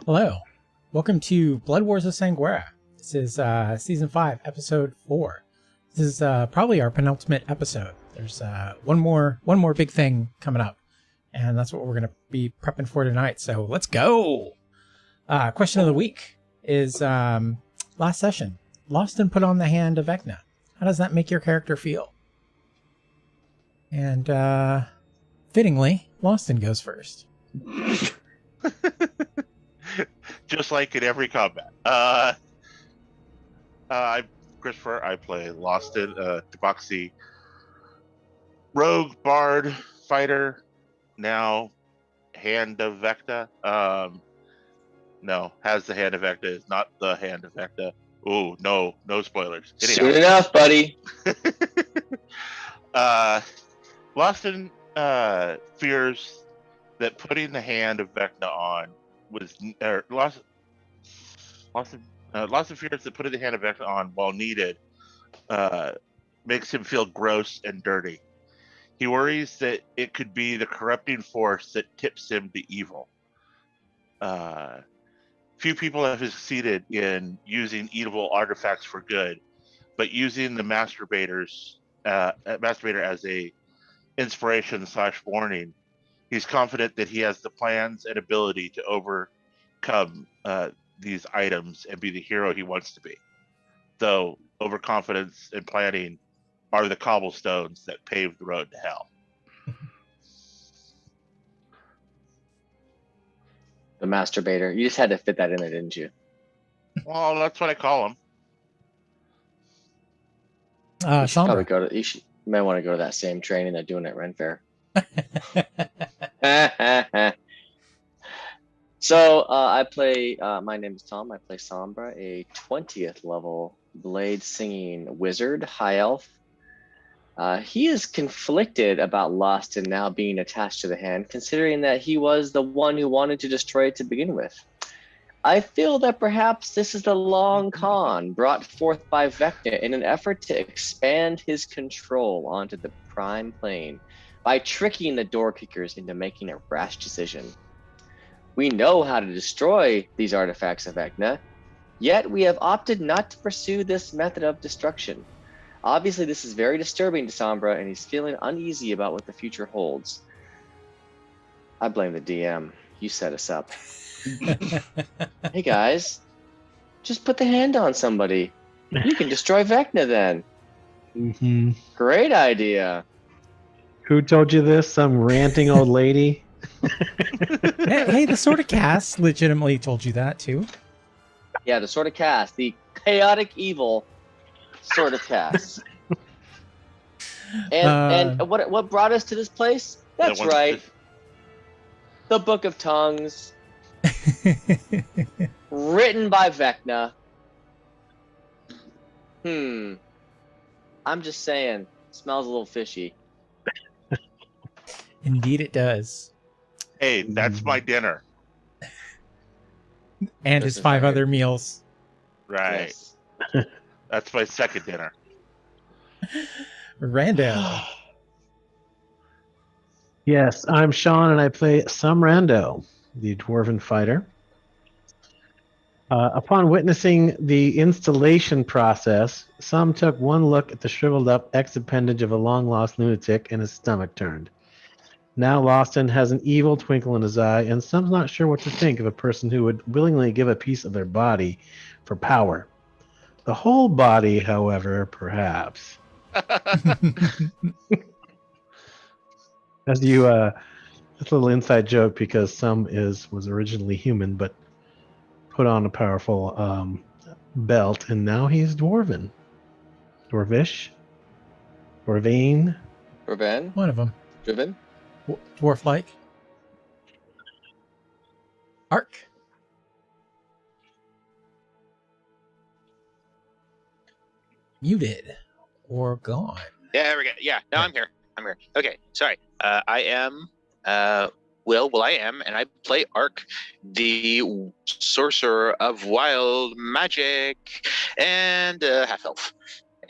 Hello. Welcome to Bloodwars of Sanguera. This is Season 5, Episode 4. This is probably our penultimate episode. There's one more big thing coming up, and that's what we're going to be prepping for tonight. So let's go! Question of the week is, last session, Loston put on the hand of Vecna. How does that make your character feel? And fittingly, Loston goes first. Just like in every combat. I'm Christopher. I play Loston, Tabaxi, rogue, bard, fighter, now hand of Vecna. No, has the hand of Vecna, is not the hand of Vecna. Ooh, no spoilers. Anyhow. Soon enough, buddy. Loston fears that putting the hand of Vecna on Loston fears that putting the hand of Vecna on while needed makes him feel gross and dirty. He worries that it could be the corrupting force that tips him to evil. Few people have succeeded in using evil artifacts for good, but using the masturbator as a inspiration / warning, he's confident that he has the plans and ability to overcome these items and be the hero he wants to be. Though overconfidence and planning are the cobblestones that pave the road to hell. The masturbator. You just had to fit that in there, didn't you? Well, that's what I call him. You might want to go to that same training they're doing at Ren Fair. So I play, my name is Tom. I play Sombra, a 20th level blade singing wizard, high elf. He is conflicted about Loston now being attached to the hand, considering that he was the one who wanted to destroy it to begin with. I feel that perhaps this is the long con brought forth by Vecna in an effort to expand his control onto the prime plane by tricking the door kickers into making a rash decision. We know how to destroy these artifacts of Vecna, yet we have opted not to pursue this method of destruction. Obviously, this is very disturbing to Sombra, and he's feeling uneasy about what the future holds. I blame the DM. You set us up. Hey guys, just put the hand on somebody. You can destroy Vecna then. Mm-hmm. Great idea. Who told you this? Some ranting old lady? Hey, the Sword of Cast legitimately told you that too. Yeah, the Sword of Cast, the chaotic evil Sword of Cast. And what brought us to this place? That's right. The Book of Tongues. Written by Vecna. I'm just saying, smells a little fishy. Indeed it does. Hey, that's my dinner. And his 5 other meals. Right. Yes. That's my second dinner. Rando. Yes, I'm Sean, and I play Some Rando, the dwarven fighter. Upon witnessing the installation process, Some took one look at the shriveled up ex-appendage of a long-lost lunatic, and his stomach turned. Now Loston has an evil twinkle in his eye, and Some's not sure what to think of a person who would willingly give a piece of their body for power. The whole body, however, perhaps. That's a little inside joke because Some was originally human, but put on a powerful belt, and now he's dwarven. Dwarvish? Dwarvane? Dwarven? One of them. Driven? Dwarf-like. Ark. Muted or gone. Yeah, there we go. Yeah, no, I'm here. Okay, sorry. I am Will, I am, and I play Ark, the sorcerer of wild magic and half-elf.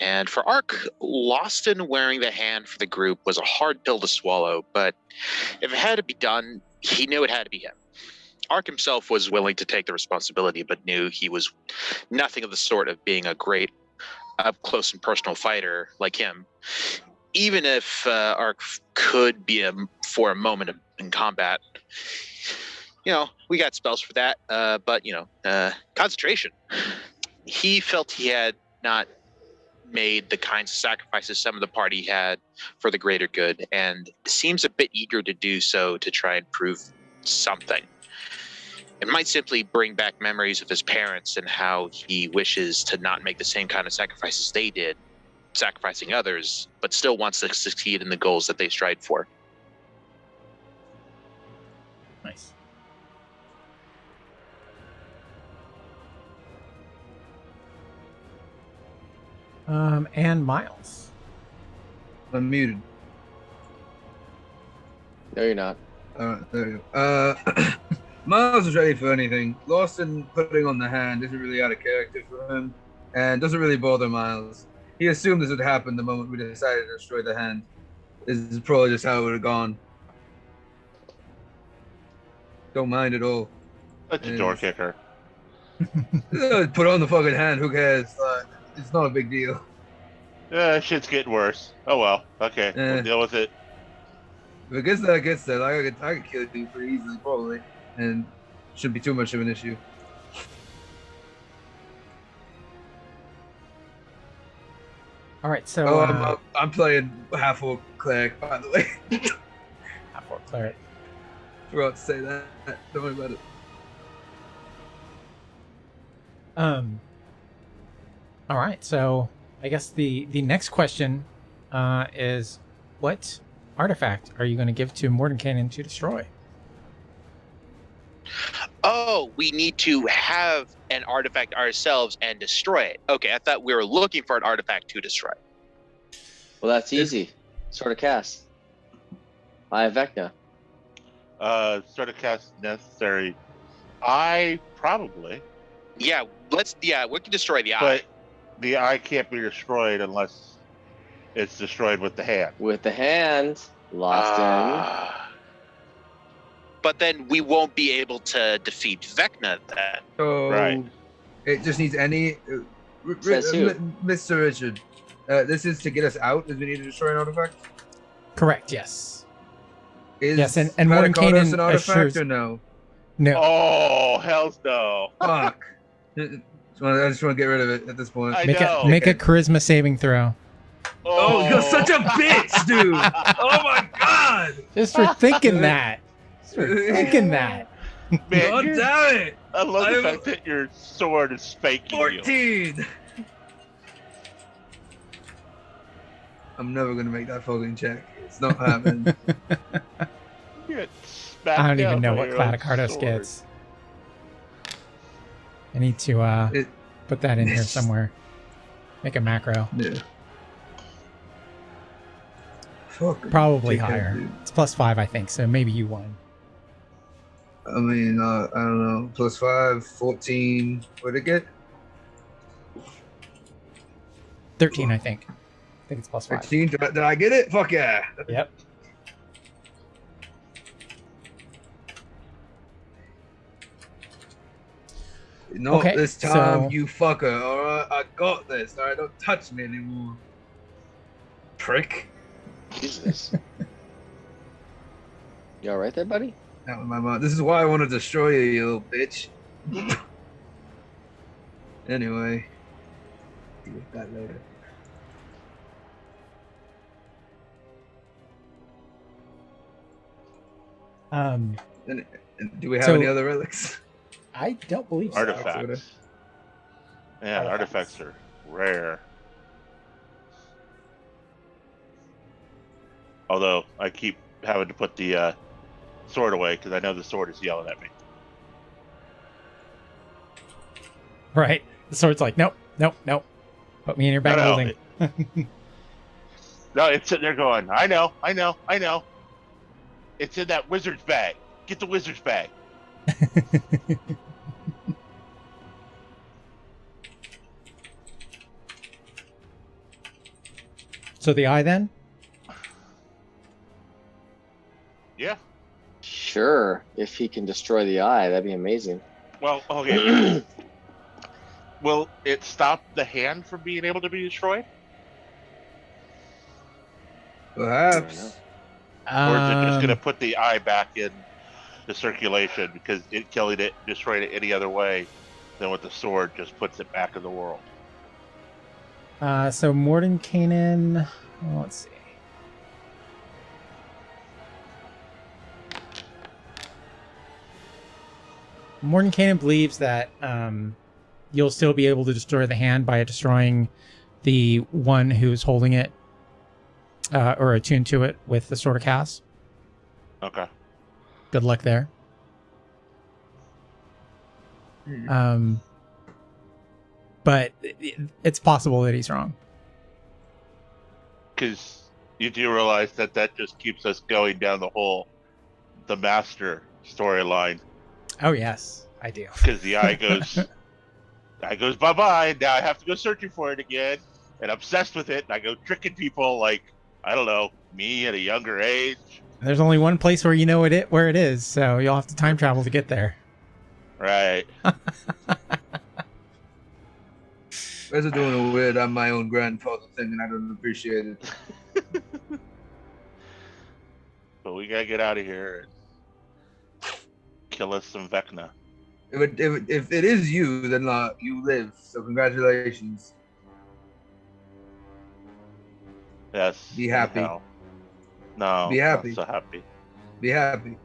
And for Ark, Loston wearing the hand for the group was a hard pill to swallow, but if it had to be done, he knew it had to be him. Ark himself was willing to take the responsibility, but knew he was nothing of the sort of being a great up close and personal fighter like him. Even if Ark could be for a moment in combat, we got spells for that. But concentration. He felt he had not made the kinds of sacrifices some of the party had for the greater good, and seems a bit eager to do so to try and prove something. It might simply bring back memories of his parents and how he wishes to not make the same kind of sacrifices they did, sacrificing others, but still wants to succeed in the goals that they strive for. Nice. And Miles. I'm muted. No, you're not. There you go. Miles is ready for anything. Lawson putting on the hand isn't really out of character for him, and doesn't really bother Miles. He assumed this would happen the moment we decided to destroy the hand. This is probably just how it would have gone. Don't mind at all. That's a door kicker. Put on the fucking hand. Who cares? It's not a big deal. Shit's getting worse. Oh well. Okay, we'll deal with it. If it gets there, I could kill you pretty easily, probably, and shouldn't be too much of an issue. All right, so I'm playing half-orc cleric, by the way. half-orc cleric. Forgot to say that. Don't worry about it. All right, so I guess the next question is, what artifact are you going to give to Mordenkainen to destroy? Oh, we need to have an artifact ourselves and destroy it. Okay, I thought we were looking for an artifact to destroy. Well, that's easy. Sword of Cast. I have Vecna. Sort of cast necessary. I probably. Yeah, we can destroy the eye. But the eye can't be destroyed unless it's destroyed with the hand. With the hand, lost in. But then we won't be able to defeat Vecna then. So Right. It just needs any. Says who? Mr. Richard, this is to get us out. As we need to destroy an artifact. Correct. Yes. Is Yes, and Matacados Mordenkainen an artifact assures- or no? No. Oh, hell's no. Fuck. I just want to get rid of it at this point. I Make know. make a charisma saving throw. Oh, you're such a bitch, dude! Oh my god! Just for thinking that. Just for thinking that. Man, God damn it! I love the I'm- fact that your sword is spanking you. 14! I'm never gonna make that fucking check. It's not happening. You get smacked I don't even down know by what your own Cladicardos sword. gets. I need to It- put that in here somewhere. Make a macro. Yeah. Fuck. Probably Dickhead, higher. dude. It's +5, I think, so maybe you won. I mean, I don't know. +5, 14. What'd it get? 13, I think. I think it's +5. 13. Did I get it? Fuck yeah. Yep. Not Okay, this time, so- you fucker. Alright, I got this. Alright, don't touch me anymore. Prick. Jesus. You all right there, buddy? That was my mom. This is why I want to destroy you, you little bitch. Anyway. Deal with that later. And do we have So- any other relics? I don't believe so. Artifacts. Yeah, Artifacts. artifacts are rare. Although I keep having to put the sword away because I know the sword is yelling at me. Right. The sword's like, nope, nope, nope. Put me in your bag No, holding. No, it's sitting there going, I know. It's in that wizard's bag. Get the wizard's bag. So the eye then? Yeah. Sure. Sure, if he can destroy the eye, that'd be amazing. Well, okay. Will it stop the hand from being able to be destroyed? Perhaps. Or is it just going to put the eye back in the circulation because it killing it, destroying it any other way than with the sword just puts it back in the world? So Mordenkainen, well, let's see. Mordenkainen believes that you'll still be able to destroy the hand by destroying the one who's holding it or attuned to it with the Sword of Chaos. Okay. Good luck there. But it's possible that he's wrong. Because you do realize that just keeps us going down the master storyline. Oh yes, I do. Because the eye goes bye-bye. Now I have to go searching for it again, and obsessed with it. And I go tricking people like, I don't know, me at a younger age. There's only one place where you know where it is, so you'll have to time travel to get there. Right. You guys are doing a weird I'm my own grandfather thing, and I don't appreciate it. But we gotta get out of here and kill us some Vecna. If it is you, then you live. So congratulations. Yes. Be happy. No. Be happy. Not so happy. Be happy.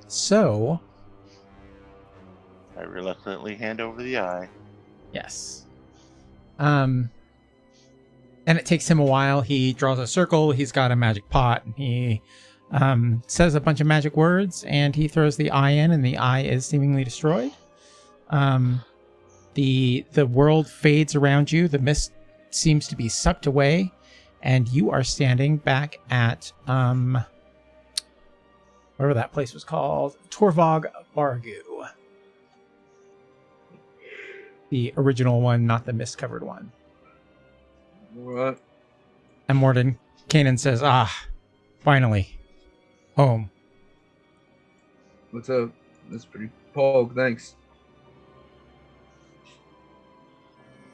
So I reluctantly hand over the eye. yes. And it takes him a while. He draws a circle. He's got a magic pot. And he says a bunch of magic words, and he throws the eye in, and the eye is seemingly destroyed. The world fades around you. The mist seems to be sucked away, and you are standing back at whatever that place was called, Torvog Bargu. The original one, not the mist-covered one. What? And Mordenkainen says, finally. Home. What's up? That's pretty Pog, thanks.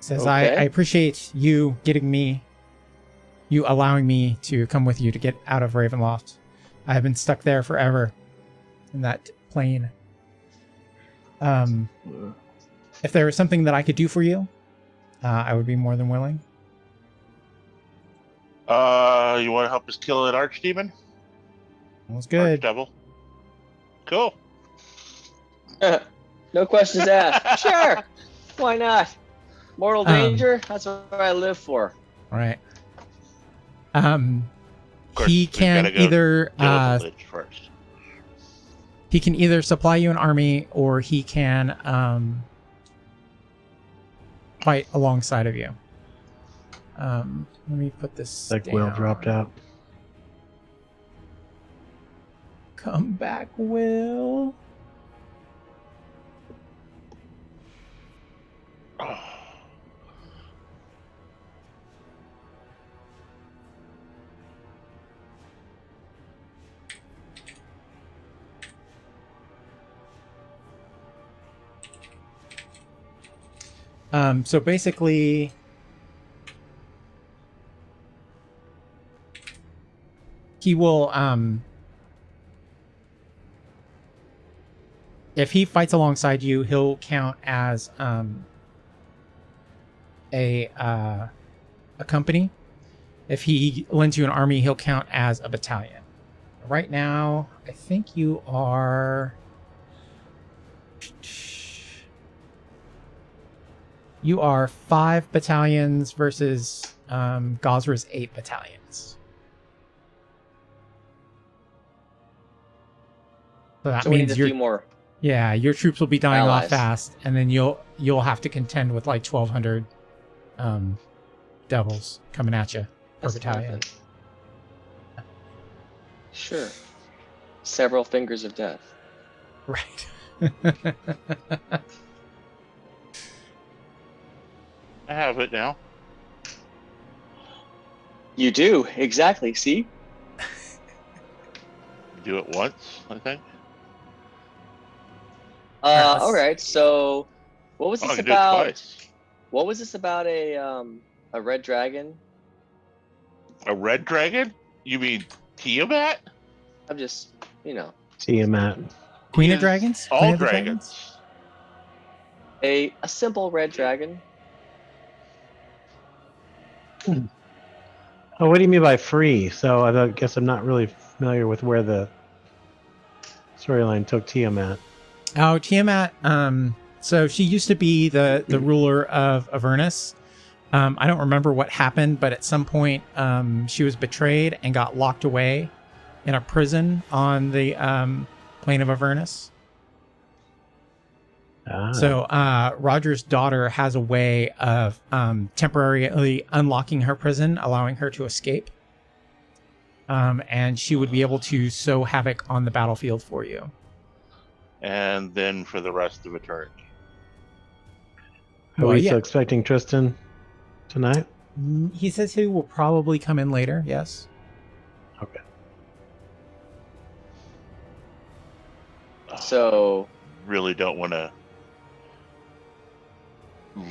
Says, Okay. I appreciate you allowing me to come with you to get out of Ravenloft. I have been stuck there forever in that plane. If there was something that I could do for you, I would be more than willing. You want to help us kill an archdemon? That was good. Archdevil? Cool. No questions asked. Sure. Why not? Mortal danger? That's what I live for. All right. Course, He we've can gotta go either deal with the Lich first. he can either supply you an army, or he can fight alongside of you. Let me put this Like down. Will dropped out. Come back, Will. So basically, he will, if he fights alongside you, he'll count as a company. If he lends you an army, he'll count as a battalion. Right now, I think you are... You are 5 battalions versus Gosra's 8 battalions. So that So we need means a few more. yeah, your troops will be dying off Allies. fast, and then you'll have to contend with like 1,200 devils coming at you per That's battalion. nothing. Sure. Several fingers of death. Right. I have it now. You do, exactly. See? Do it once, I think. All right. So, what was Oh, I this can do it about? twice. What was this about? A red dragon? A red dragon? You mean Tiamat? I'm just, you know, Tiamat. Queen He of is Dragons? All Queen of the dragons. a simple red dragon. Oh, what do you mean by free? So I guess I'm not really familiar with where the storyline took Tiamat. Oh, Tiamat. So she used to be the ruler of Avernus. I don't remember what happened, but at some point, she was betrayed and got locked away in a prison on the plane of Avernus. Ah. So Roger's daughter has a way of temporarily unlocking her prison, allowing her to escape. And she would be able to sow havoc on the battlefield for you. And then for the rest of eternity. Are Well, we yeah. still expecting Tristan tonight? He says he will probably come in later, yes. Okay. So, Really don't want to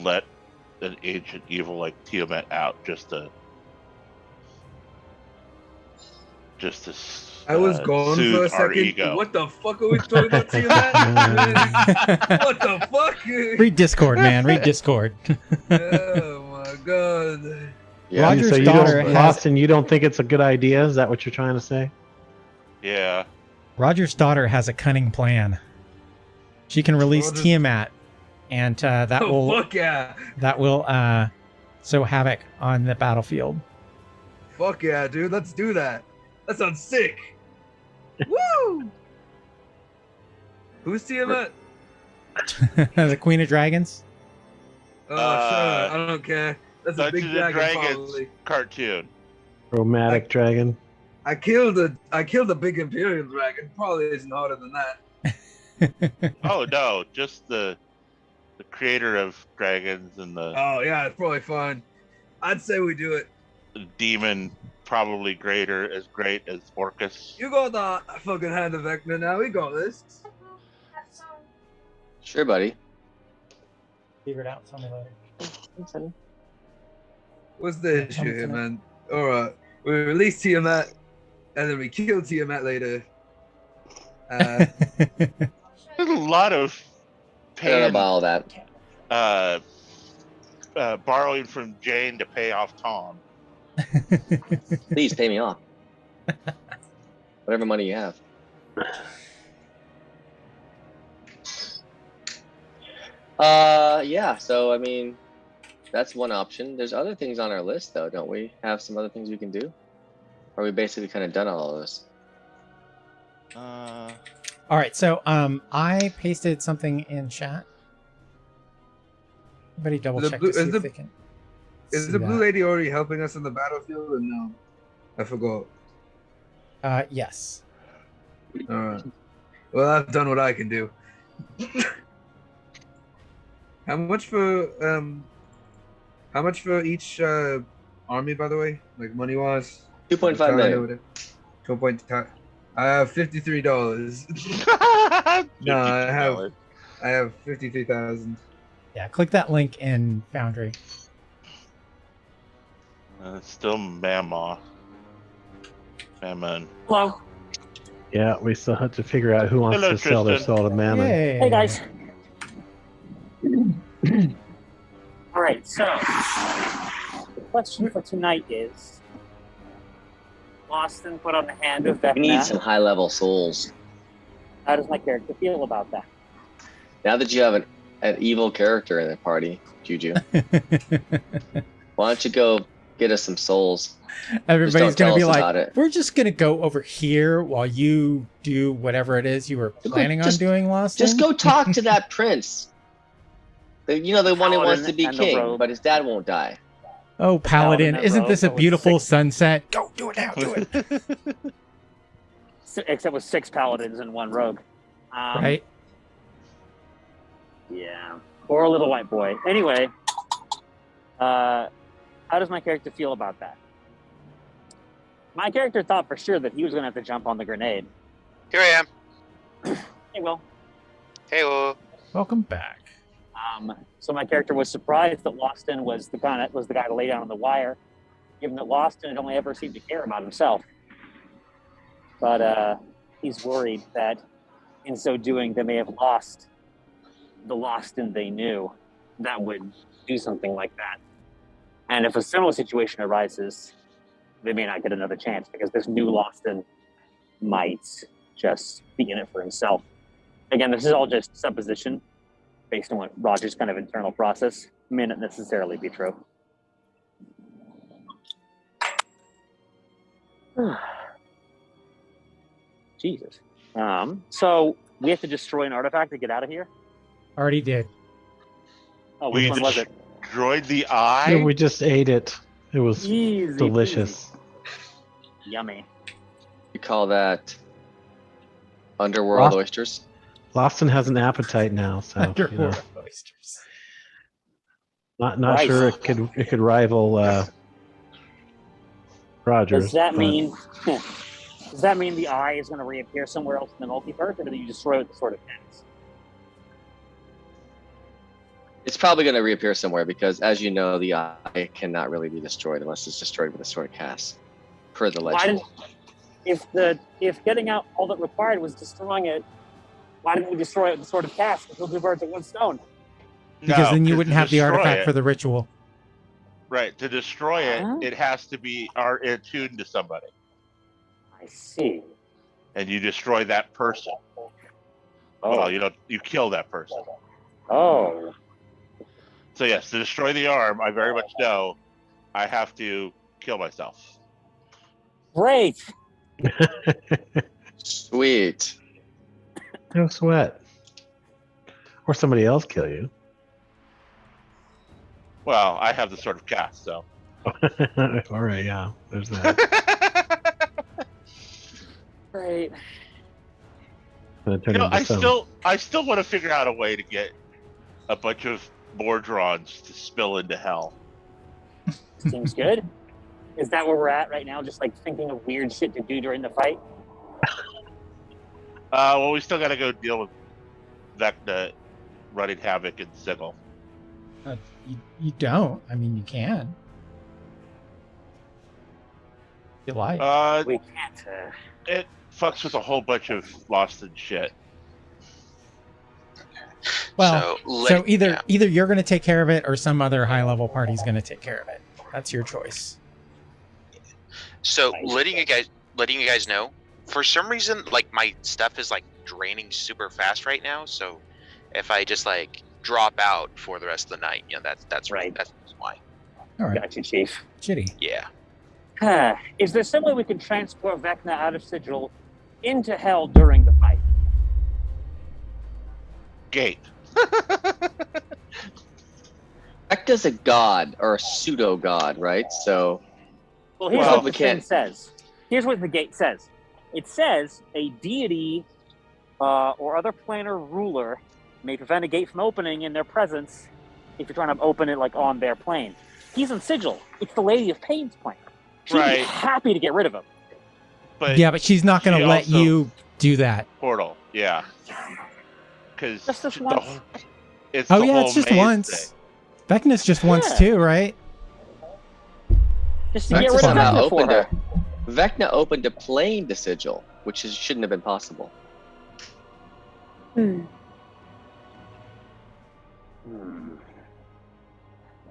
let an ancient evil like Tiamat out just to I was gone soothe for a our second. ego. What the fuck are we talking about, Tiamat? What the fuck? Read Discord, man. Read Discord. Oh my god. yeah. Roger's so you daughter don't, has- Austin, you don't think it's a good idea? Is that what you're trying to say? Yeah. Roger's daughter has a cunning plan. She can release Roger's- Tiamat, and that Oh, will fuck yeah. sow havoc on the battlefield. Fuck yeah, dude. Let's do that. That sounds sick. Woo! Who's Tiamat? The Queen of Dragons. Oh, shut up. I don't care. That's a big Dungeons and dragon, Dragons probably. cartoon. Chromatic dragon. I killed a big Imperial dragon. Probably isn't harder than that. Oh no, just the creator of dragons and the Oh yeah, it's probably fine. I'd say we do it. demon probably great as Orcus. You got the fucking hand of Vecna now. We got this. Sure, buddy. Figure it out. Tell me later. What's the issue here, man? Alright. We release Tiamat, and then we kill Tiamat later. There's a lot of I don't know paying, about all that. borrowing from Jane to pay off Tom. Please pay me off. Whatever money you have. Yeah. So I mean, that's one option. There's other things on our list, though, don't we? Have some other things we can do? Or are we basically kind of done all of this? All right, so I pasted something in chat. Everybody double The check blue- to see is if the- they can. Is see the blue that. lady already helping us on the battlefield or no? I forgot. Yes. Alright. Well, I've done what I can do. How much for each army, by the way? Like money wise? 2.5 million. 2.5. I have $53. No, I have 53,000. Yeah, click that link in Foundry. Still Mammoth. Mammon. Hello. Yeah, we still have to figure out who wants Hello, to sell their Tristan. soul to Mammon. Yay. Hey guys. All right, so the question for tonight is: Austin put on the hand of We need Vecna. some high-level souls. How does my character feel about that? Now that you have an evil character in the party, Juju, why don't you go get us some souls? Everybody's Just don't gonna be tell us like, about it. we're just gonna go over here while you do whatever it is you were planning on Just- doing, Lost. Just go talk to that prince. The one who wants to be Paladin and the king, robe. but his dad won't die. Oh, Paladin, Paladin isn't robe this a with beautiful 6 sunset? Go do it now, do it. Except with 6 paladins and 1 rogue. Right? Yeah. Or a little white boy. Anyway, How does my character feel about that? My character thought for sure that he was going to have to jump on the grenade. Here I am. Hey, Will. Hey, well, Welcome back. So my character was surprised that Lawston was the guy to lay down on the wire, given that Lawston had only ever seemed to care about himself. But he's worried that in so doing, they may have lost the Lawston they knew that would do something like that. And if a similar situation arises, they may not get another chance because this new Lawston might just be in it for himself. Again, this is all just supposition based on what Roger's kind of internal process. May not necessarily be true. Jesus. So we have to destroy an artifact to get out of here? Already did. Oh, which one was it? Destroyed the eye. Yeah, we just ate it. It was Easy delicious. peasy. Yummy. You call that underworld Lost- oysters? Lawson has an appetite now, so you know, Underworld oysters. not Nice. sure it could rival Rogers. Does that but- mean does that mean the eye is going to reappear somewhere else in the multiverse, or do you destroy it with the Sword of Pens? It's probably going to reappear somewhere because, as you know, the eye cannot really be destroyed unless it's destroyed with a sword cast, per the Why legend. if getting out all that required was destroying it, why didn't we destroy it with the Sword of Cast and kill two birds with one stone? Because then you 'cause wouldn't to have the destroy artifact it- for the ritual. Right, to destroy it, Huh? it has to be attuned to somebody, I see. and you destroy that person. Oh, Well, you kill that person. oh. So yes, to destroy the arm, I very much know I have to kill myself. Great. Sweet. No sweat. Or somebody else kill you. Well, I have the Sword of Cast, so. All right, yeah. There's that. Great. Gonna turn You know, into stone. I still want to figure out a way to get a bunch of Mordrons to spill into hell. Seems good. Is that where we're at right now? Just like thinking of weird shit to do during the fight? Well, we still got to go deal with Vecna running havoc and Sigil. You don't. I mean, you can. You like. We can't. It fucks with a whole bunch of Lost and shit. Well, so, so either you're going to take care of it or some other high level party's going to take care of it. That's your choice. So letting you guys know, for some reason, like my stuff is like draining super fast right now. So if I just like drop out for the rest of the night, that's Right. That's why. All right. Got you, Chief. Shitty. Yeah. Is there some way we can transport Vecna out of Sigil into Hell during the fight? Gate. Vecna's a god or a pseudo god, right? So Well, here's Well, what the thing says. Here's what the gate says. It says a deity or other planar ruler may prevent a gate from opening in their presence if you're trying to open it like on their plane. He's in Sigil. It's the Lady of Pain's plane. She'd be Right. happy to get rid of him. But Yeah, but she's not going she to let also- you do that. Portal, yeah. Because Just this once. it's Oh the yeah, whole it's just maze once. thing. Vecna's just once Yeah. too, right? Just to That's get rid of fine. Vecna Vecna for opened her. Vecna opened a plane to Sigil, which shouldn't have been possible.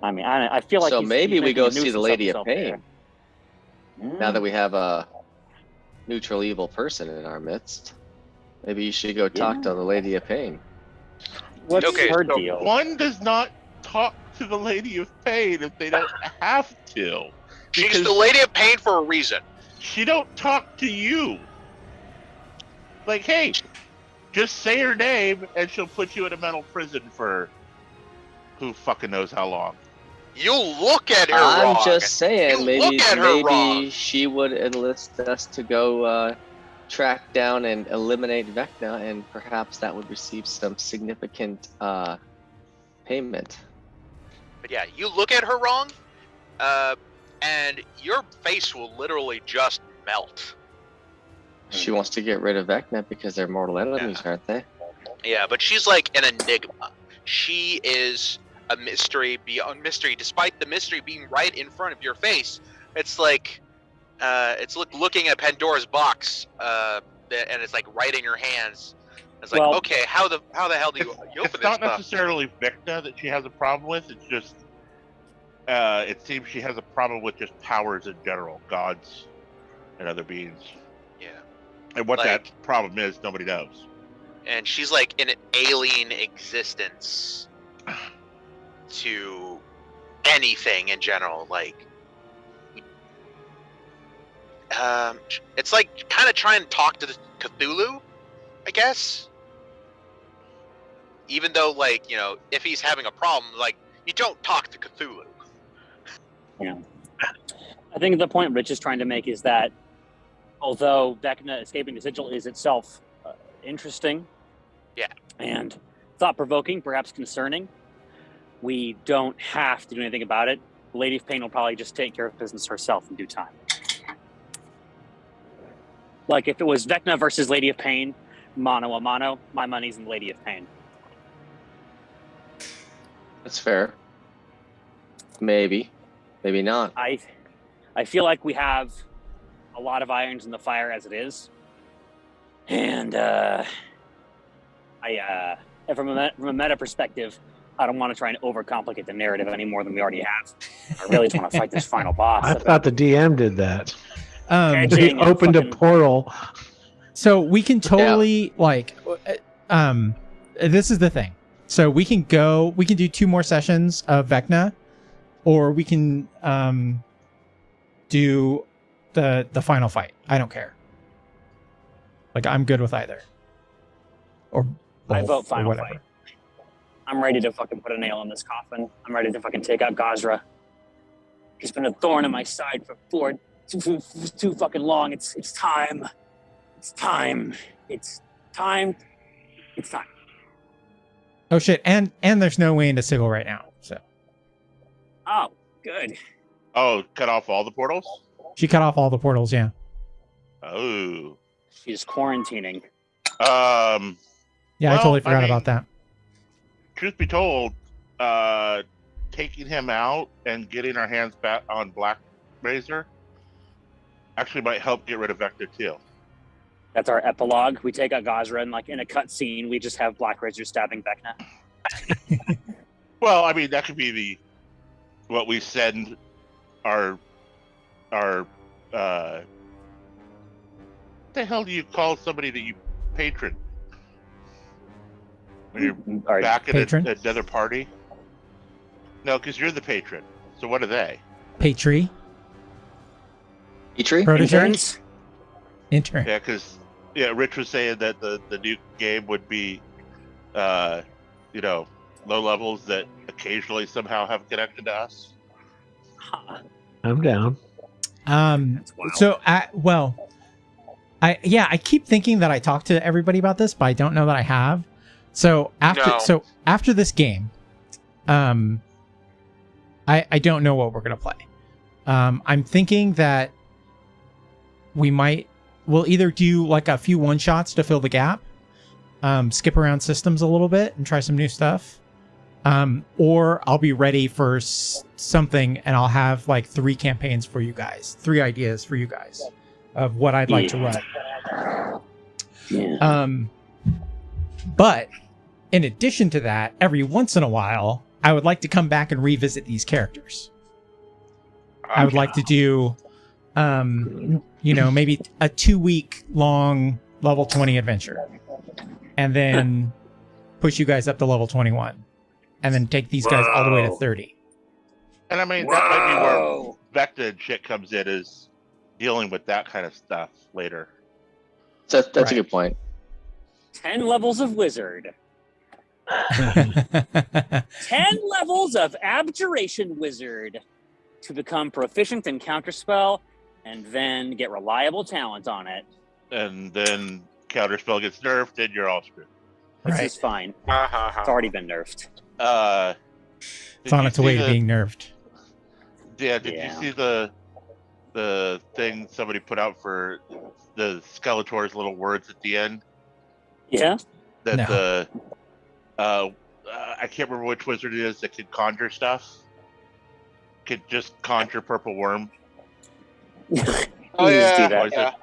I mean, I feel like So he's maybe we making go a see nuisance the Lady of himself Pain. there. Now that we have a neutral evil person in our midst, maybe you should go talk to the Lady of Pain. What's Okay, her So deal? one does not talk to the Lady of Pain if they don't have to. She's Because the Lady of Pain for a reason. she don't talk to you. Like, hey, just say her name and she'll put you in a mental prison for who fucking knows how long. You look at her I'm wrong. just saying, You maybe look at her wrong. maybe she would enlist us to go track down and eliminate Vecna, and perhaps that would receive some significant payment. But yeah, you look at her wrong, and your face will literally just melt. She wants to get rid of Vecna because they're mortal enemies, aren't they? Yeah, but she's like an enigma. She is a mystery beyond mystery, despite the mystery being right in front of your face. It's like looking at Pandora's box, and it's like right in your hands. It's like, okay, how the hell do you open this It's not stuff? necessarily Vecna that she has a problem with. It's just it seems she has a problem with just powers in general, gods and other beings. Yeah. And what Like, that problem is, nobody knows. And she's like an alien existence to anything in general. Like, it's like kind of trying to talk to the Cthulhu, I guess. Even though, like, you know, if he's having a problem, like, you don't talk to Cthulhu. Yeah. I think the point Rich is trying to make is that although Vecna escaping the sigil is itself interesting, and thought-provoking, perhaps concerning, we don't have to do anything about it. The Lady of Pain will probably just take care of business herself in due time. Like if it was Vecna versus Lady of Pain, mano a mano, my money's in Lady of Pain. That's fair. Maybe not. I feel like we have a lot of irons in the fire as it is, and from a meta perspective, I don't want to try and overcomplicate the narrative any more than we already have. I really just want to fight this final boss. I thought the DM did that. He Edging and opened a fucking- portal. So we can totally this is the thing. So we can do 2 more sessions of Vecna, or we can do the final fight. I don't care. Like, I'm good with either. Or I both, vote or final whatever. fight. I'm ready to fucking put a nail in this coffin. I'm ready to fucking take out Gazra. He's been a thorn in my side for too fucking long. It's time. It's time. It's time. It's time. Oh shit! And there's no way into Sigil right now. So Oh, good. Oh, cut off all the portals? she cut off all the portals. Yeah. Oh. She's quarantining. Yeah, I Well, totally forgot I mean, about that. Truth be told, taking him out and getting our hands back on Black Razor actually might help get rid of Vector too. That's our epilogue. We take out Gazra and like in a cut scene, we just have Black Razor stabbing Vecna. Well, I mean, that could be what we send our the hell do you call somebody that you patron when you're Our back at Patron? another party? No, because you're the patron. So what are they? Patri Petrie? protege interns. intern. Yeah, because Rich was saying that the new game would be, low levels that occasionally somehow have connected to us. Huh. I'm down. That's wild. So I keep thinking that I talked to everybody about this, but I don't know that I have. So after this game, I don't know what we're gonna play. I'm thinking that we'll either do like a few one shots to fill the gap, skip around systems a little bit and try some new stuff, or I'll be ready for something and I'll have like 3 campaigns for you guys, 3 ideas for you guys of what I'd like to run. Yeah. But in addition to that, every once in a while, I would like to come back and revisit these characters. I would like to do, maybe a 2-week long level 20 adventure, and then push you guys up to level 21, and then take these guys all the way to 30. And I mean, that might be where Vector and shit comes in, is dealing with that kind of stuff later. So that's Right. a good point. 10 levels of wizard. 10 levels of abjuration wizard to become proficient in counterspell and then get reliable talent on it. And then Counterspell gets nerfed and you're all screwed. This Right. is fine. It's already been nerfed. It's on its way to being nerfed. Yeah, did you see the thing somebody put out for the Skeletor's little words at the end? Yeah. That No. the I can't remember which wizard it is that could conjure stuff. Could just conjure purple worm. Oh You just do yeah, that. Was it?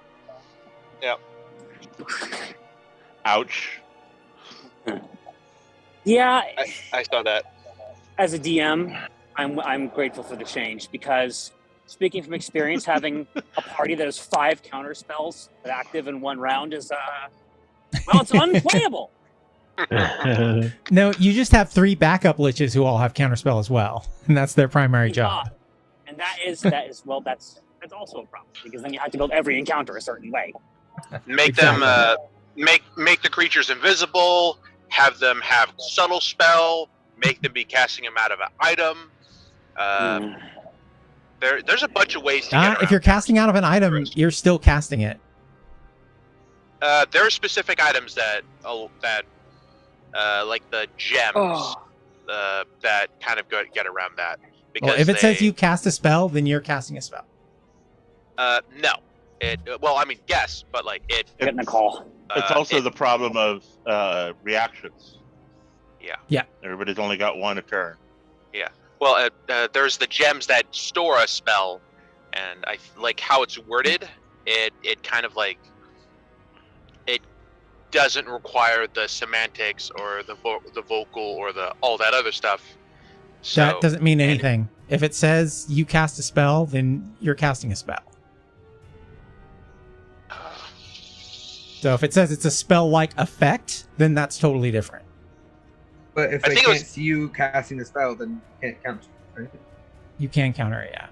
yeah. Ouch. Yeah. I saw that. As a DM, I'm grateful for the change because, speaking from experience, having a party that has 5 counter spells active in one round is it's unplayable. No, you just have 3 backup liches who all have counterspell as well, and that's their primary job. And that is well, that's also a problem because then you have to build every encounter a certain way. Make them make the creatures invisible. Have them have subtle spell. Make them be casting them out of an item. There's a bunch of ways to get around. If you're casting out of an item, you're still casting it. There are specific items that like the gems that kind of get around that. Because Well, if it says you cast a spell, then you're casting a spell. No. Yes, but like it. Getting a call. It's also the problem of reactions. Yeah. Everybody's only got one a turn. Well, there's the gems that store a spell, and I like how it's worded. It kind of like it doesn't require the semantics or the vocal or the all that other stuff. So, That doesn't mean anything. If it says you cast a spell, then you're casting a spell. So if it says it's a spell-like effect, then that's totally different. But if I they think it can't was- see you casting the spell, then you can't count, right? You can counter it, yeah.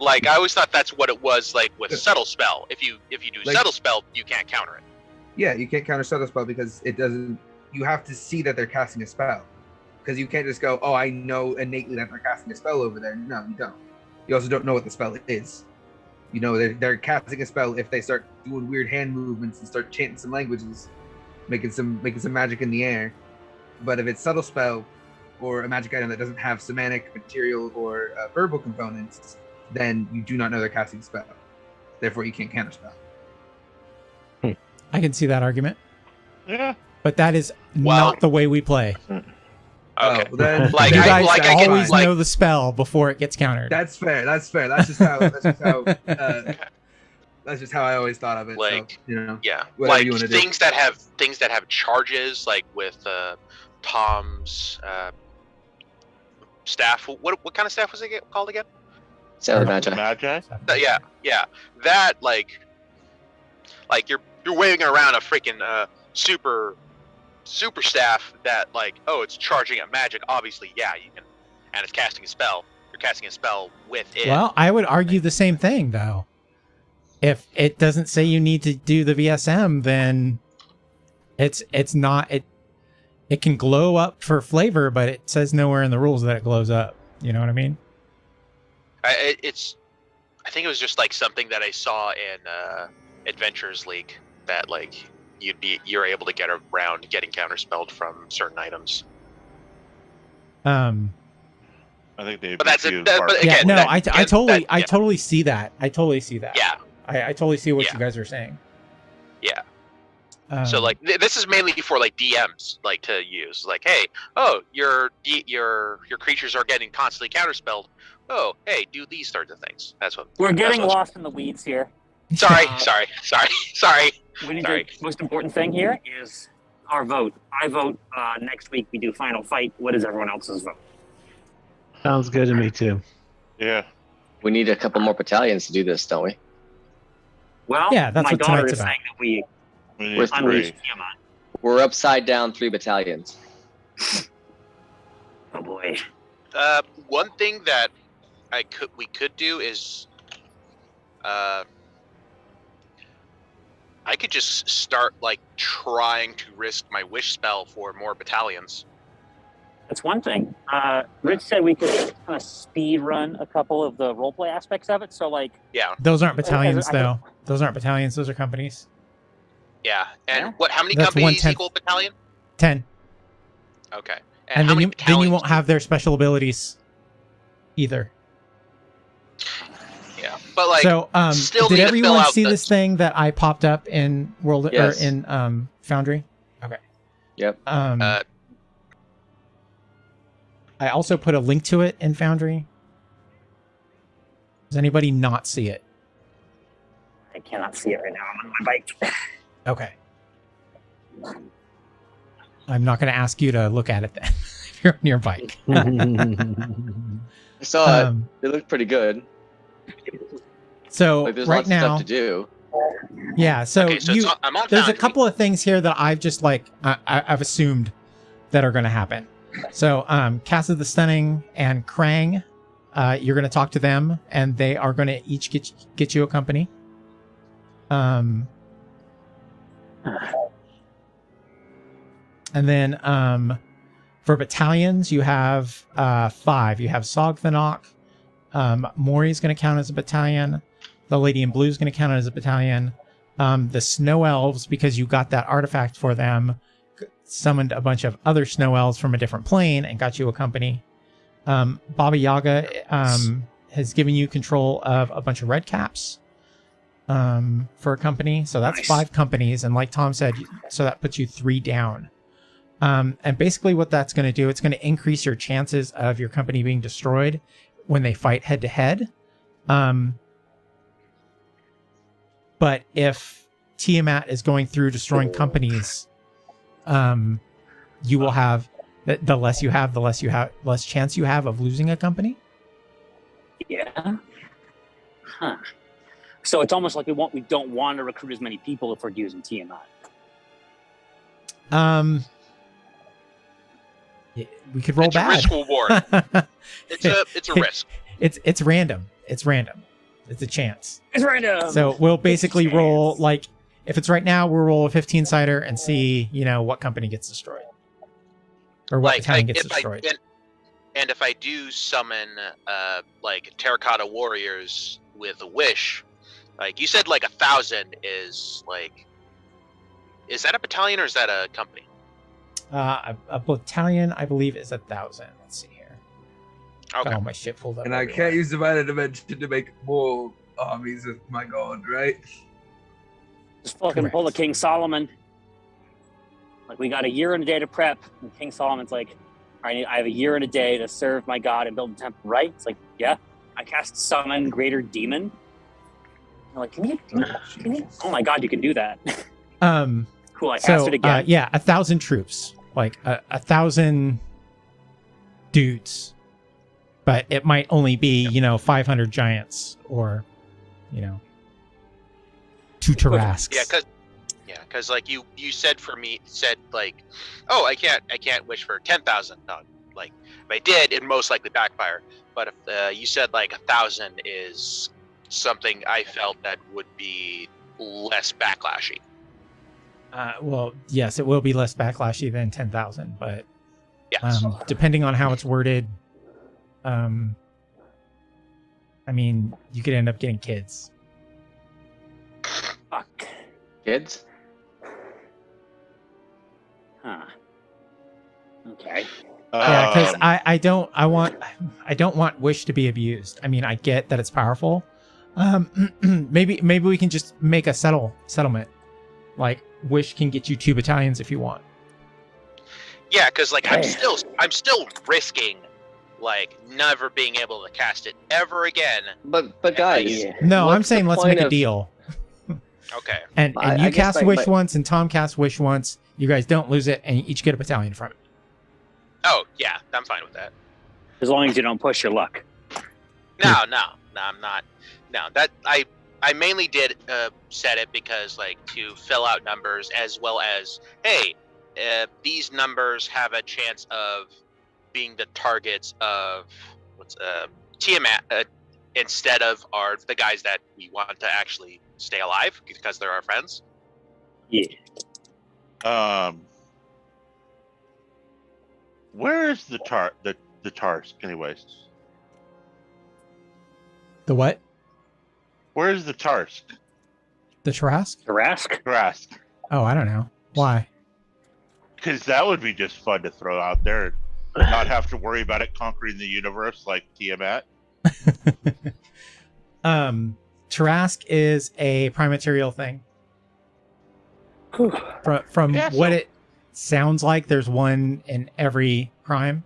Like I always thought that's what it was like with Yeah. subtle spell. If you do Like- subtle spell, you can't counter it. Yeah, you can't counter subtle spell because it doesn't. You have to see that they're casting a spell, because you can't just go, "Oh, I know innately that they're casting a spell over there." No, you don't. You also don't know what the spell is. You know they're casting a spell if they start doing weird hand movements and start chanting some languages, making some magic in the air. But if it's subtle spell or a magic item that doesn't have semantic, material, or verbal components, then you do not know they're casting a spell. Therefore, you can't counterspell. I can see that argument. Yeah. But that is Well- not the way we play. Okay. Oh, then Like, You I- guys like, I can- always like- know the spell before it gets countered. that's fair. That's fair. That's just how. That's just how I always thought of it. Like, so, you know. Yeah, Whatever like you wanna do. things that have charges, like with Tom's staff. What kind of staff was it called again? Sailor Magi. Magi? Yeah. That like you're waving around a freaking super staff that like, oh, it's charging at magic. Obviously, yeah, you can, and it's casting a spell. You're casting a spell with it. Well, I would argue the same thing, though. If it doesn't say you need to do the VSM, then it's not it. It can glow up for flavor, but it says nowhere in the rules that it glows up. You know what I mean? I think it was just like something that I saw in Adventures League that like you're able to get around getting counterspelled from certain items. I think they. But that's it. confused But part. Yeah, again, no, that- I again, totally that- yeah. totally see that. I totally see that. Yeah. I totally see what Yeah. you guys are saying. Yeah. So like this is mainly for like DMs like to use. Like, hey, oh, your creatures are getting constantly counterspelled. Oh, hey, do these sorts of things. That's what We're getting that's what- lost in the weeds here. Sorry. We need Sorry. the most important thing here is our vote. I vote next week we do final fight. What is everyone else's vote? Sounds good to me too. Yeah. We need a couple more battalions to do this, don't we? Well, Yeah, that's my what daughter tonight's is about. saying that we We need With unleash 3. Tiamat. We're upside down 3 battalions. Oh boy. One thing that we could do is I could just start like trying to risk my wish spell for more battalions. That's one thing. Rich said we could kind of speed run a couple of the roleplay aspects of it. So like, Yeah, Those aren't battalions, I- though. Those aren't battalions. Those are companies. yeah. And Yeah. what? How many That's companies 1/10. equal battalion? 10. Okay. And how then many you battalions won't have their special abilities either. Yeah, but like, So, still did need to fill everyone out see the- this thing that I popped up in World Yes. or in Foundry? Okay. Yep. I also put a link to it in Foundry. Does anybody not see it? I cannot see it right now. I'm on my bike. Okay. I'm not going to ask you to look at it then. If you're on your bike. I saw it. Um, It looked pretty good. so Like there's right lots now, of stuff to do. yeah. So okay, so you, I'm on there's a Foundry. couple of things here that I've just like I've assumed that are going to happen. So Cass of the Stunning and Krang, you're going to talk to them, and they are going to each get you a company. And then for battalions, you have 5. You have Sogthanok. Mori's going to count as a battalion. The Lady in Blue is going to count as a battalion. The Snow Elves, because you got that artifact for them, summoned a bunch of other Snow Elves from a different plane and got you a company. Baba Yaga has given you control of a bunch of red caps for a company. So that's Nice. 5 companies. And like Tom said, so that puts you 3 down. And basically what that's going to do, it's going to increase your chances of your company being destroyed when they fight head to head. But if Tiamat is going through destroying companies, you will have the less you have, less chance you have of losing a company. Yeah. Huh. So it's almost like we don't want to recruit as many people if we're using Tiamat. We could roll It's a bad. risk reward. It's a risk. It's random. It's random. It's a chance. It's random. So we'll basically chance. roll, like, if it's right now, we'll roll a 15-sider and see, what company gets destroyed. Or what battalion gets destroyed. And if I do summon like terracotta warriors with a wish, like you said, like 1,000 is like, is that a battalion or is that a company? A battalion, I believe, is 1,000. Let's see here. Okay. Oh, my shit pulled up. And I everywhere. can't use Divided Dimension to make more armies with my god, right? Just fucking pull a Correct. King Solomon. Like, we got a year and a day to prep, and King Solomon's like, I have a year and a day to serve my god and build a temple, right? It's like, yeah. I cast Summon Greater Demon. I'm like, can you? Oh my god, you can do that. Cool, I cast So, it again. yeah, 1,000 troops. Like, 1,000 dudes. But it might only be, 500 giants or, 2 Tarrasques. Because like you said like, oh, I can't wish for 10,000. No, like if I did, it'd most likely backfire. But if you said like 1,000 is something I felt that would be less backlashy. Well, yes, it will be less backlashy than 10,000, but Yes. depending on how it's worded, I mean, you could end up getting kids. Fuck. Kids? Huh. Okay. Yeah, because I don't want Wish to be abused. I mean, I get that it's powerful. Maybe we can just make a settlement. Like, Wish can get you 2 battalions if you want. Yeah, because like Hey. I'm still risking like never being able to cast it ever again. But guys, Yeah. No, I'm what's the saying let's point make a of- deal. Okay. And I you guess cast my- Wish once, and Tom casts Wish once. You guys don't lose it, and you each get a battalion from it. Oh yeah, I'm fine with that. As long as you don't push your luck. No, I'm not. No, that I mainly did set it because like to fill out numbers as well as hey, these numbers have a chance of being the targets of Tiamat instead of the guys that we want to actually stay alive because they're our friends. Yeah. Where is the Tarsk anyways? The what? Where is the Tarsk? The Tarrasque? Tarsk. Oh, I don't know. Why? Because that would be just fun to throw out there. not have to worry about it conquering the universe like Tiamat. Tarask is a prime material thing. From Yeah, what so- it sounds like, there's one in every prime.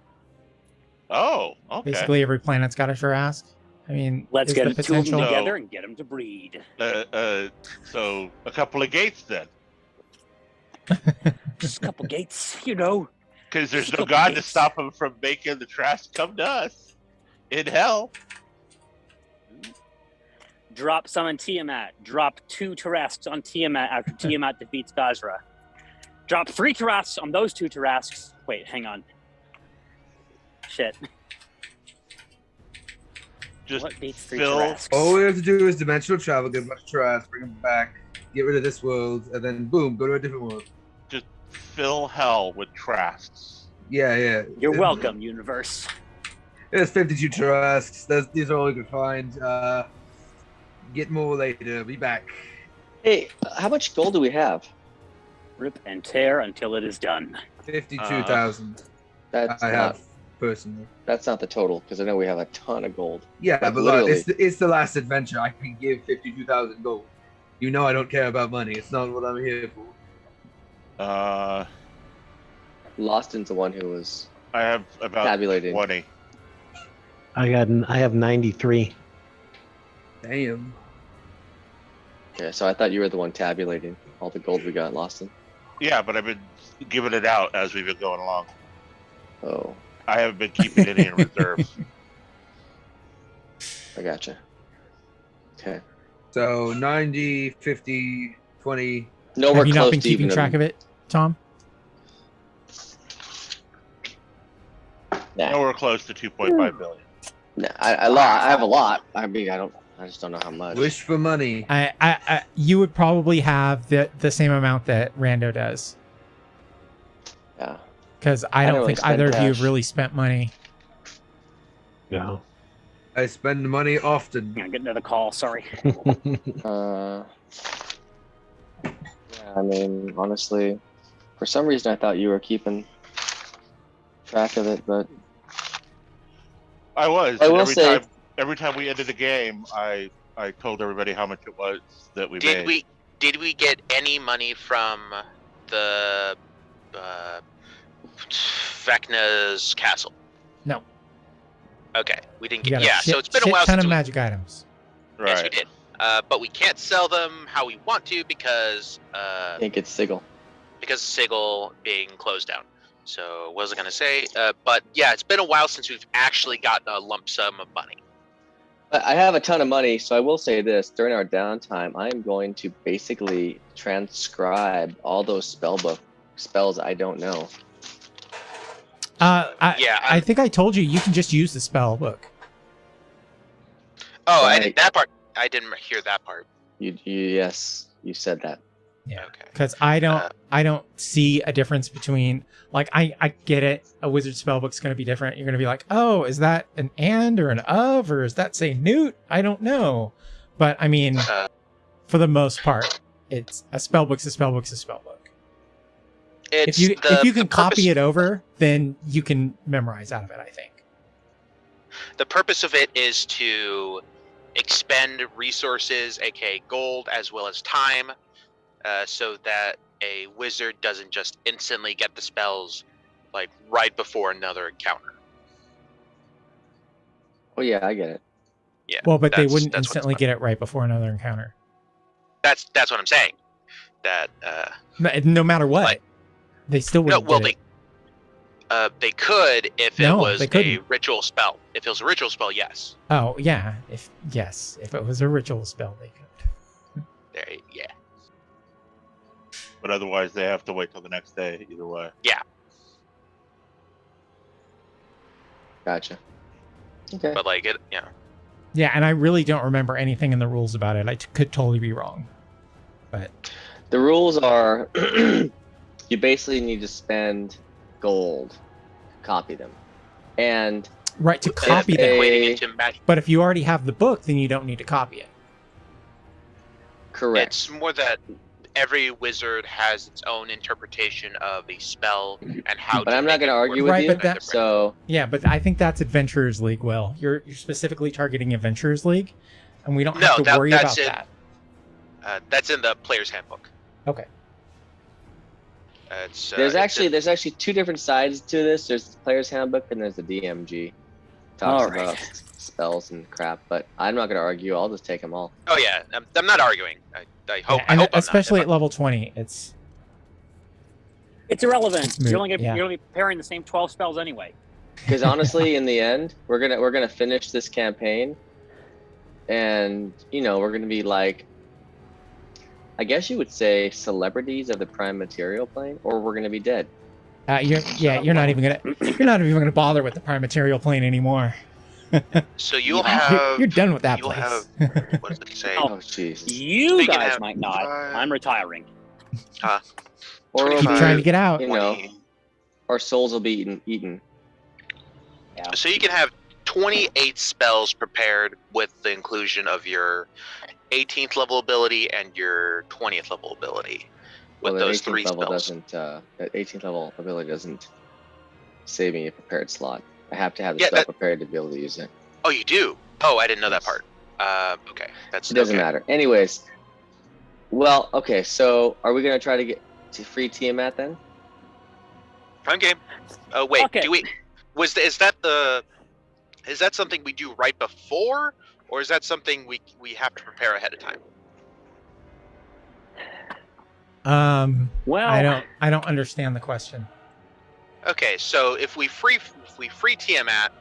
Oh, okay. Basically, every planet's got a Tarask. I mean, Let's is get the the two of them potential. together and get them to breed. So a couple of gates then, Just a couple gates, you know. because there's Just a no couple god to gates. stop them from making the trash come to us in hell. Drop some on Tiamat. Drop 2 Tarasks on Tiamat after Tiamat defeats Gazra. Drop 3 Tarasks on those 2 Tarasks. Wait, hang on. Shit. Just What beats 3 fill- Tarasks? All we have to do is dimensional travel, get a bunch of trash, bring them back, get rid of this world, and then boom, go to a different world. just fill hell with trasks. Yeah. You're welcome, universe. There's 52 Tarasks. These are all we can find. Get more later. Be back. Hey, how much gold do we have? Rip and tear until it is done. 52,000. That's I not. have personally. That's not the total because I know we have a ton of gold. Yeah, Like, but look, literally. it's the last adventure. I can give 52,000 gold. You know I don't care about money. It's not what I'm here for. Loston's the one who was I have about tabulating. 20. I have 93. Damn. Yeah, so I thought you were the one tabulating all the gold we got, Loston. Yeah, but I've been giving it out as we've been going along. Oh, I haven't been keeping any in reserve. I gotcha. Okay. So 90, 50, 20. Nowhere Have you close not been to keeping even track of it, Tom? Nah, Nowhere close to 2.5 billion. nah, I have a lot. I mean, I just don't know how much. Wish for money. You would probably have the same amount that Rando does, Yeah. because I don't really think spend either of you have cash. really spent money. No. I spend money often. Yeah, get another call. Sorry. Yeah, I mean, honestly, for some reason I thought you were keeping track of it, but I was. I and will say- every time we ended a game, I told everybody how much it was that we Did made. we get any money from the Vecna's castle? No. Okay, we didn't You get. got Yeah, a shit, so it's been a shit while ton since of we. magic items. Yes, we Right. did. But we can't sell them how we want to because I think it's Sigil. Sigil being closed down. So what was I gonna say? But yeah, it's been a while since we've actually gotten a lump sum of money. I have a ton of money, so I will say this: during our downtime, I am going to basically transcribe all those spells I don't know. I think I told you can just use the spell book. Oh, I Right. did that part. I didn't hear that part. Yes, you said that. Yeah. Okay. Because I don't see a difference between, like, I get it. A wizard spellbook's going to be different. You're going to be like, oh, is that an and or an of, or is that say newt? I don't know. But I mean, for the most part, it's a spellbook's a spellbook's a spellbook. It's If you can copy it over, then you can memorize out of it, I think. The purpose of it is to expend resources, aka gold, as well as time, so that a wizard doesn't just instantly get the spells like right before another encounter. Oh yeah, I get it. Yeah. Well, but they that's- wouldn't that's what it's instantly about. get it right before another encounter. That's what I'm saying. That No matter what, Like- they still no, wouldn't well get it. they could if it No, was they a couldn't. ritual spell. If it was a ritual spell, yes. Oh yeah, if it was a ritual spell, they could. There, yeah. But otherwise, they have to wait till the next day. Either way. Gotcha. Okay. But like it, yeah. Yeah, and I really don't remember anything in the rules about it. I could totally be wrong. But The rules are you basically need to spend gold to copy them. And right, to copy they- them. Equating into magic. But if you already have the book, then you don't need to copy it. correct. It's more that every wizard has its own interpretation of a spell and how. But I'm not going to argue with Right, you. but that- So Yeah, but I think that's Adventurers League, Will. You're specifically targeting Adventurers League, and we don't have to worry about that. That's in the player's handbook. Okay. there's actually two different sides to this. There's the player's handbook and there's the DMG. Talks All right. about spells and crap, but I'm not going to argue. I'll just take them all. Oh yeah, I'm not arguing. I hope. Yeah, I and hope I'm especially not. at level 20, it's irrelevant. moot, You're only yeah. you're only preparing the same 12 spells anyway. Because honestly, in the end, we're gonna finish this campaign, and we're gonna be like, I guess you would say celebrities of the prime material plane, or we're gonna be dead. you're not even gonna bother with the prime material plane anymore. So you'll You're- have. You're done with that You'll place. have. What does it say? Oh jeez. You They can guys have might not. 5. I'm retiring. Or Keep 25, trying to get out. 20. our souls will be eaten. So you can have 28 spells prepared with the inclusion of your 18th level ability and your 20th level ability. With Well, those that 3 spells. that 18th level ability doesn't save me a prepared slot. I have to have the Yeah, spell that- prepared to be able to use it. Oh, you do? Oh, I didn't know that Yes. part. Okay, that's It doesn't okay. matter. Anyways, well, okay. So, are we gonna try to get to free Tiamat then? Prime game. Oh wait, Okay. do we? Is that something we do right before, or is that something we have to prepare ahead of time? Well, I don't understand the question. Okay, so if we free Tiamat,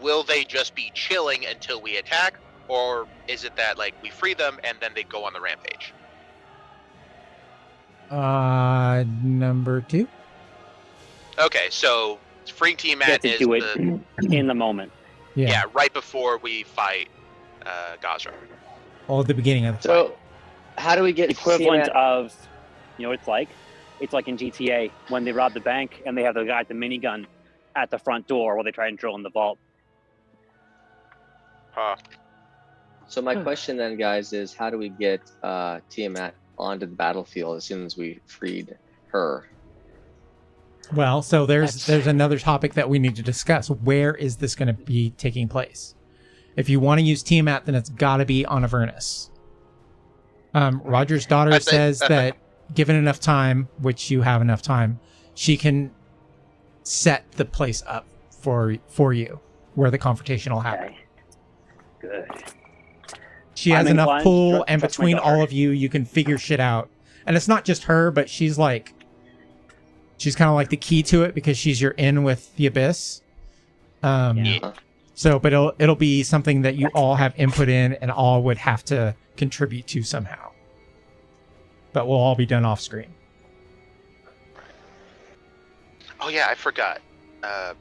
will they just be chilling until we attack, or is it that like we free them and then they go on the rampage? Number 2. Okay, so freeing you have Tiamat to is do it the in the moment. yeah right before we fight Gazra. Well, at the beginning of the fight. So, how do we get Equivalent Tiamat? of, it's like in GTA when they rob the bank and they have the guy with the minigun at the front door while they try and drill in the vault. So my question then, guys, is how do we get Tiamat onto the battlefield as soon as we freed her? Well, so there's another topic that we need to discuss. Where is this going to be taking place? If you want to use Tiamat, then it's got to be on Avernus. Roger's daughter says that given enough time, which you have enough time, she can set the place up for you where the confrontation will happen. Okay. Good. She has I'm enough inclined to pull, trust and my between daughter. all of you, you can figure shit out. And it's not just her, but she's kind of like the key to it because she's your in with the Abyss. Yeah. So, but it'll be something that you all have input in and all would have to contribute to somehow. But we'll all be done off screen. Oh yeah, I forgot. I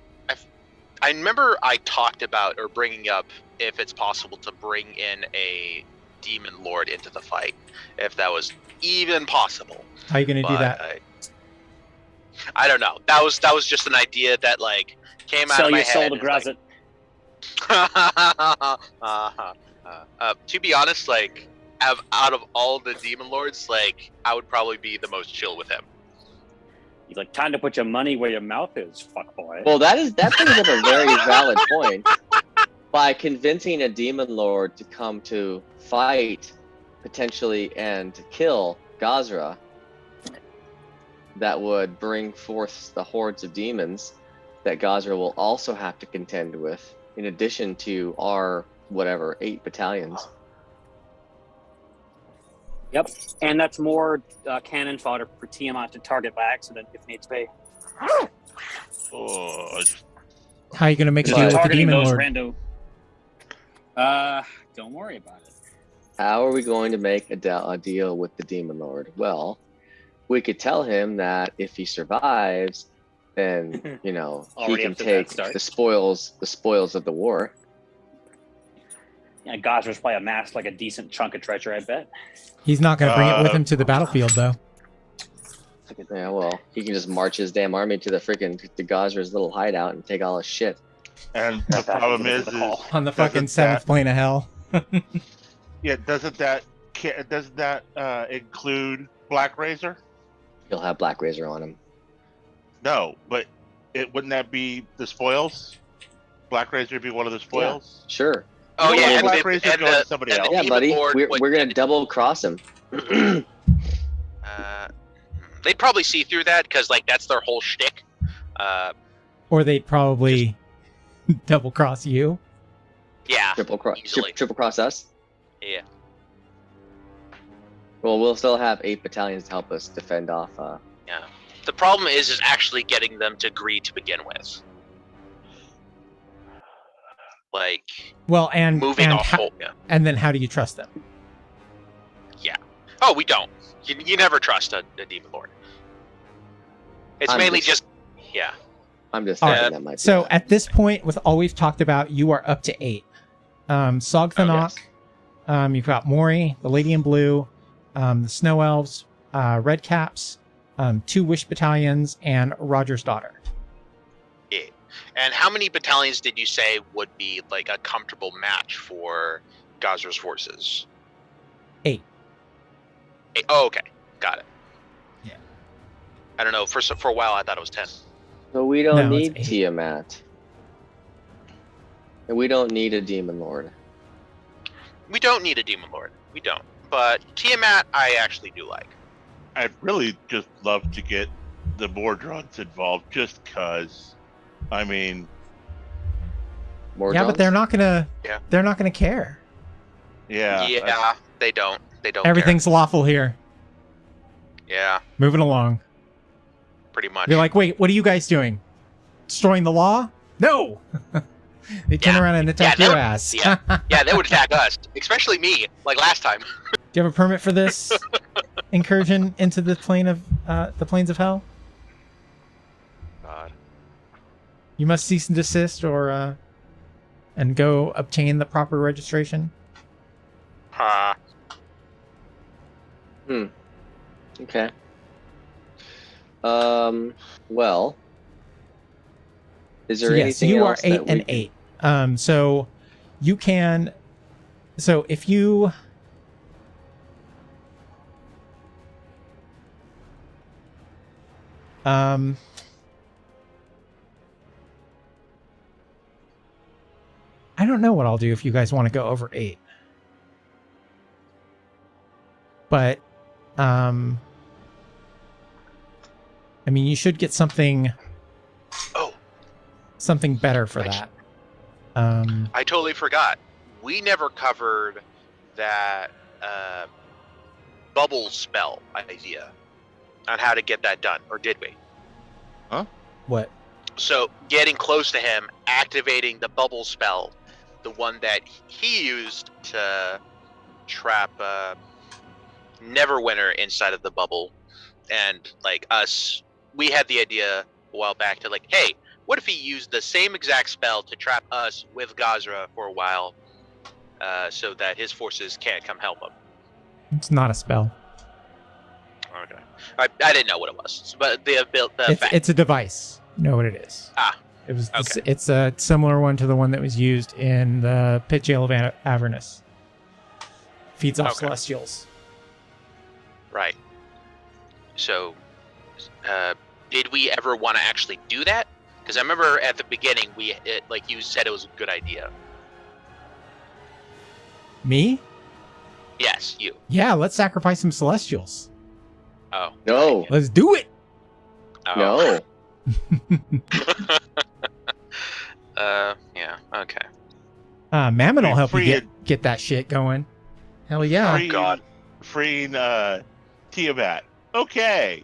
remember I talked about or bringing up if it's possible to bring in a demon lord into the fight, if that was even possible. How are you going to do But that? I don't know. That was just an idea that like came out Sell of my your soul head. to It's like- Grazit. To be honest, like out of all the demon lords, like I would probably be the most chill with him. He's like, time to put your money where your mouth is, fuck boy. Well, that brings up a very valid point. By convincing a demon lord to come to fight, potentially, and to kill Gazra, that would bring forth the hordes of demons that Gazra will also have to contend with, in addition to our, 8 battalions. Yep. And that's more cannon fodder for Tiamat to target by accident if needs be. Oh, How are you going to make a But- deal with the Targeting demon those lord? rando. Don't worry about it. How are we going to make a deal with the demon lord? Well, we could tell him that if he survives, then he Already can up to a bad take start. the spoils of the war. Yeah, Gazra's probably amassed like a decent chunk of treasure, I bet. He's not going to bring it with him to the battlefield, though. Yeah, well, he can just march his damn army to Gazra's little hideout and take all his shit. and the problem is On the fucking doesn't seventh that- plane of hell. yeah, doesn't that include Black Razor? He'll have Black Razor on him. No, but wouldn't that be the spoils? Black Razor would be one of the spoils? Yeah, sure. Oh You don't yeah, want and Black the, Razor and going the, to somebody and the else. Yeah, Demon buddy. Lord We're would- going to double cross him. They'd probably see through that because like that's their whole shtick. Or they'd probably double cross you. Yeah, Triple easily. cross us. Yeah. Well, we'll still have 8 battalions to help us defend off. Yeah. The problem is actually getting them to agree to begin with. Like Well, and moving and, a whole. Yeah. and then how do you trust them? Oh, we don't. You never trust a demon lord. It's I'm mainly just- yeah. I'm just All thinking right, that might be. So that. at this point, with all we've talked about, you are up to 8. Sogthanok, you've got Mori, the Lady in Blue, the Snow Elves, Red Caps, 2 Wish Battalions, and Roger's Daughter. Yeah. And how many battalions did you say would be like a comfortable match for Gazra's forces? 8. Oh, okay, got it. Yeah. I don't know. For a while, I thought it was 10. So we don't No, it's need 8. Tiamat. And we don't need a demon lord. We don't need a demon lord. We don't. But Tiamat, I actually do like. I'd really just love to get the Mordrons involved just because, I mean, More Yeah, but they're not gonna. Yeah. They're not gonna care. yeah. They don't. They don't. Everything's lawful here. Care. Yeah, Moving along. pretty much. You're like, wait, what are you guys doing? Destroying the law? No. They turn Yeah. around and attack they your would- ass. yeah. Yeah, they would attack us, especially me, like last time. Do you have a permit for this incursion into the plains of hell? God. You must cease and desist, or and go obtain the proper registration. Okay. Well, is there So yes, anything you are else 8 that and we 8. So you can. So if you. I don't know what I'll do if you guys want to go over 8. But, I mean, you should get something better for that. I totally forgot. We never covered that bubble spell idea on how to get that done, or did we? What? So getting close to him, activating the bubble spell, the one that he used to trap Neverwinter inside of the bubble, and like us, we had the idea a while back to like, hey, what if he used the same exact spell to trap us with Gazra for a while, so that his forces can't come help him? It's not a spell. Okay, I didn't know what it was, but the fact. It's a device. You know what it is. It was. Okay. It's a similar one to the one that was used in the Pit Jail of Avernus. Feeds off Okay. Celestials. Right. So, did we ever want to actually do that? Because I remember at the beginning, like you said, it was a good idea. Me? Yes, you. Yeah, let's sacrifice some Celestials. Oh. No. Let's do it. Oh. No. Yeah. Okay. Mammon will help you Free get that shit going. Hell yeah. Freeing, God. freeing Tiamat. Okay.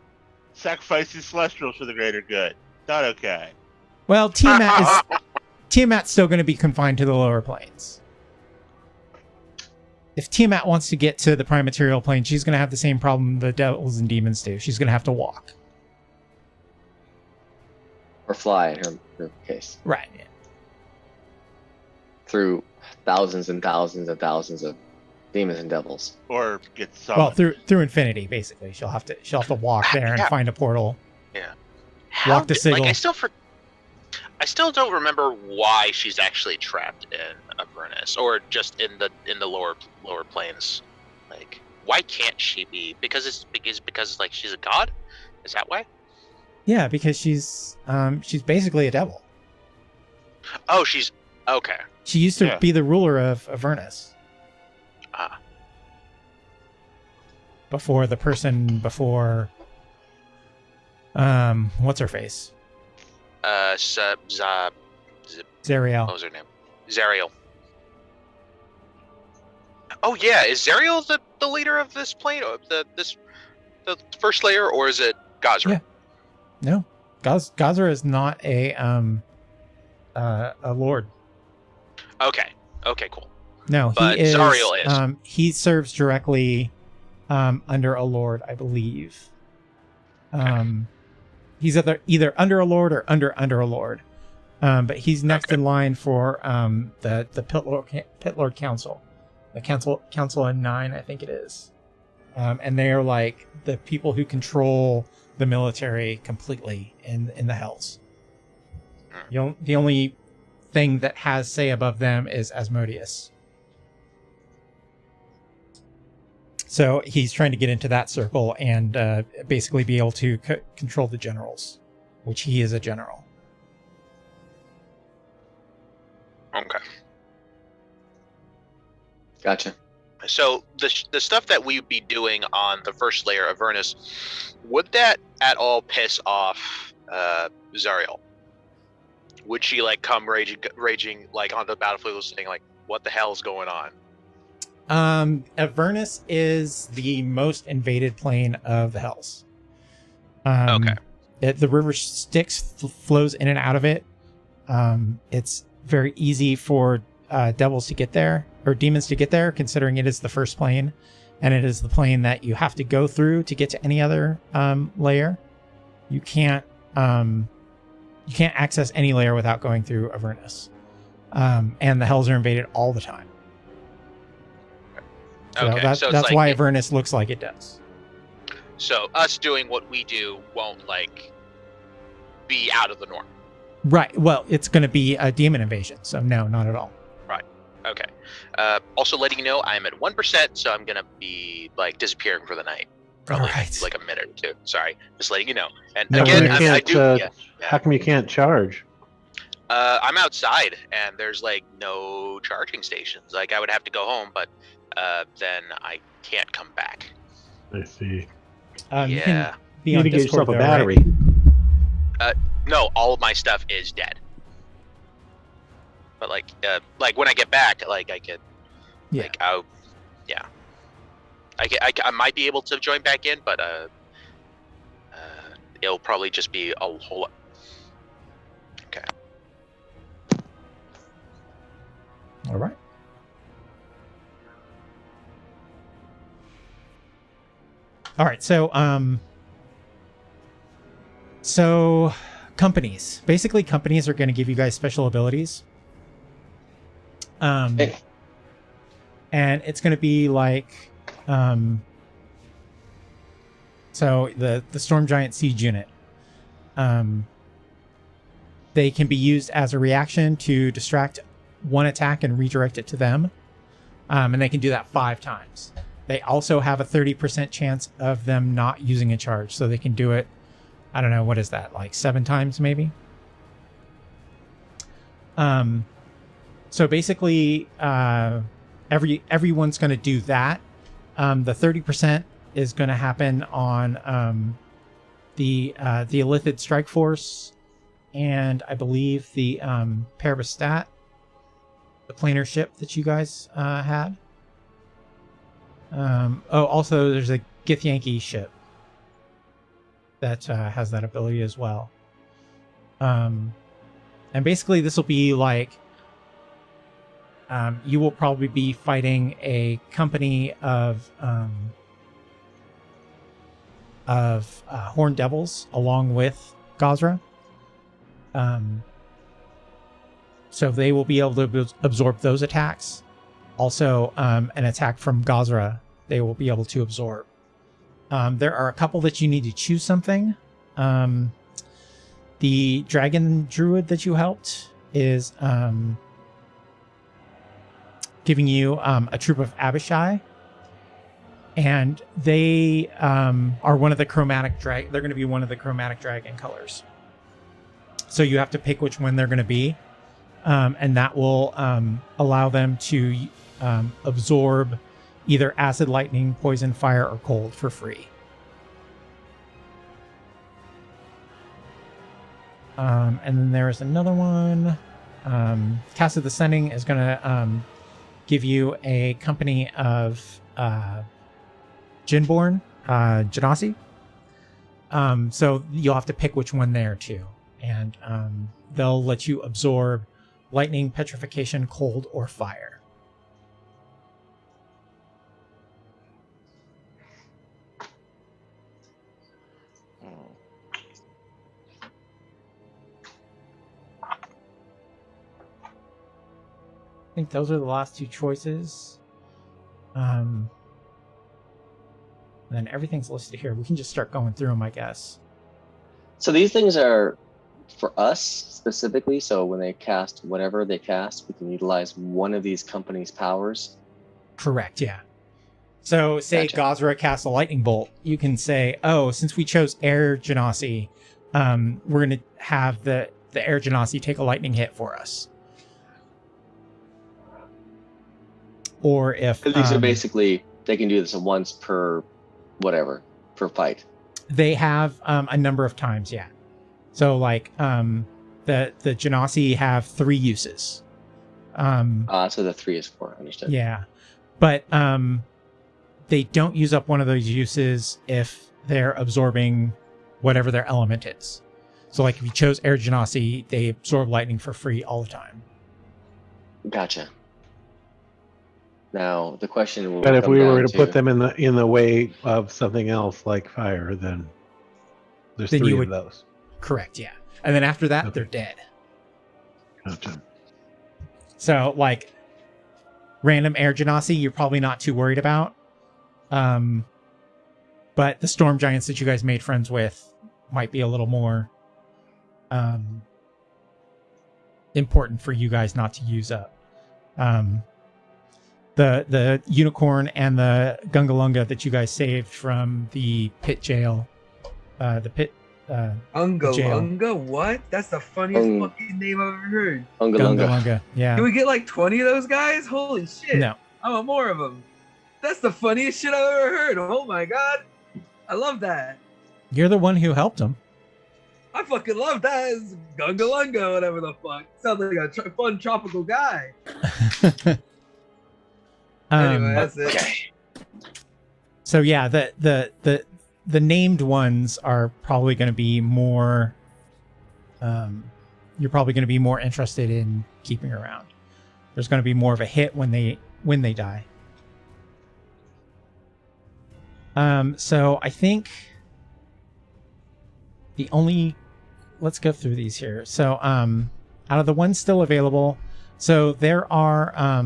Sacrificing Celestials for the greater good. Not okay. Well, Tiamat's still going to be confined to the lower planes. If Tiamat wants to get to the prime material plane, she's going to have the same problem the devils and demons do. She's going to have to walk. Or fly in her case. Right. Yeah. Through thousands and thousands and thousands of demons and devils. Or get summoned. Well, through infinity, basically. She'll have to walk there and Yeah. find a portal. How Walk the sigil. Like, I still don't remember why she's actually trapped in Avernus, or just in the lower planes. Like, Why can't she be? Because like she's a god? Is that why? Yeah, because she's basically a devil. Oh, she's okay. She used to be the ruler of Avernus. Ah. Before what's her face? Zariel. What was her name? Zariel. Oh yeah, is Zariel the leader of this plane, or the first layer, or is it Gazra? Yeah. No, Gazra is not a lord. Okay, cool. No, but he is. Zariel is. He serves directly under a lord, I believe. He's either under a lord or under a lord. But he's next in line for the Pit Lord Council. The Council of 9, I think it is. And they are like the people who control the military completely in the Hells. The only thing that has say above them is Asmodeus. So he's trying to get into that circle and basically be able to control the generals, which he is a general. Okay. Gotcha. So the stuff that we'd be doing on the first layer of Avernus, would that at all piss off Zariel? Would she like come raging like on the battlefield saying like, what the hell is going on? Avernus is the most invaded plane of the Hells. Okay. The river Styx flows in and out of it. It's very easy for devils to get there, or demons to get there, considering it is the first plane, and it is the plane that you have to go through to get to any other layer. You can't access any layer without going through Avernus. And the Hells are invaded all the time. So Okay, that's like, why Avernus looks like it does. So us doing what we do won't like be out of the norm. Right. Well, it's going to be a demon invasion, so no, not at all. Right. Okay. Also letting you know I'm at 1%, so I'm gonna be like disappearing for the night. Probably like a minute or two. Sorry, just letting you know. And No, again, you I can't, do. How come you can't charge? I'm outside, and there's like no charging stations. Like I would have to go home, but then I can't come back. I see. You can be You on need to get Discord yourself a though, battery. Right? No, all of my stuff is dead. But like when I get back, like I can, like I might be able to join back in, but it'll probably just be a whole lot. Okay. All right. All right. So companies. Basically, companies are going to give you guys special abilities. And it's going to be like, so the Storm Giant Siege Unit, they can be used as a reaction to distract one attack and redirect it to them. And they can do that 5 times. They also have a 30% chance of them not using a charge. So they can do it, I don't know, what is that, like 7 times maybe? So basically, everyone's going to do that. The 30% is going to happen on the Illithid Strike Force, and I believe the Parabastat, the planar ship that you guys had. Also there's a Githyanki ship that has that ability as well. And basically, this will be like. You will probably be fighting a company of Horned Devils along with Gazra. So they will be able to absorb those attacks. Also, an attack from Gazra they will be able to absorb. There are a couple that you need to choose something. The Dragon Druid that you helped is... giving you a troop of Abishai. and they are one of the chromatic drag. They're going to be one of the chromatic dragon colors. So you have to pick which one they're going to be, and that will allow them to absorb either acid, lightning, poison, fire, or cold for free. And then there is another one. Cast of the Sending is going to give you a company of Jinborn, Genasi. So you'll have to pick which one there too. And they'll let you absorb lightning, petrification, cold, or fire. I think those are the last two choices. And then everything's listed here. We can just start going through them, I guess. So these things are for us specifically. So when they cast whatever they cast, we can utilize one of these companies' powers. Correct, yeah. So say Gotcha. Gazra casts a lightning bolt. You can say, oh, since we chose Air Genasi, we're going to have the Air Genasi take a lightning hit for us. Or if These are basically, they can do this once per whatever, per fight. they have a number of times, yeah. So like the Genasi have 3 uses. So the 3 is 4, understood. Yeah. But they don't use up one of those uses if they're absorbing whatever their element is. So like if you chose Air Genasi, they absorb lightning for free all the time. Gotcha. Now the question will But if come we were down to put them in the way of something else like fire, then there's Then 3 you of would- those. Correct, yeah. And then after that, Okay. they're dead. Gotcha. So like random Air Genasi, you're probably not too worried about. But the storm giants that you guys made friends with might be a little more important for you guys not to use up. The unicorn and the Gungalunga that you guys saved from the pit jail, the pit Unga jail. Lunga? What? That's the funniest Ung- fucking name I've ever heard. Ungalunga. Gungalunga. Yeah. Can we get like 20 of those guys? Holy shit. No. I want more of them. That's the funniest shit I've ever heard. Oh my god. I love that. You're the one who helped him. I fucking love that. It's Gunga Lunga, whatever the fuck. Sounds like a fun tropical guy. Anyway, that's it. Okay. So yeah, the named ones are probably going to be more. You're probably going to be more interested in keeping around. There's going to be more of a hit when they die. So I think the only, let's go through these here. So out of the ones still available, so there are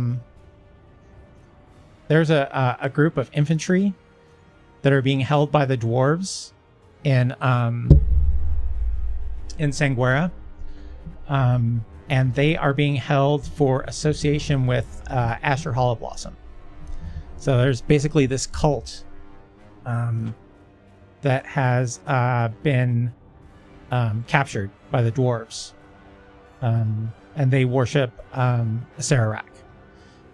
there's a group of infantry that are being held by the dwarves in Sanguera. And they are being held for association with Asher Hollow Blossom. So there's basically this cult that has been captured by the dwarves. And they worship Sararak.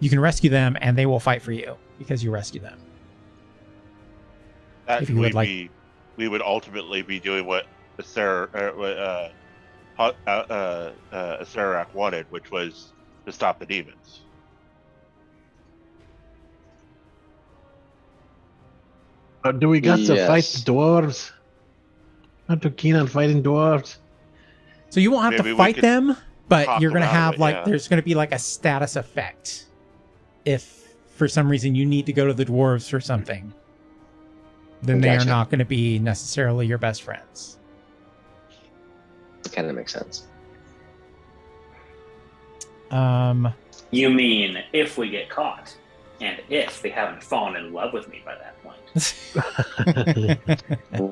You can rescue them and they will fight for you because you rescue them. That If you would like- we would ultimately be doing what Sararak wanted, which was to stop the demons. Do we got to fight Yes. the dwarves? Not too keen on fighting dwarves. So you won't have Maybe to we fight could them, but talk you're going to them out of have it, like, yeah. there's going to be like a status effect. If for some reason you need to go to the dwarves for something, then they are Gotcha. not going to be necessarily your best friends. It kind of makes sense. You mean if we get caught, and if they haven't fallen in love with me by that point.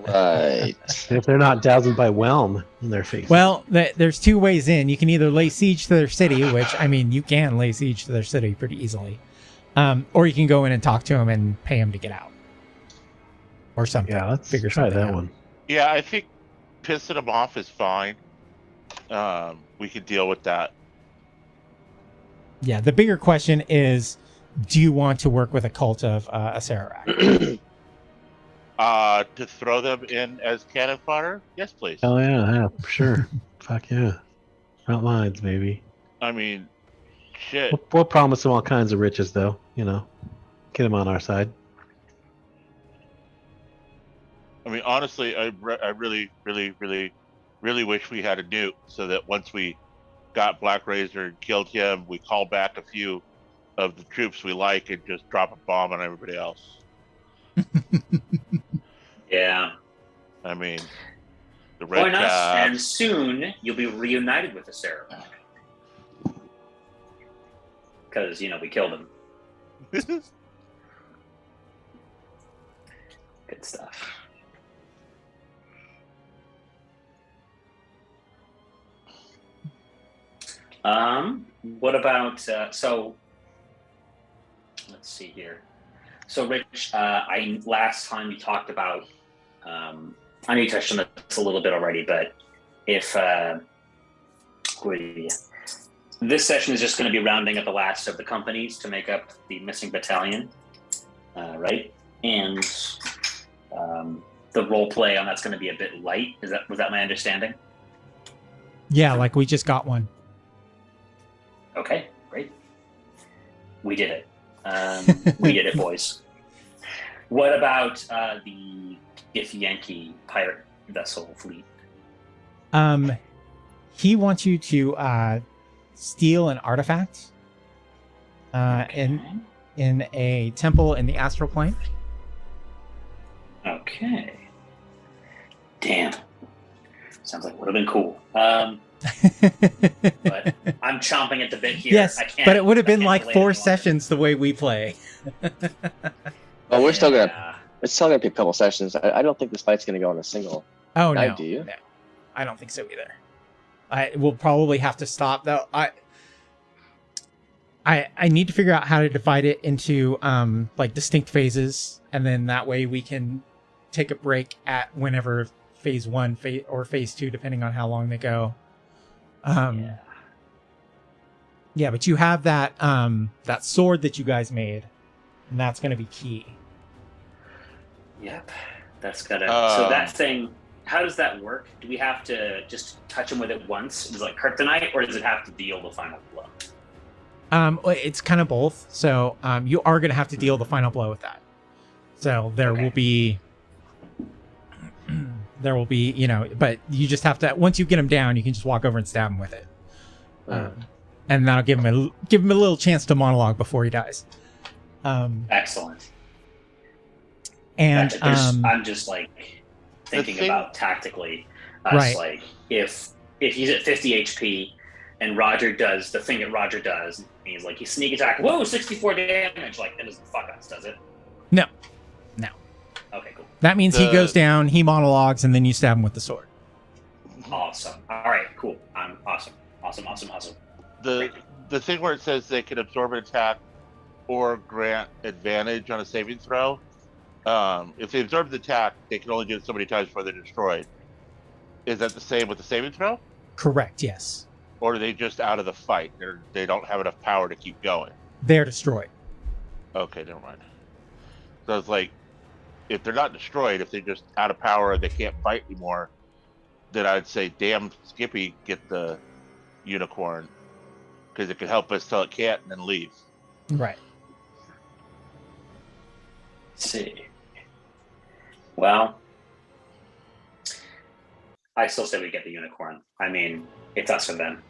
Right. If they're not dazzled by whelm in their face. Well, there's 2 ways in. You can either lay siege to their city, which, I mean, you can lay siege to their city pretty easily. Or you can go in and talk to them and pay them to get out. or something. Yeah, let's Figure try something that out. one. Yeah, I think pissing them off is fine. We could deal with that. Yeah, the bigger question is, do you want to work with a cult of Acererak? To throw them in as cannon fodder? Yes, please. Oh yeah, for sure. Fuck yeah. Front lines, baby. I mean, shit. We'll promise them all kinds of riches, though. You know, get them on our side. I mean, honestly, I really, really, really, really wish we had a nuke so that once we got Black Razor and killed him, we call back a few of the troops we like and just drop a bomb on everybody else. Yeah. I mean, the Red Join us, Cap. and soon you'll be reunited with the Acererak. Because, we killed him. Good stuff. What about, so, let's see here. So, Rich, last time we talked about, I know you touched on this a little bit already, but if, this session is just going to be rounding up the last of the companies to make up the missing battalion, right? And the role play on that's going to be a bit light. Was that my understanding? Yeah, like we just got one. Okay, great. We did it. We did it, boys. What about the Githyanki pirate vessel fleet? He wants you to steal an artifact in a temple in the astral plane. Okay. Damn. Sounds like it would have been cool. But I'm chomping at the bit here. Yes, I can't, but it would have been I can't like delay 4 anymore. sessions the way we play. Well, we're still gonna. Yeah. It's still gonna be a couple sessions. I don't think this fight's gonna go on a single. Oh night, no, do you? no, I don't think so either. I will probably have to stop though. I need to figure out how to divide it into like distinct phases, and then that way we can take a break at whenever phase 1 or phase 2, depending on how long they go. Yeah, but you have that that sword that you guys made, and that's going to be key. Yep. That's gotta. So that thing. How does that work? Do we have to just touch him with it once? Is it like kryptonite, or does it have to deal the final blow? It's kind of both. So you are going to have to deal the final blow with that. So there will be, but you just have to. Once you get him down, you can just walk over and stab him with it, and that'll give him a little chance to monologue before he dies. Excellent. And I'm just like thinking about tactically. Right. Like if he's at 50 HP and Roger does the thing that Roger does, and he's like, he sneak attack, whoa, 64 damage. Like, that doesn't fuck us, does it? No. Okay, cool. That means he goes down, he monologues, and then you stab him with the sword. Awesome. All right, cool. Awesome. The thing where it says they can absorb an attack or grant advantage on a saving throw. If they absorb the attack, they can only do it so many times before they're destroyed. Is that the same with the saving throw? Correct, yes. Or are they just out of the fight? They don't have enough power to keep going. They're destroyed. Okay, never mind. So it's like, if they're not destroyed, if they're just out of power and they can't fight anymore, then I'd say, damn, Skippy, get the unicorn. Because it can help us till it can't and then leave. Right. Let's see. Well, I still say we get the unicorn. I mean, it's us or them.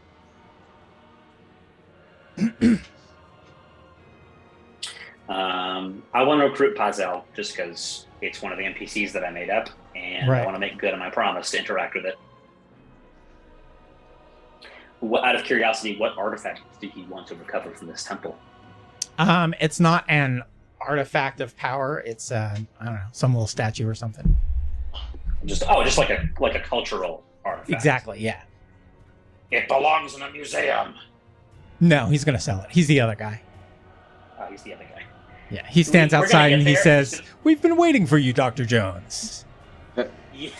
I want to recruit Pazel just because it's one of the NPCs that I made up, and Right. I want to make good on my promise to interact with it. Out of curiosity, what artifact did he want to recover from this temple? It's not an artifact of power. It's I don't know, some little statue or something. Just like a cultural artifact. Exactly. Yeah. It belongs in a museum. No, he's gonna sell it. He's the other guy. Oh, he's the other guy. Yeah, he stands We're gonna outside get and he there. says, "We've been waiting for you, Dr. Jones." Yeah.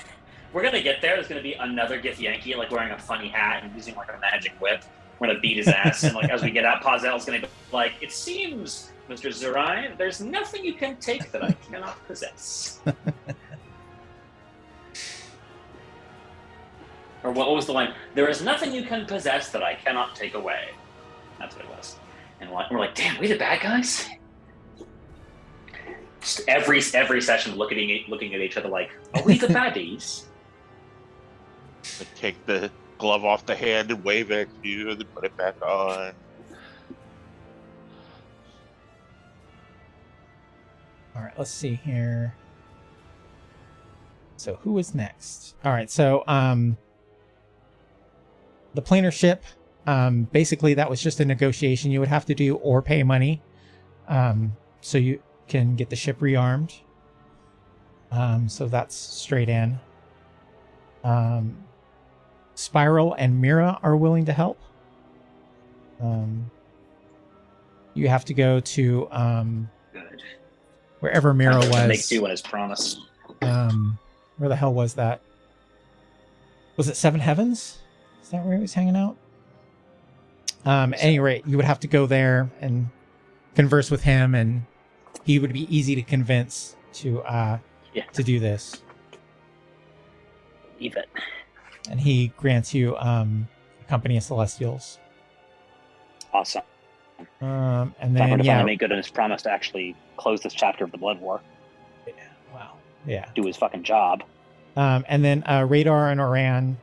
We're gonna get there. There's gonna be another Gith Yankee, like wearing a funny hat and using like a magic whip. We're gonna beat his ass, and like as we get out, Pazel's gonna be like, "It seems, Mr. Zerai, there's nothing you can take that I cannot possess." Or what was the line? There is nothing you can possess that I cannot take away. That's what it was. And we're like, damn, we the bad guys? Just every session looking at each other like, are we the baddies? Take the glove off the hand and wave it at you, and then put it back on. All right, let's see here. So who is next? All right, so the planar ship, basically that was just a negotiation you would have to do or pay money, so you can get the ship rearmed. So that's straight in. Spiral and Mira are willing to help. You have to go to Good. wherever Mira was. Make do on his promise. Where the hell was that? Was it Seven Heavens? Is that where he was hanging out? At any rate, you would have to go there and converse with him, and he would be easy to convince to do this. Leave it. And he grants you a company of Celestials. Awesome. And Time then to finally make good on his promise to actually close this chapter of the Blood War. wow, yeah. Do his fucking job. And then Radar and Oran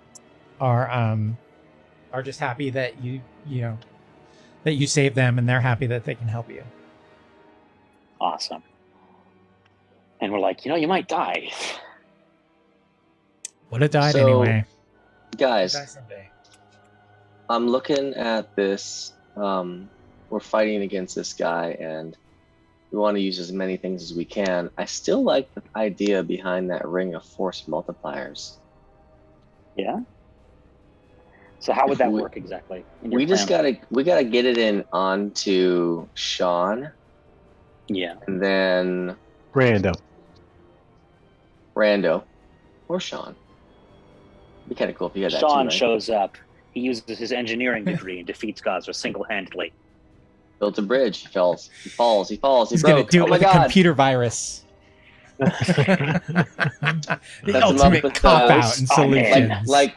are just happy that that you saved them, and they're happy that they can help you. Awesome. And we're like, you might die. Would have died So, anyway. Guys, Die someday. I'm looking at this. We're fighting against this guy, and we want to use as many things as we can. I still like the idea behind that ring of force multipliers. Yeah. So how would that We- work exactly? in your We just plan? gotta get it in onto Sean, Yeah. and then Rando. Rando or Sean. Be kind of cool if you had that Sean too, right? shows up. He uses his engineering degree and defeats Gazra single-handedly. Built a bridge. He falls. He falls. He falls. He He's broke. gonna do Oh it my with a god! computer virus. The That's him ultimate up with, cop out in oh, man. solutions. like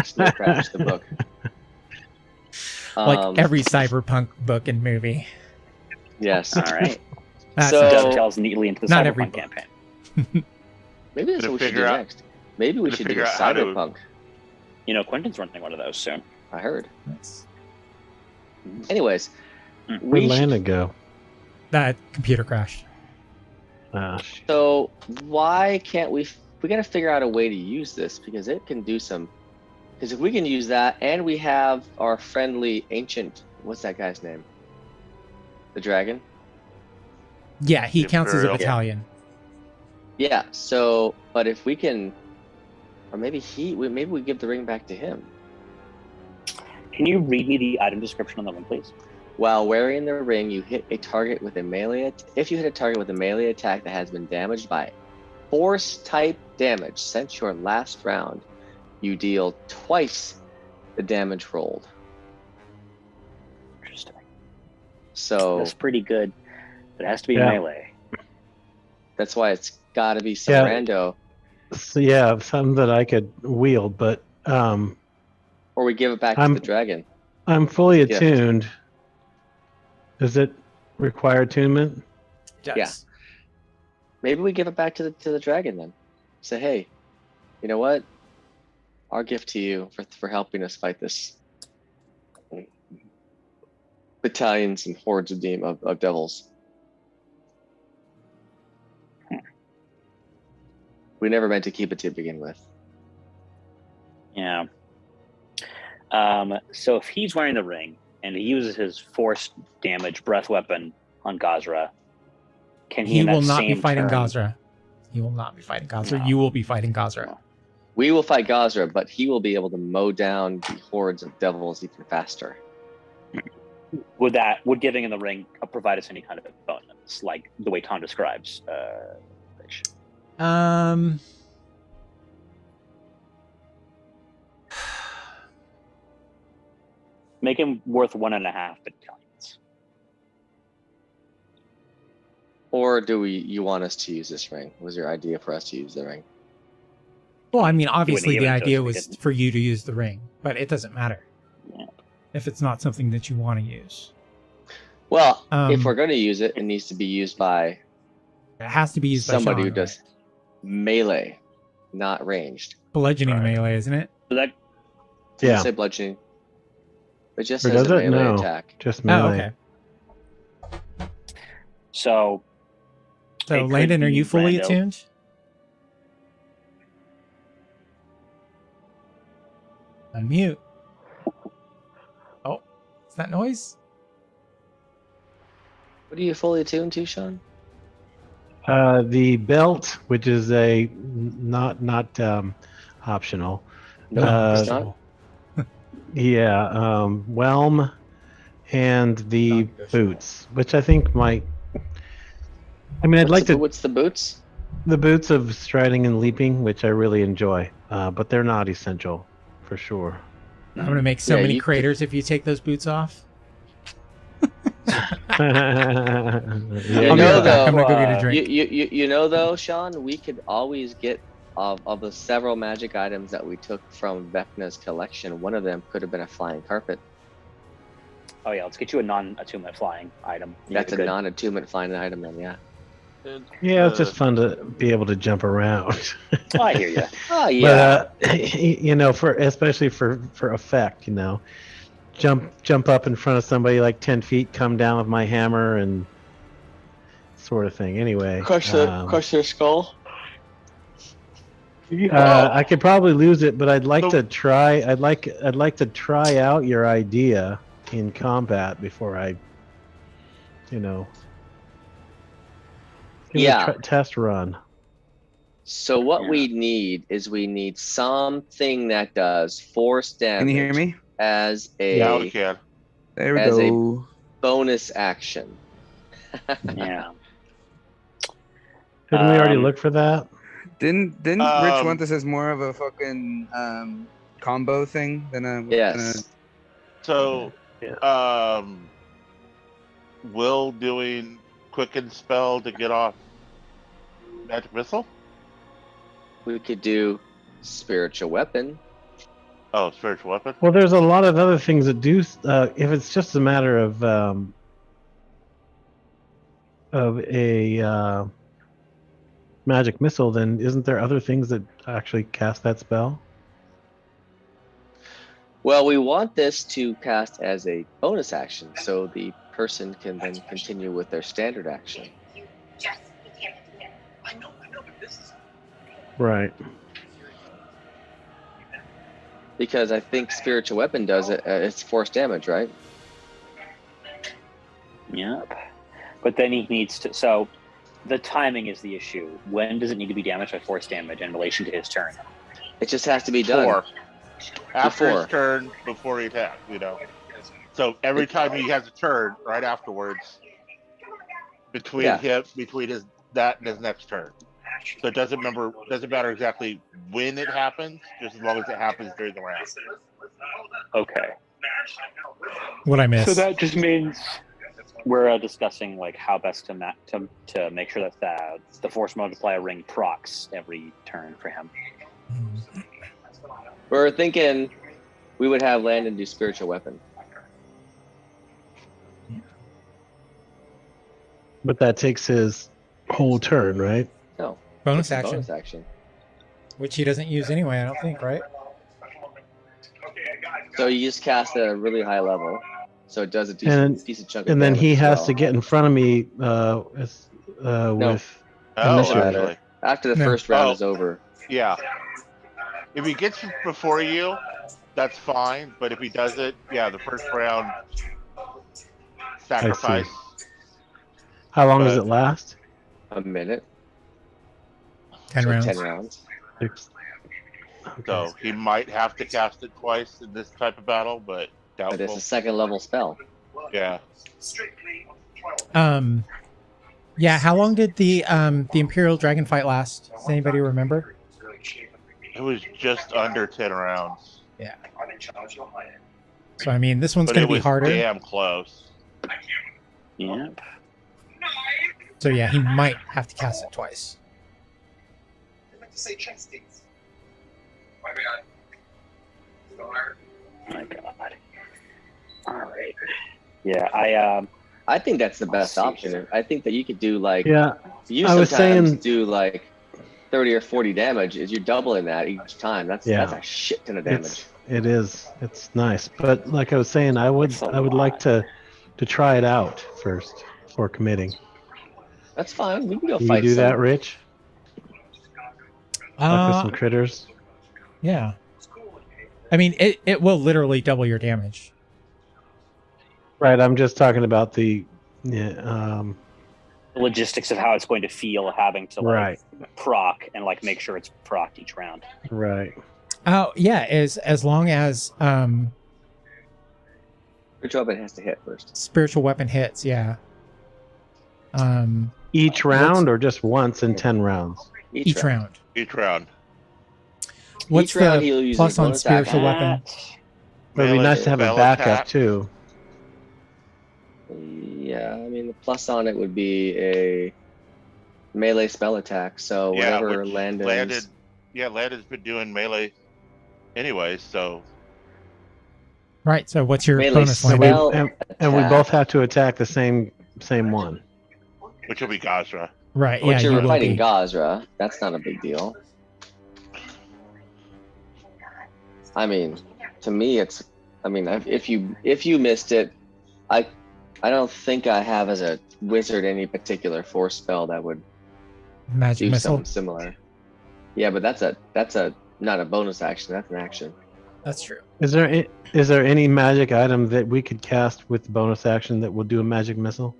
Snow Crash, the book. Like every cyberpunk book and movie. Yes. All right. That's So- Dovetails neatly into the Not every Cyberpunk book. campaign. Maybe that's Gotta what we should do figure out- next. Maybe we gotta should do figure a out how to- cyberpunk. Quentin's running one of those soon. I heard. Nice. Anyways, Where'd we should, Lana go? That computer crashed. so why can't we gotta figure out a way to use this, because it can do some. Because if we can use that, and we have our friendly ancient, what's that guy's name? The dragon. Yeah, he counts as a Imperial. battalion. Yeah. So, but if we can, or maybe maybe we give the ring back to him. Can you read me the item description on the one, please? While wearing the ring, you hit a target with a melee. If you hit a target with a melee attack that has been damaged by force type damage since your last round, you deal twice the damage rolled. Interesting. So That's pretty good. It has to be Yeah. melee. that's why it's got to be some Yeah. rando, So yeah, something that I could wield, but or we give it back to I'm- the dragon. I'm fully Yeah. attuned. Does it require attunement? Yeah. Maybe we give it back to the dragon then. Say, hey, you know what? Our gift to you for helping us fight this battalions and hordes of devils. We never meant to keep it to begin with. Yeah. So if he's wearing the ring and he uses his force damage breath weapon on Gazra, can he? He in that will not be same fighting turn- Gazra. He will not be fighting Gazra. No. You will be fighting Gazra. We will fight Gazra, but he will be able to mow down the hordes of devils even faster. would giving in the ring provide us any kind of bonus, like the way Tom describes? Rich? Make him worth 1.5 battalions. Or do you want us to use this ring? Was your idea for us to use the ring? Well, I mean, obviously the give it to idea us if we was didn't. for you to use the ring, but it doesn't matter Yeah. if it's not something that you want to use. Well, if Um, we're going to use it, it needs to be used by It has to be used by somebody Sean, who does melee, not ranged. right? Bludgeoning Right. melee, isn't it? So that Didn't Yeah. say bludgeoning. It just Or says does a it? melee No. attack. Just Oh, melee. okay. so So, It could Landon, are be you fully rando. attuned? Unmute. Oh, is that noise? What are you fully attuned to, Sean? The belt, which is a not optional. No, it's not. Yeah, whelm, and the Non-negotiable. boots, which I think might. I mean, I'd like to What's the boots? the boots of striding and leaping, which I really enjoy, but they're not essential for sure. I'm going to make so Yeah, many you could- craters if you take those boots off. You I'll be know, right back. I'm though, going to go get a drink. You know though, Sean, we could always get of the several magic items that we took from Vecna's collection. One of them could have been a flying carpet. Oh yeah, let's get you a non-attunement flying item. That's a Good. non-attunement flying item, then, yeah. Yeah, it's just fun to be able to jump around. Oh, I hear you. Oh yeah. But you know, especially for effect, you know, jump up in front of somebody like 10 feet, come down with my hammer and sort of thing. Anyway, Crush their skull. I could probably lose it, but I'd like So- to try. I'd like to try out your idea in combat before I, you know, give it a Yeah. test run. So what Yeah. we need is something that does force damage Can you hear me? as Now we a can. There we As a- go. bonus action. Yeah. Didn't we already Um, look for that? Didn't Rich Um, want this as more of a fucking combo thing than a Yes. So, Yeah. Will doing quicken spell to get off magic missile? We could do spiritual weapon. Oh, spiritual weapon. Well, there's a lot of other things that do. If it's just a matter of a magic missile, then isn't there other things that actually cast that spell? Well, we want this to cast as a bonus action, so the person can then continue with their standard action. Right. Because I think spiritual weapon does it. It's force damage, right? Yep. But then he needs to. So the timing is the issue. When does it need to be damaged by force damage in relation to his turn? It just has to be done. Four. After Before. his turn, before he attacks, you know. So every time he has a turn, right afterwards, between Yeah. that and his next turn. So it doesn't matter exactly when it happens, just as long as it happens during the round. Okay. What I missed. So that just means we're discussing like how best to make sure that the force multiplier ring procs every turn for him. We're thinking we would have Landon do spiritual weapon. But that takes his whole turn, right? No. bonus it's a action, Bonus action. which he doesn't use anyway, I don't think, right? So you just cast at a really high level, so it does a And- decent chunk of And then damage he as has well. to get in front of me with. Oh, Initiative. actually, After the No. first round Oh. is over. yeah. If he gets it before you, that's fine. But if he does it, yeah, the first round sacrifice. How long does it last? A minute. 10 so rounds. 10 rounds. 6. Okay. So he might have to cast it twice in this type of battle, but But it's doubtful. a second level spell. Yeah. Yeah. How long did the Imperial Dragon fight last? Does anybody remember? It was just under 10 rounds. Yeah. So I mean, this one's But going it to be was harder. damn close. Yep. So yeah, he might have to cast it twice. My God. All right. Yeah, I think that's the best option. I think that you could do like Yeah, you I was sometimes saying- do like 30 or 40 damage. Is you're doubling that each time. That's a shit ton of damage. It is. It's nice, but like I was saying, I would like to try it out first before committing. That's fine. We can go Can fight you do some. that, Rich? Fuck with some critters. Yeah. I mean, it will literally double your damage. Right. I'm just talking about the logistics of how it's going to feel having to like Right. proc and like make sure it's procced each round. right. Oh yeah, as long as Spiritual weapon has to hit first. spiritual weapon hits, yeah. Each round or just once in 10 rounds? Each round. Each round. What's Each round the he'll use plus a on bonus spiritual action. weapon? But it'd be nice to have a Melee backup attack. too. Yeah, I mean the plus on it would be a melee spell attack. So whatever which Landon's Landon's been doing melee anyway, so Right. So what's your melee bonus line? spell And we attack. both have to attack the same one. which will be Gazra. Right. Yeah. Which You you're will fighting be. Gazra. That's not a big deal. I mean, to me, it's. I mean, if you missed it, I don't think I have as a wizard any particular force spell that would Magic do missile. something similar. Yeah, but that's a not a bonus action. That's an action. That's true. Is there any magic item that we could cast with the bonus action that will do a magic missile?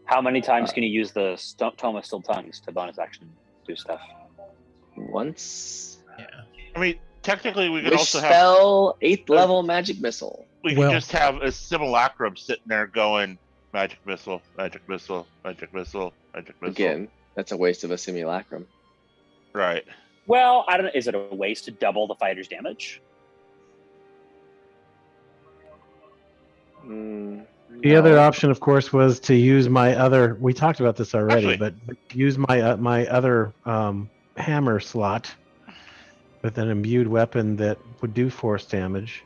How many times can you use the Tome of Still Tongues to bonus action do stuff? Once. Yeah. I mean, technically, we could Wish also have spell 8th level magic missile. we Well- could just have a simulacrum sitting there going magic missile, magic missile, magic missile, magic missile. Again, that's a waste of a simulacrum. Right. Well, I don't know. Is it a waste to double the fighter's damage? The other option, of course, was to use my other. We talked about this already, Actually- but use my my other hammer slot with an imbued weapon that would do force damage.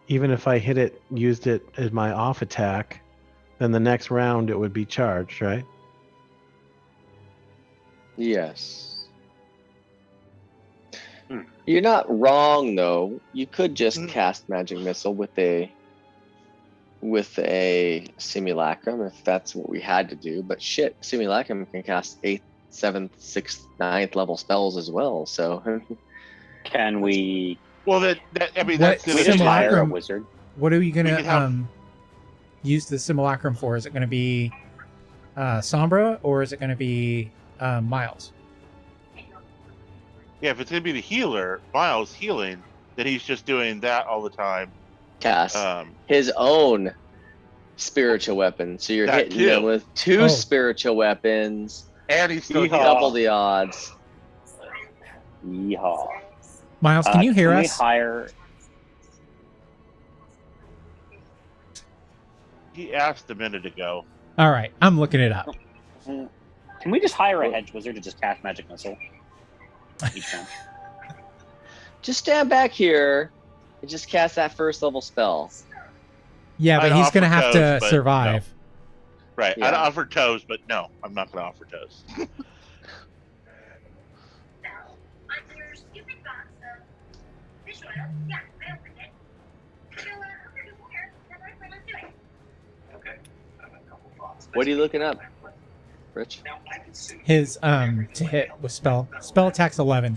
Even if I used it as my off attack, then the next round it would be charged, right? Yes. You're not wrong though. You could just cast magic missile with a simulacrum if that's what we had to do. But shit, simulacrum can cast 8th, 7th, 6th, 9th level spells as well. So Can we? Well, that I mean, What that's Can we the just hire a simulacrum? wizard? What are you We gonna could have- use the simulacrum for? Is it gonna be Sombra or is it gonna be Miles? Yeah, if it's gonna be the healer, Miles healing, then he's just doing that all the time. cast his own spiritual weapon. So you're That hitting them too. with 2 Oh. spiritual weapons. And he's still Yeehaw. Double the odds. Yeehaw. Miles, can you hear can us? We hire? He asked a minute ago. All right, I'm looking it up. Can we just hire a hedge wizard to just cast magic missile each time? Just stand back here and just cast that first level spell. Yeah, but I'd he's gonna offer have toes, to but survive. Right. Yeah. I'd offer toes, but no, I'm not gonna offer toes. What are you looking up, Rich? His to hit with spell attack's 11.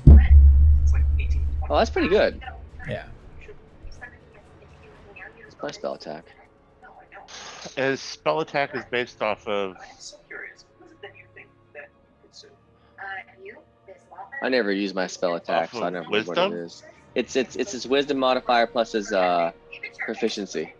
Oh, that's pretty good. Yeah. It's my spell attack. His spell attack is based off of I never use my spell attack, so I never know what Wisdom? it is. It's his wisdom modifier plus his proficiency.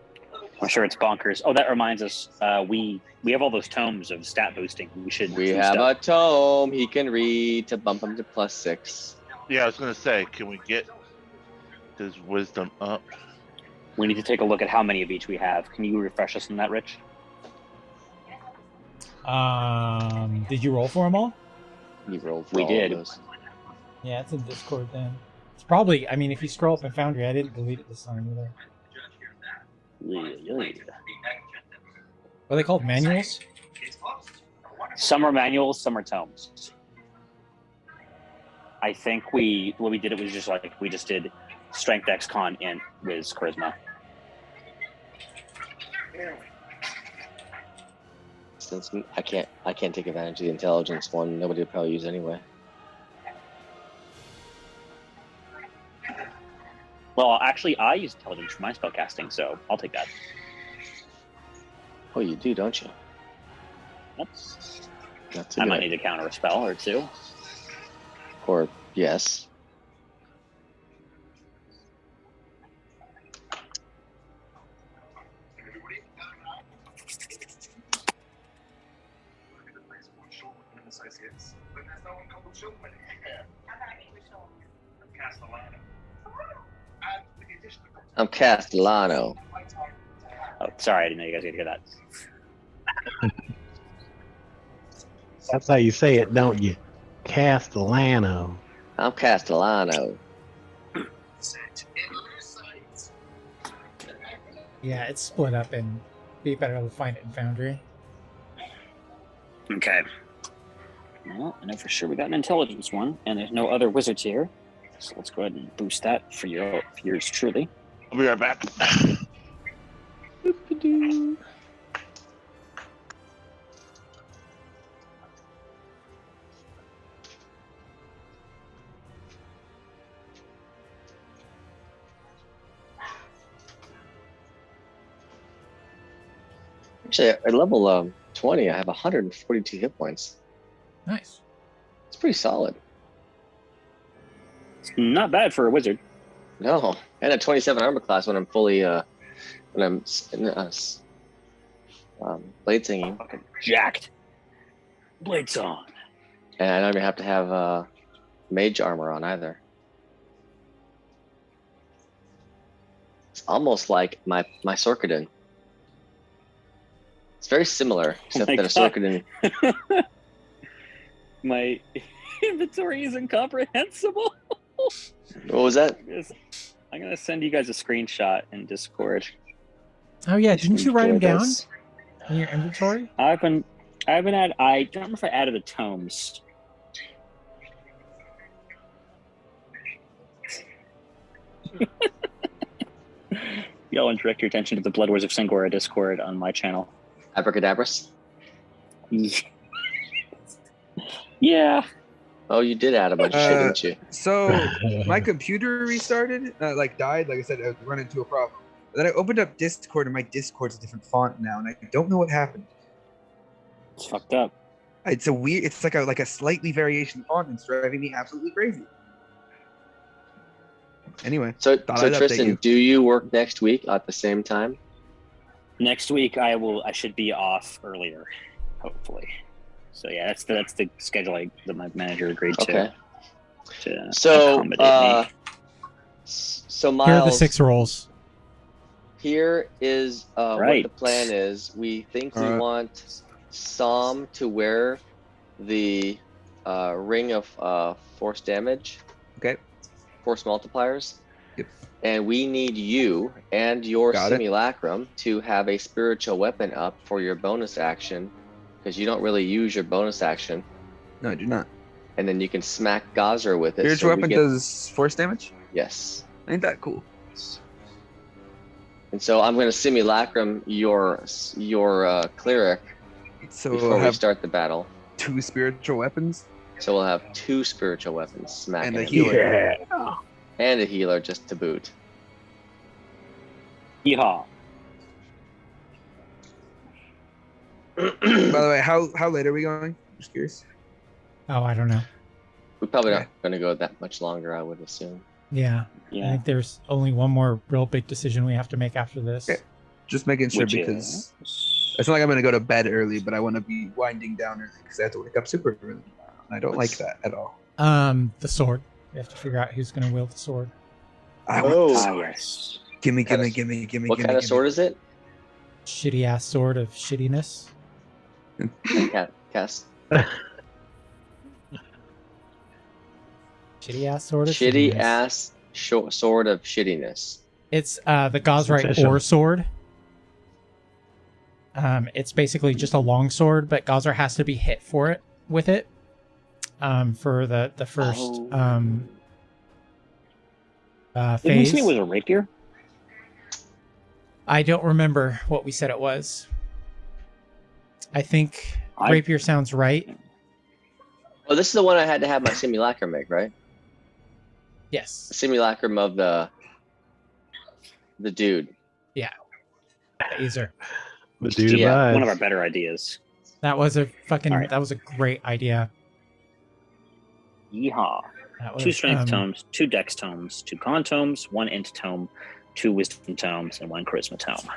I'm sure it's bonkers. Oh, that reminds us. We have all those tomes of stat boosting. We have a tome he can read to bump him to +6. Yeah, I was gonna say, can we get his wisdom up? We need to take a look at how many of each we have. Can you refresh us on that, Rich? Did you roll for them all? He rolled for We all did. of those. Yeah, it's in Discord then. It's probably, I mean, if you scroll up in Foundry, I didn't delete it this time either. What are they called? Manuals? Some are manuals, some are tomes. I think what we did, it was just like, we just did Strength, Dex, Con, Int, Wiz, Charisma. Since I can't take advantage of the intelligence one, nobody would probably use anyway. Well, actually, I use intelligence for my spellcasting, so I'll take that. Oh, you do, don't you? Yep. That's I might need to counter a spell or two. Or yes. I'm Castellano. Oh, sorry, I didn't know you guys could hear that. That's how you say it, don't you? Castellano. I'm Castellano. Yeah, it's split up and be better to find it in Foundry. Okay. Well, I know for sure we got an intelligence one, and there's no other wizards here. So let's go ahead and boost that for yours truly. I'll be right back. Actually, at level 20, I have 142 hit points. Nice. It's pretty solid. It's not bad for a wizard. No, and a 27 armor class when I'm fully when I'm blade singing. Fucking jacked. Blades on. And I don't even have to have mage armor on either. It's almost like my Sorkadin. It's very similar, except my that a Sorkadin. My inventory is incomprehensible. What was that? I'm gonna send you guys a screenshot in Discord. Oh yeah, didn't you write them down This. in your inventory? I don't remember if I added the tomes. Y'all want to direct your attention to the Bloodwars of Sanguera Discord on my channel. Abracadabras? Yeah. Oh, you did add a bunch of shit, didn't you? So my computer restarted, died. Like I said, I run into a problem. Then I opened up Discord, and my Discord's a different font now, and I don't know what happened. It's fucked up. It's a weird. It's like a slightly variation font, and it's driving me absolutely crazy. Anyway, So thought I'd update Tristan, you. do you work next week at the same time? Next week I should be off earlier, hopefully. So yeah, that's the schedule that my manager agreed Okay. to So, accommodate me. so Here are the Miles, 6 rolls. here is Right. what the plan is. We think we Alright. want Som to wear the ring of force damage. Okay. Force multipliers. Yep. And we need you and your Got it. simulacrum to have a spiritual weapon up for your bonus action, because you don't really use your bonus action. No, I do not. And then you can smack Gazer with it. Spiritual so we weapon get- does force damage. Yes. Ain't that cool? And so I'm going to simulacrum your cleric So before we'll we have start the battle. 2 spiritual weapons So we'll have 2 spiritual weapons smacking and a him. healer. And a healer just to boot. Yeehaw. By the way, how late are we going? Just curious. Oh, I don't know. We're probably Okay. not going to go that much longer, I would assume. Yeah. I Yeah. think there's only one more real big decision we have to make after this. Okay. Just making sure Which because is... it's not like I'm gonna go to bed early, but I want to be winding down early because I have to wake up super early. And I don't like that at all. The sword. You have to figure out who's going to wield the sword. I want the Oh. sword. yes. Gimme. What kind of sword is it? Shitty ass sword of shittiness. Cass. Shitty ass sword of Shitty shittiness. ass sword of shittiness. It's the Gosrite Official. Ore sword. It's basically just a long sword, but Gosra has to be hit for it with it. For the first Did you phase. say it was a rapier? I don't remember what we said it was. I think rapier sounds right. Oh, this is the one I had to have my simulacrum make, right? Yes. The simulacrum of the dude. Azer. The dude Yeah, abides. One of our better ideas. That was a fucking. All right. That was a great idea. Yeehaw. That was, 2 strength tomes, 2 dex tomes, 2 con tomes, 1 int tome, 2 wisdom tomes, and 1 charisma tome.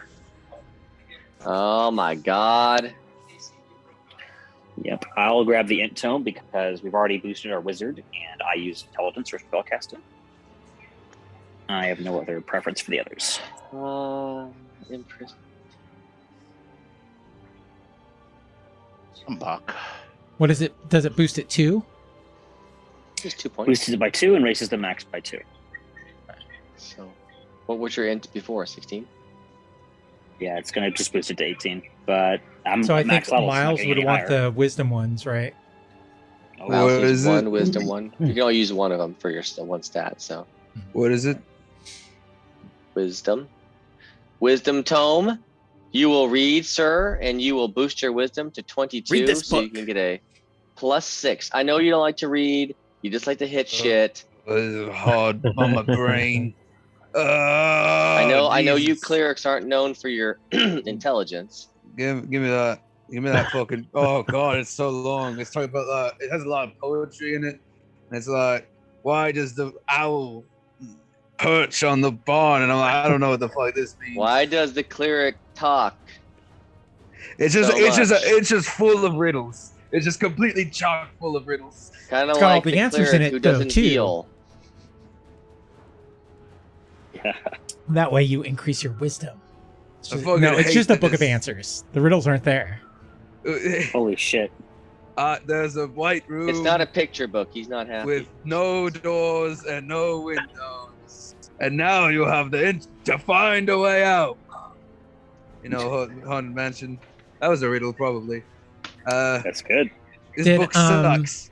Oh my god. Yep. I'll grab the int tome because we've already boosted our wizard, and I use intelligence for spellcasting. I have no other preference for the others. Impressive. I'm back. What is it? Does it boost it 2? Just 2 points. Boosted it by 2 and raises the max by 2. So, what was your int before? 16? Yeah, it's going to just boost it to 18. But I'm So I max think level. so it's not Miles gonna would get want higher. the wisdom ones, right? Oh, Miles What uses is it? 1, wisdom 1. You can only use one of them for your one stat, so. What is it? Wisdom. Wisdom tome. You will read, sir, and you will boost your wisdom to 22, Read this so you book. can get a +6. I know you don't like to read. You just like to hit shit. It's hard on my brain. I know you Jesus. clerics aren't known for your intelligence. Give me that. Give me that fucking. Oh god, it's so long. It's talking about it has a lot of poetry in it. And it's like, why does the owl perch on the barn? And I'm like, I don't know what the fuck this means. Why does the cleric talk? It's just so much? it's just full of riddles. It's just completely chock full of riddles. Kind of It's got all like the the answers cleric in it, who though, doesn't too. heal. That way you increase your wisdom. It's I just, fucking no, it's hate just a that book of this- answers. The riddles aren't there. Holy shit. There's a white room. It's not a picture book. He's not happy. with no doors and no windows. And now you have the int to find a way out. You know, Haunted Mansion. That was a riddle, probably. That's good. This Did, book sucks.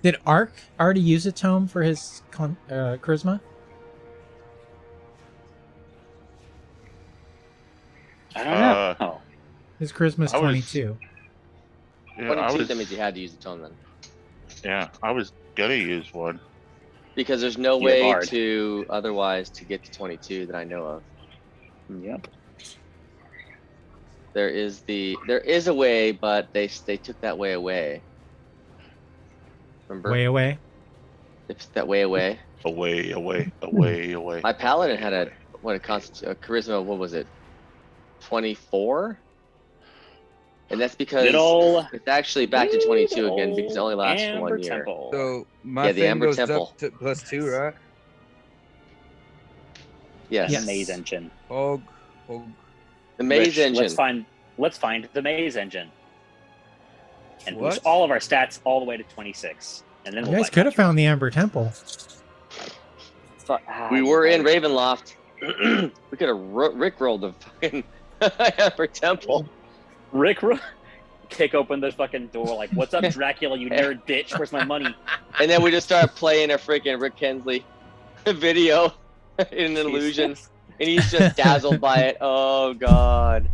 Did Ark already use a tome for his charisma? I don't know. Oh. His charisma's I was- 22. Yeah, 22, that means you had to use the tome then. I was gonna use one. Because there's no You're a way bard. to otherwise to get to 22 that I know of. Yep. There is a way, but they took that way away. Remember? Way away. They took that way away. Away. My paladin had a charisma. What was it? 24. And that's because Good ol' it's actually back to 22 again because it only lasts for 1 year. Temple. So my Yeah, the thing Amber goes Temple. up to +2, right? Yes. Yes. Maze engine. Hog. The maze Rich, engine. Let's find the maze engine. And What? boost all of our stats all the way to 26. And then You we'll guys could have found the Amber Temple. We were in Ravenloft. We could have rickrolled the fucking Amber Temple. Rick kick open the fucking door like, "What's up, Dracula? You nerd bitch! Where's my money?" And then we just start playing a freaking Rick Hensley video in an illusion. And he's just dazzled by it. Oh god.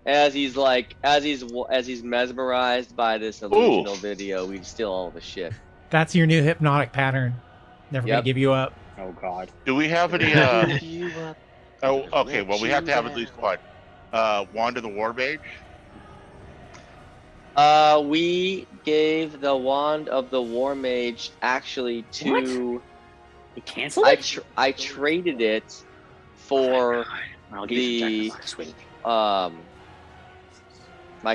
as he's mesmerized by this illusional video, we steal all the shit. That's your new hypnotic pattern. Never gonna Yep. give you up. Oh god. Do we have any? You up, Oh, okay. Well, we have to have at you least one. Wand of the War Mage. We gave the Wand of the War Mage actually to. You canceled it? I traded it for I'll give you some the Jack this week. my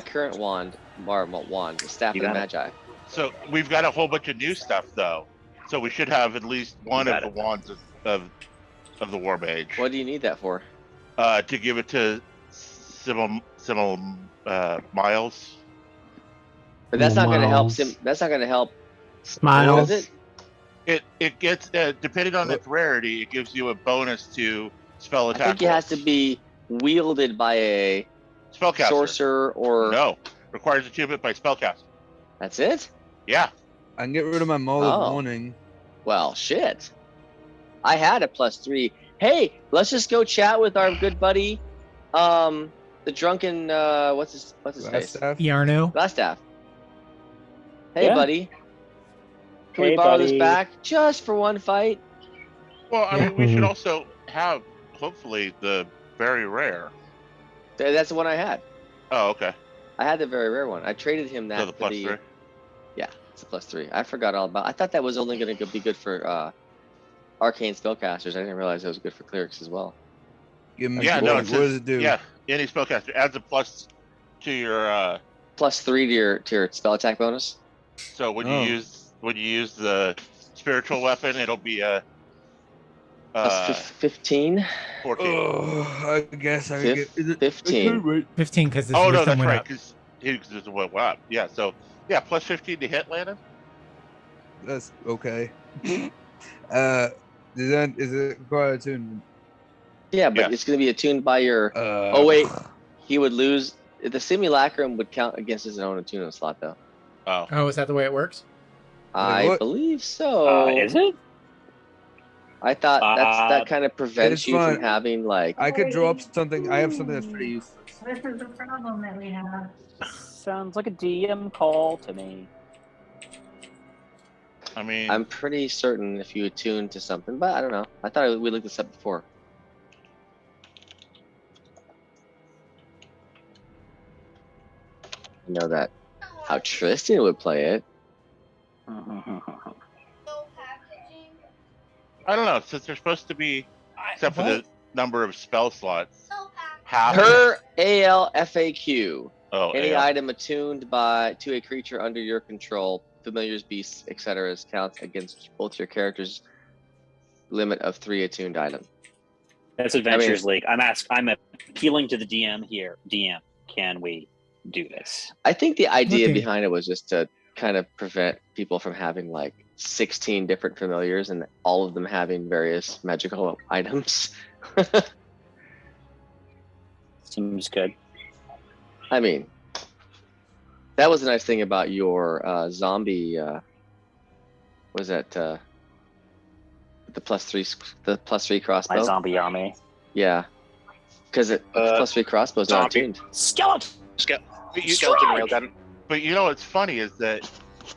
current wand, the Staff You of the got it. Magi. So we've got a whole bunch of new stuff though. So we should have at least one of got the it. wands of the War Mage. What do you need that for? To give it to Sybil Miles. But that's not going to help. Miles. That's not going to help. Smiles. Does it? It gets depending on its rarity, it gives you a bonus to spell I attack. think it has to be wielded by a spellcaster. sorcerer or. No, requires achievement by spellcaster. That's it? Yeah. I can get rid of my Maul of Oh. Warning. Well, shit. I had a +3. Hey, let's just go chat with our good buddy, the drunken what's his Last face? staff. Yarno. Glassstaff. Hey, Yeah. buddy. Can we Hey, borrow buddy. this back just for one fight? Well, I Yeah. mean, we should also have hopefully the very rare. That's the one I had. Oh, okay. I had the very rare one. I traded him that So the for plus the. 3. Yeah, it's a +3. I forgot all about. I thought that was only going to be good for arcane spellcasters. I didn't realize it was good for clerics as well. Give me Yeah, what, no, what it does says, it do? yeah, any spellcaster adds a plus to your. +3 to your spell attack bonus. So when Oh. you use the spiritual weapon, it'll be a Plus 15. 14. Oh, I guess I could Fif- get. Is it 15. Wait, 15 because this Oh no, wisdom that's went right. up. Because it went up. Yeah. So yeah, plus 15 to hit, Landon. that's okay. Is it required attunement? Yeah, but Yes. it's going to be attuned by your. Oh wait, he would lose. The simulacrum would count against his own attunement slot, though. Oh. Oh, is that the way it works? I what? believe so. Is it? I thought that kind of prevents it's you fine. from having like. I could draw up something. I have something that's pretty useless. This is the problem that we have. Sounds like a DM call to me. I mean, I'm pretty certain if you attune to something, but I don't know. I thought we looked this up before. I know that how Tristan would play it. I don't know. Since they're supposed to be, except for the What? number of spell slots, half. Per AL FAQ, Oh, any yeah. item attuned to a creature under your control, familiars, beasts, etc., counts against both your characters' limit of 3 attuned items. That's Adventures League. I'm appealing to the DM here. DM, can we do this? I think the idea Okay. behind it was just to kind of prevent people from having like 16 different familiars and all of them having various magical items. Seems good. I mean, that was a nice thing about your zombie. Was that the +3 crossbow? My zombie army. Yeah, because +3 crossbow is not zombie. attuned. Skeleton! Skeleton railgun. But you know what's funny is that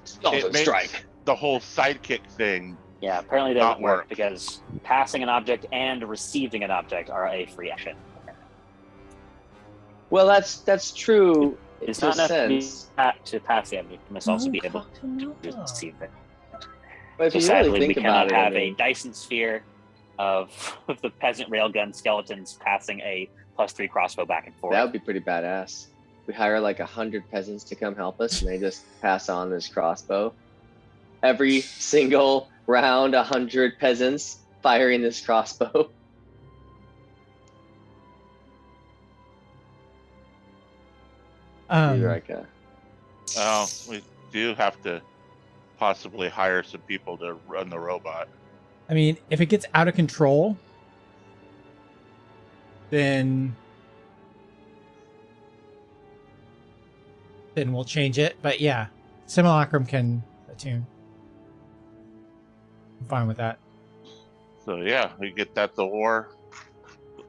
Skeleton it makes strike. the whole sidekick thing. Yeah, apparently that Not doesn't work work. because passing an object and receiving an object are a free action. Well, that's true. It's to not a enough sense. to pass the object. You must also be able to receive it. But if So you sadly, really we think about cannot it, I have mean, a Dyson sphere of the peasant railgun skeletons passing a +3 crossbow back and forth. that would be pretty badass. We hire like 100 peasants to come help us, and they just pass on this crossbow. Every single round, 100 peasants firing this crossbow. Be like a, Oh, we do have to possibly hire some people to run the robot. I mean, if it gets out of control, then we'll change it. But yeah, Simulacrum can attune. I'm fine with that. So yeah, we get that the war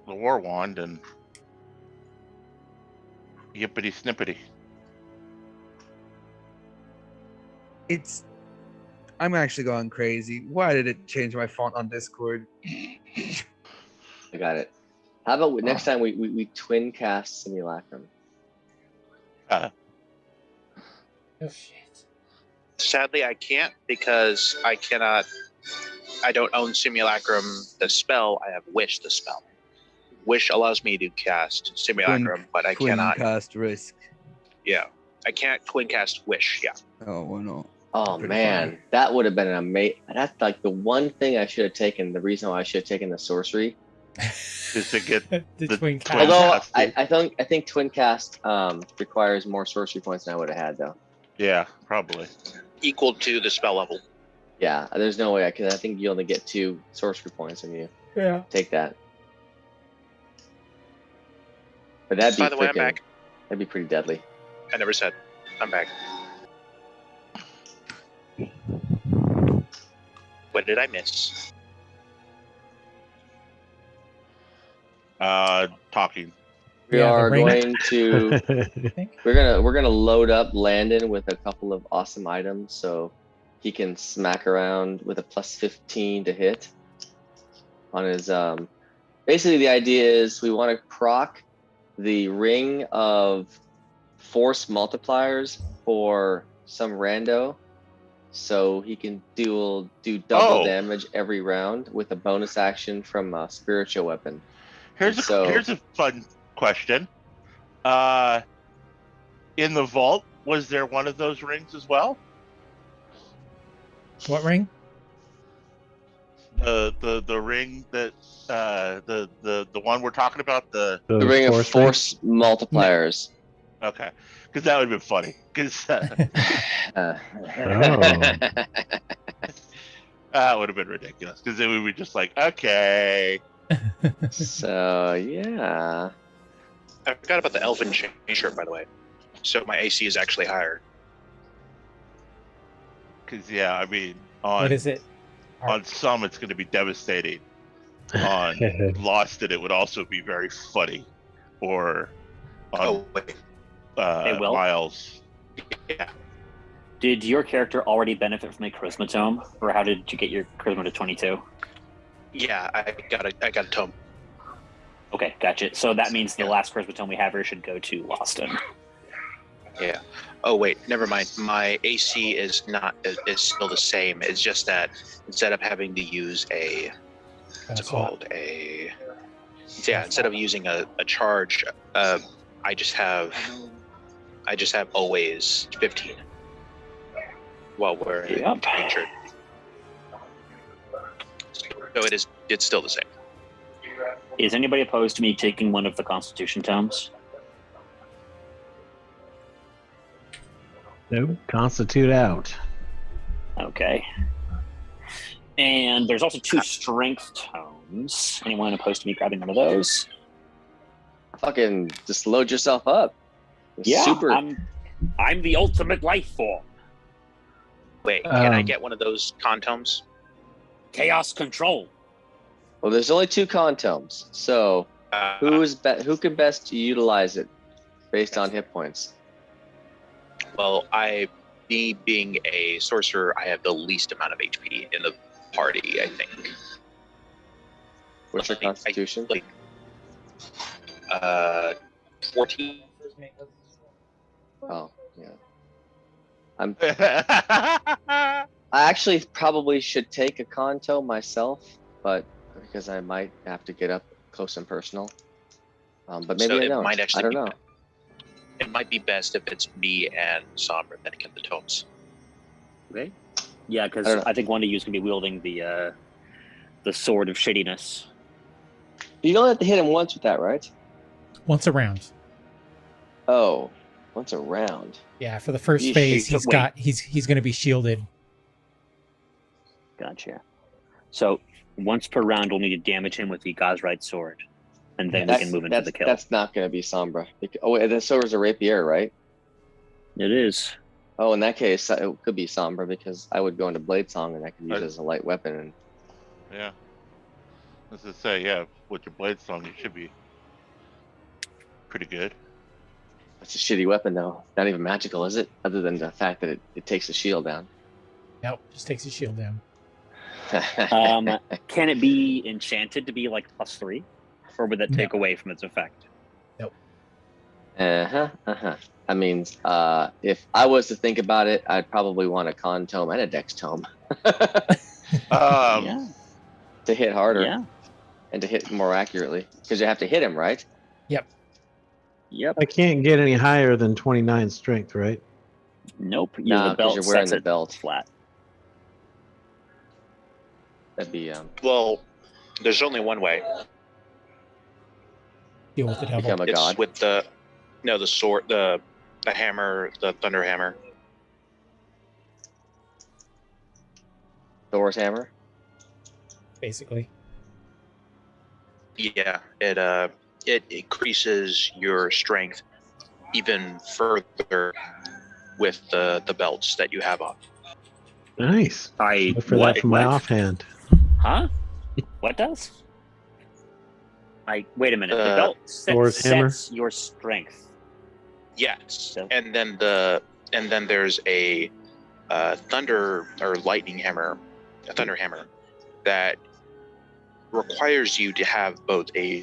wand and yippity snippity. I'm actually going crazy. Why did it change my font on Discord? I got it. How about next time we twin cast Simulacrum? Oh shit. Sadly, I can't because I don't own Simulacrum the spell. I have Wish the spell. Wish allows me to cast Simulacrum, but I Twin cannot. cast risk. Yeah, I can't twin cast Wish. Yeah. Oh, why not? Oh Pretty man, funny. that would have been an amazing. That's like the one thing I should have taken. The reason why I should have taken the sorcery. Just to get the the twin twin cast. Although cast, I think twin cast requires more sorcery points than I would have had though. yeah, probably. Equal to the spell level. Yeah, there's no way I could. I think you only get 2 sorcery points when you Yeah. take that. But that'd be By the way, I'm freaking. back. That'd be pretty deadly. I never said. I'm back. What did I miss? Talking. We Yeah, the are ring. going to. I think. We're gonna load up Landon with a couple of awesome items so he can smack around with a +15 to hit on his basically the idea is we want to proc the ring of force multipliers for some rando so he can do double Oh. damage every round with a bonus action from a spiritual weapon. Here's a fun question. In the vault, was there one of those rings as well? What ring? The ring that the one we're talking about, the The ring of force multipliers. okay, because that would have been funny. Because Uh, that would have been ridiculous. Because then we were just like, okay, so yeah. I forgot about the elfin chain shirt, by the way. So my AC is actually higher. because yeah, I mean, What is it? on some it's going to be devastating. On Lost it would also be very funny. Or on Oh wait. Hey, Will? Miles. Yeah. Did your character already benefit from a charisma tome, or how did you get your charisma to 22? Yeah, I got a tome. Okay, gotcha. So that means the last charisma tome we have here should go to Loston. Yeah. Oh wait, never mind. My AC is still the same. It's just that instead of having to use a what's it called? Instead of using a charge, I just have always 15 while wearing Yep. the shirt. So it's still the same. Is anybody opposed to me taking one of the Constitution tomes? Nope. Constitute out. Okay. And there's also 2 strength tomes. Anyone opposed to me grabbing one of those? Fucking just load yourself up. Yeah, Super. I'm the ultimate life form. Wait, can I get one of those contomes? Chaos control. Well, there's only 2 contomes, so who can best utilize it based on hit points? Well, me being a sorcerer, I have the least amount of HP in the party, I think. What's your constitution? 14. Oh, yeah. I actually probably should take a conto myself, but because I might have to get up close and personal. But maybe So I it don't. might actually I don't be- know. It might be best if it's me and Sombra that get the tomes. Okay. Yeah, because I don't know. I think one of you is going to be wielding the sword of shadiness. You don't have to hit him once with that, right? Once a round. Oh, once a round. Yeah, for the first Yeesh. phase, Wait. he's going to be shielded. Gotcha. So once per round, we'll need to damage him with the Gosrite sword, and then we can move into the kill. That's not going to be Sombra. Oh, wait, the sword is a rapier, right? It is. Oh, in that case, it could be Sombra because I would go into Blade Song and I could use it as a light weapon. And Yeah. Let's just say, yeah, with your blade song, you should be pretty good. it's a shitty weapon, though. Not even magical, is it? Other than the fact that it takes the shield down. Nope, just takes his shield down. Can it be enchanted to be like +3, or would that take away from its effect? I mean, if I was to think about it, I'd probably want a con tome and a dex tome Yeah. to hit harder. Yeah. and to hit more accurately, because you have to hit him, right? Yep. I can't get any higher than 29 strength, right? Nope. No, The 'cause belt you're wearing sets the it belt. flat. That'd be Well, there's only one way. Deal with the devil. become a It's god. with the sword, the hammer, the thunder hammer. Thor's hammer. Basically. Yeah, it increases your strength even further with the belts that you have on. Nice. I Look for that from my offhand. Huh? What does? Wait a minute. The belt Thor's hammer? sets your strength. Yes, So- and then there's a thunder or lightning hammer, a thunder hammer that requires you to have both a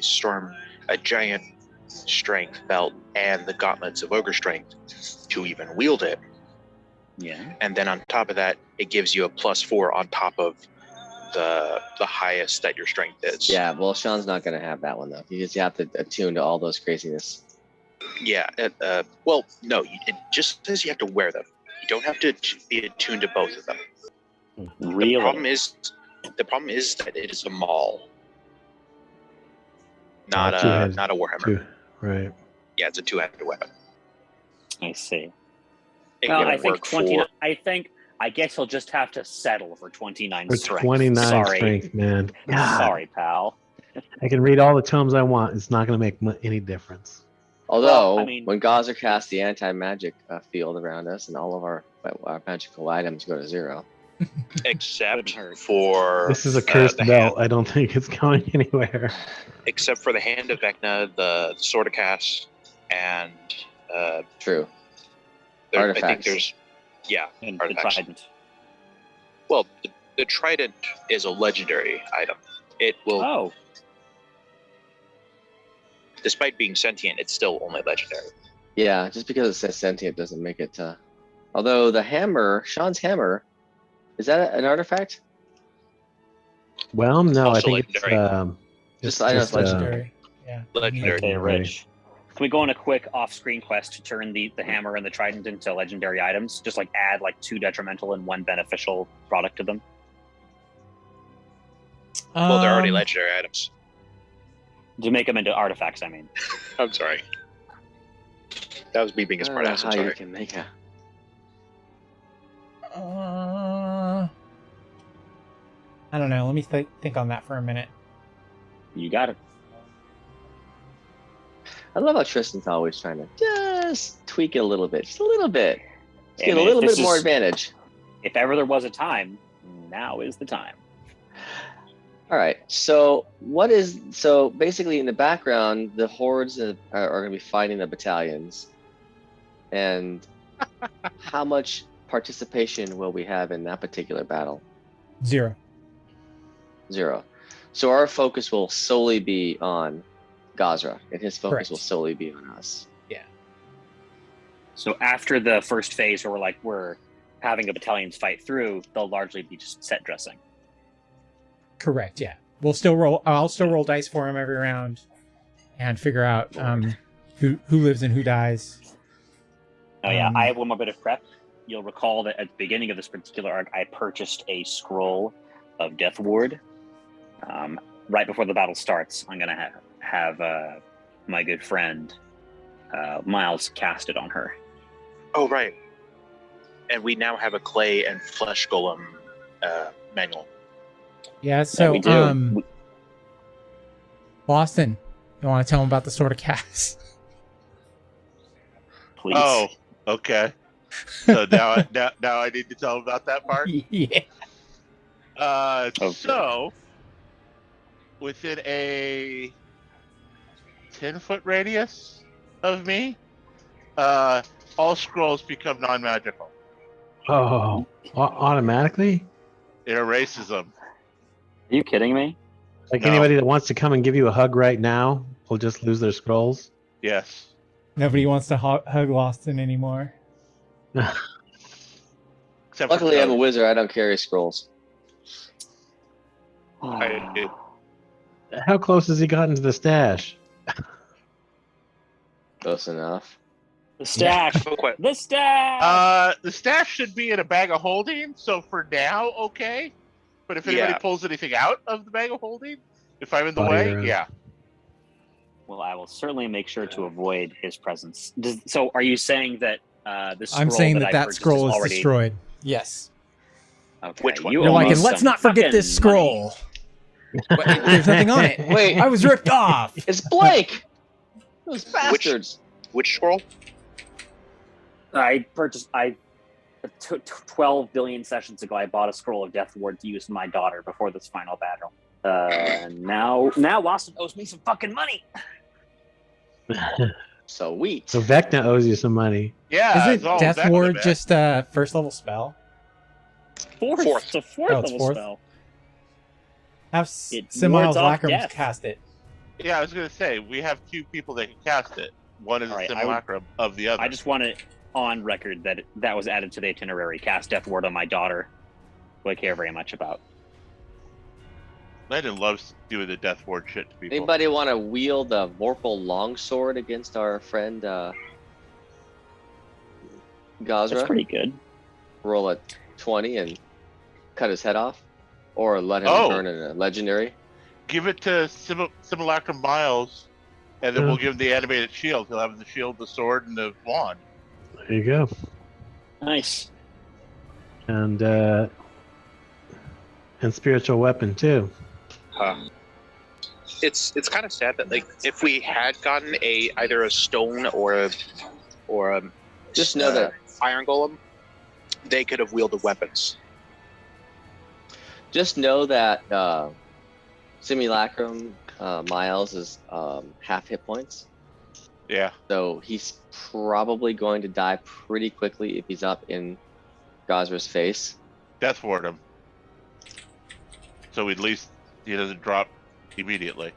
giant strength belt and the gauntlets of ogre strength to even wield it. Yeah. And then on top of that, it gives you a +4 on top of the highest that your strength is. Yeah, well, Sean's not going to have that one, though. You have to attune to all those craziness. Yeah. Well, no, it just says you have to wear them. You don't have to be attuned to both of them. Really? The problem is that it is a maul, not Two-handed. a warhammer. Right. Yeah, it's a two-handed weapon. I see. It Well, can I think work 29. I guess he'll just have to settle for 29 For strength. 29 Sorry. strength, man. God. Sorry, pal. I can read all the tomes I want. It's not going to make any difference. Although, Well, I mean- when Gazer casts the anti-magic field around us and all of our magical items go to 0. Except for This is a cursed the belt. I don't think it's going anywhere. except for the hand of Vecna, the sword of Cass, and True. I think Artifacts. there's And the artifacts. trident. Well, the trident is a legendary item. It will, Oh, despite being sentient, it's still only legendary. Yeah, just because it says sentient doesn't make it. Although the hammer, Sean's hammer, is that an artifact? Well, no, I Also think it's legendary. Just I know it's Legendary. Yeah. Legendary. okay, Right. Rich. Can we go on a quick off-screen quest to turn the hammer and the trident into legendary items? Just like add like 2 detrimental and 1 beneficial product to them. Well, they're already Um, legendary items. To make them into artifacts, I mean. I'm sorry. That was me being a I don't know smartass. I'm how you sorry. can make a. I don't know. Let me think on that for a minute. You got it. I love how Tristan's always trying to just tweak it a little bit, just a little bit, just Hey, get a man, little this bit more is- advantage. If ever there was a time, now is the time. All right. So basically in the background, the hordes are going to be fighting the battalions, and how much participation will we have in that particular battle? 0. 0. So our focus will solely be on Gazra, and his focus Correct. will solely be on us. So after the first phase where we're having a battalion's fight through, they'll largely be just set dressing. Correct. Yeah. We'll still roll. I'll still roll dice for him every round, and figure out who lives and who dies. Oh yeah, I have one more bit of prep. You'll recall that at the beginning of this particular arc, I purchased a scroll of Death Ward. Right before the battle starts, I'm gonna have my good friend Miles cast it on her. Oh, right. And we now have a clay and flesh golem manual. Yeah. So, we do. Boston, you want to tell him about the Sword of Cass? Please. Oh, okay. So now I need to tell about that part. Yeah. Okay. So within a 10-foot radius of me, all scrolls become non-magical. Oh, automatically? It erases them. Are you kidding me? Like No. anybody that wants to come and give you a hug right now will just lose their scrolls? Yes. Nobody wants to hug Lawson anymore. Except Luckily, for I'm a Code. wizard. I don't carry scrolls. I do. How close has he gotten to the stash? Close enough. The stash. The stash. The stash should be in a bag of holding. So for now, okay. But if anybody pulls anything out of the bag of holding, if I'm in the way, yeah. Well, I will certainly make sure to avoid his presence. So, are you saying that the scroll I'm saying that that scroll is already destroyed. Yes. Okay. Which one? You're like, and let's not forget this scroll. There's nothing on it. Wait, I was ripped off. it's blank. Those bastards. Which scroll? I purchased. 12 billion sessions ago, I bought a scroll of Death Ward to use with my daughter before this final battle. And now Wasson owes me some fucking money. Sweet. So Vecna owes you some money. Yeah. Is it Death Ward just a first level spell? Fourth. It's a fourth Oh, it's level fourth? spell. Have It Similes wards off Lacrums death. cast it. Yeah, I was gonna say we have 2 people that can cast it. One is All right, a simulacrum of the other. I just want it on record that that was added to the itinerary. Cast Death Ward on my daughter, who I care very much about. Landon loves doing the Death Ward shit to people. Anybody want to wield a Vorpal longsword against our friend Gazra? That's pretty good. Roll a 20 and cut his head off, or let him turn in a legendary. Give it to Simulacrum Miles, and then we'll give him the animated shield. He'll have the shield, the sword, and the wand. There you go. Nice. And spiritual weapon too. It's kind of sad that like if we had gotten either a stone or a just know that iron golem, they could have wielded weapons. Just know that Simulacrum Miles is half hit points. Yeah. So he's probably going to die pretty quickly if he's up in Gazra's face. Death Ward him. So at least he doesn't drop immediately.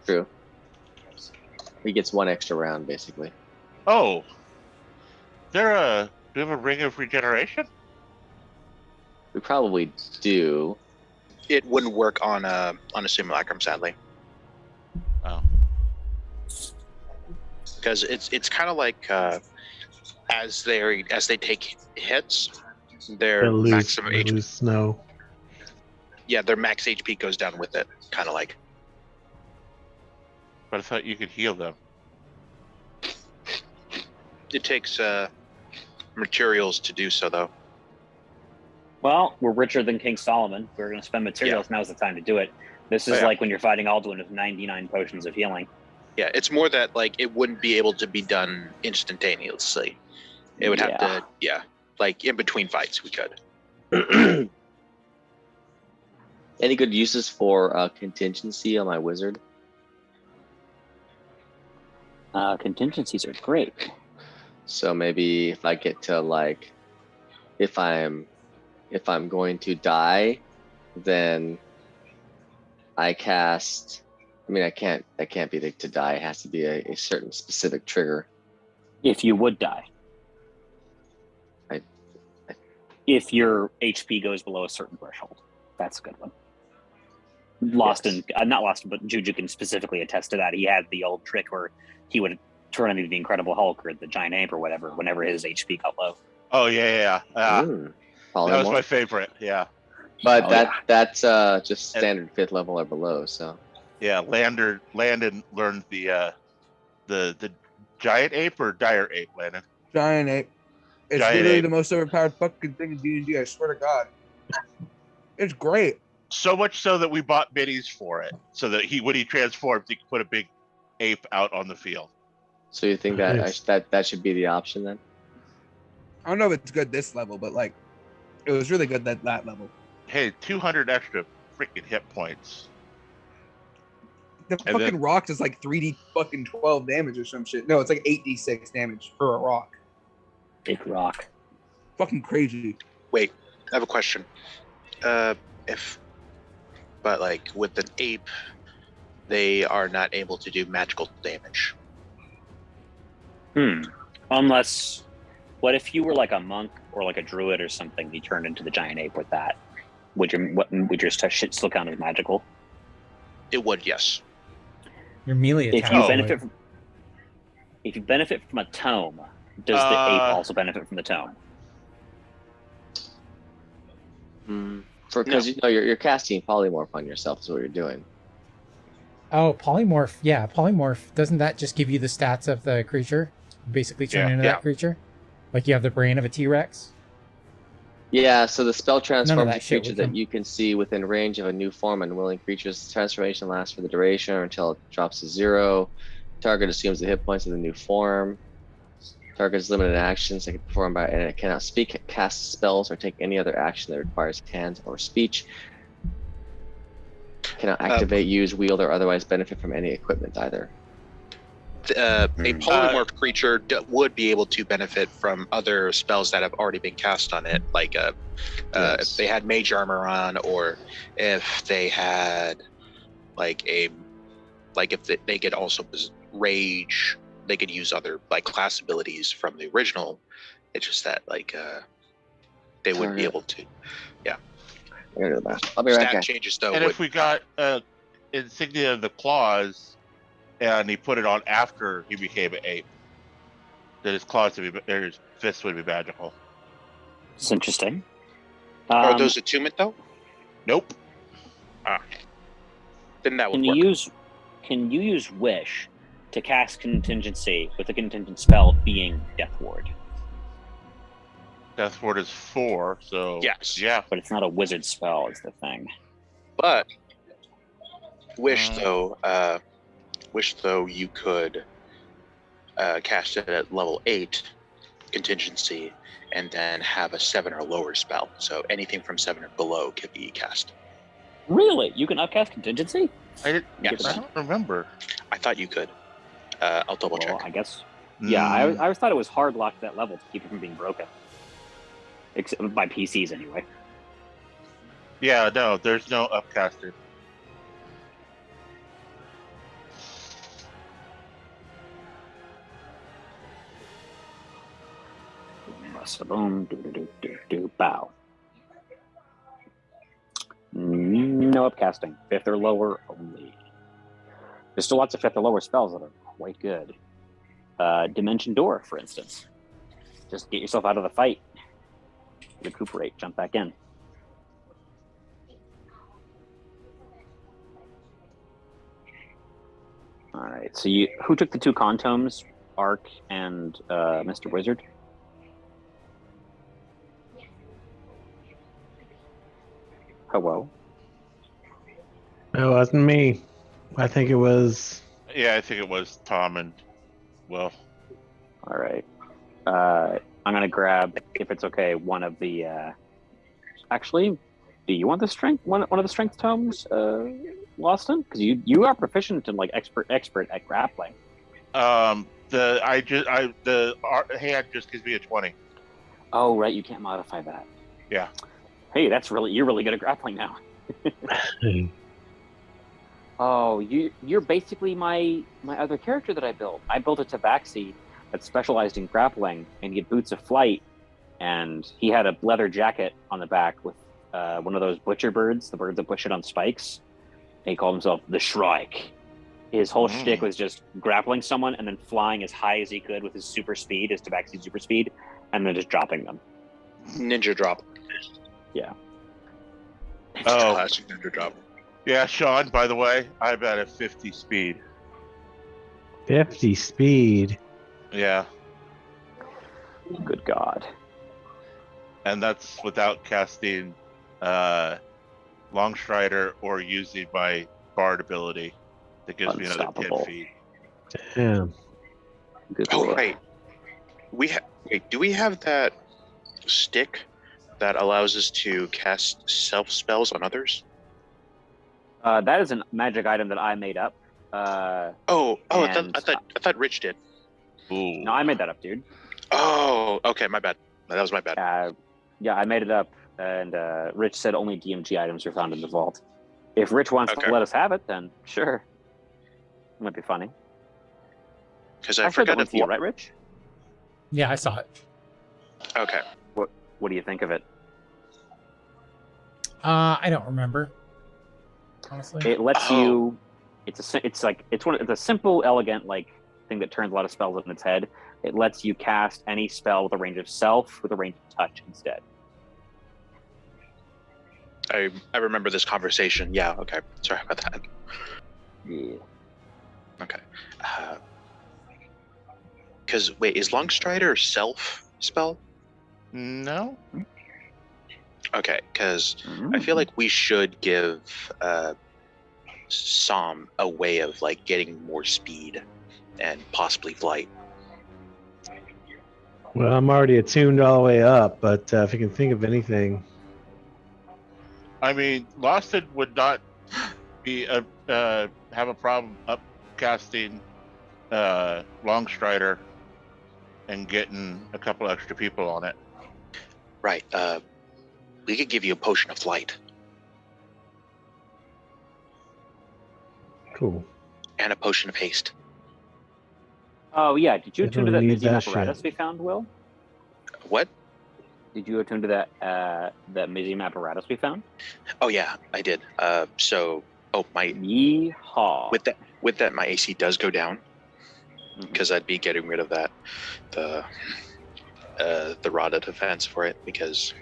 True. He gets 1 extra round, basically. Oh. Do we have a ring of regeneration? We probably do. It wouldn't work on a simulacrum, sadly. Oh. Because it's kind of like as they take hits, their maximum They HP. lose snow. Yeah, their max HP goes down with it. Kind of like. But I thought you could heal them. It takes materials to do so, though. Well, we're richer than King Solomon. We're going to spend materials. Now's the time to do it. This is like when you're fighting Alduin with 99 potions of healing. Yeah, it's more that like it wouldn't be able to be done instantaneously. It would have to, like in between fights we could. Any good uses for contingency on my wizard? Contingencies are great. So maybe if I get to like, if I'm going to die, then I cast. I mean, that can't be to die. It has to be a certain specific trigger. If you would die. If your HP goes below a certain threshold. That's a good one. Not Lost, but Juju can specifically attest to that. He had the old trick where he would turn into the Incredible Hulk or the Giant Ape or whatever whenever his HP got low. Oh, yeah. That was my favorite, yeah. But that's just standard 5th level or below, so. Yeah, Landon learned the Giant Ape or Dire Ape, Landon? Giant Ape. It's Giant literally Ape. the most overpowered fucking thing in D&D, I swear to God. It's great. So much so that we bought minis for it, so that when he transformed, he could put a big ape out on the field. So you think that should be the option then? I don't know if it's good this level, but like, it was really good that level. Hey, 200 extra freaking hit points. The fucking rock is like 3d fucking 12 damage or some shit. No, it's like 8d6 damage for a rock. Big rock. Fucking crazy. Wait, I have a question. But like with an ape, they are not able to do magical damage. Unless, what if you were like a monk or like a druid or something? You turned into the giant ape with that. Would your shit still count as magical? It would, yes. Your melee If attack. you would. benefit from a tome, does the ape also benefit from the tome? Because you're casting polymorph on yourself is what you're doing. Oh, polymorph. Yeah, polymorph. Doesn't that just give you the stats of the creature? Basically turn into that creature? Like you have the brain of a T-Rex? Yeah, so the spell transforms a shit creature with that them. you can see within range of a new form. Unwilling creature's transformation lasts for the duration or until it drops to 0. Target assumes the hit points of the new form. Target is limited actions that can perform by, and it cannot speak, cast spells, or take any other action that requires hands or speech. Cannot activate, use, wield, or otherwise benefit from any equipment either. A polymorphed creature would be able to benefit from other spells that have already been cast on it, like if they had mage armor on, or if they had if they could also rage, they could use other class abilities from the original. It's just that they wouldn't be able to. Yeah. I'll be right back. Stat changes though. And if we got insignia of the claws, and he put it on after he became an ape, then his claws would be, or his fists would be magical. It's interesting. Are those attunement though? Nope. Then that would Can work. you use Wish to cast contingency with a contingent spell being Death Ward? Death Ward is 4, so yes, yeah. But it's not a wizard spell, is the thing. But Wish though you could cast it at level 8 contingency, and then have a 7 or lower spell. So anything from 7 or below can be cast. Really? You can upcast contingency? I Yes. don't remember. I thought you could. I'll double check. I guess. Yeah, I always thought it was hard locked that level to keep it from being broken. Except by PCs anyway. Yeah, no, there's no upcaster. Boom, bow. No upcasting. 5th or lower only. There's still lots of 5th or lower spells that are quite good. Dimension Door, for instance. Just get yourself out of the fight. Recuperate, jump back in. Alright, so who took the 2 contomes? Ark and Mr. Wizard? Hello? It wasn't me. I think it was. Yeah, I think it was Tom and Will. All right. I'm gonna grab, if it's okay, one of the. Actually, do you want the strength one of the strength tomes, Lawson? Because you are proficient and expert at grappling. The hand just gives me a 20. Oh right, you can't modify that. Yeah. Hey, you're really good at grappling now. Oh, you're basically my other character that I built. I built a tabaxi that specialized in grappling, and he had boots of flight, and he had a leather jacket on the back with one of those butcher birds, the birds that push it on spikes. And he called himself the Shrike. His whole shtick was just grappling someone and then flying as high as he could with his super speed, his tabaxi super speed, and then just dropping them. Ninja drop. Yeah. Oh. Classic ninja drop. Yeah, Sean, by the way, I'm at a 50 speed. 50 speed. Yeah. Good God. And that's without casting Longstrider or using my Bard ability that gives me another 10 feet. Damn. Good Oh, Lord. right. Do we have that stick that allows us to cast self spells on others? That is a magic item that I made up. I thought Rich did. Ooh. No, I made that up, dude. Oh, okay, my bad. That was my bad. Yeah, I made it up, and Rich said only DMG items are found in the vault. If Rich wants to let us have it, then sure. It might be funny. Because I forgot if you, right, Rich? Yeah, I saw it. Okay. What do you think of it? I don't remember. Honestly. It lets you. It's a simple, elegant thing that turns a lot of spells in its head. It lets you cast any spell with a range of self with a range of touch instead. I remember this conversation. Yeah. Okay. Sorry about that. Yeah. Okay. Because wait, is Longstrider self spell? No. Okay, because I feel like we should give Som a way of getting more speed and possibly flight. Well, I'm already attuned all the way up, but if you can think of anything. I mean, Loston would not be have a problem upcasting Longstrider and getting a couple extra people on it. Right. We could give you a potion of flight. Cool. And a potion of haste. Oh yeah, did you attune to that Definitely need museum that apparatus shit. we found, Will? What? Did you attune to that museum apparatus we found? Oh yeah, I did. My Yeehaw. With that, my AC does go down because I'd be getting rid of that the rod of defense for it because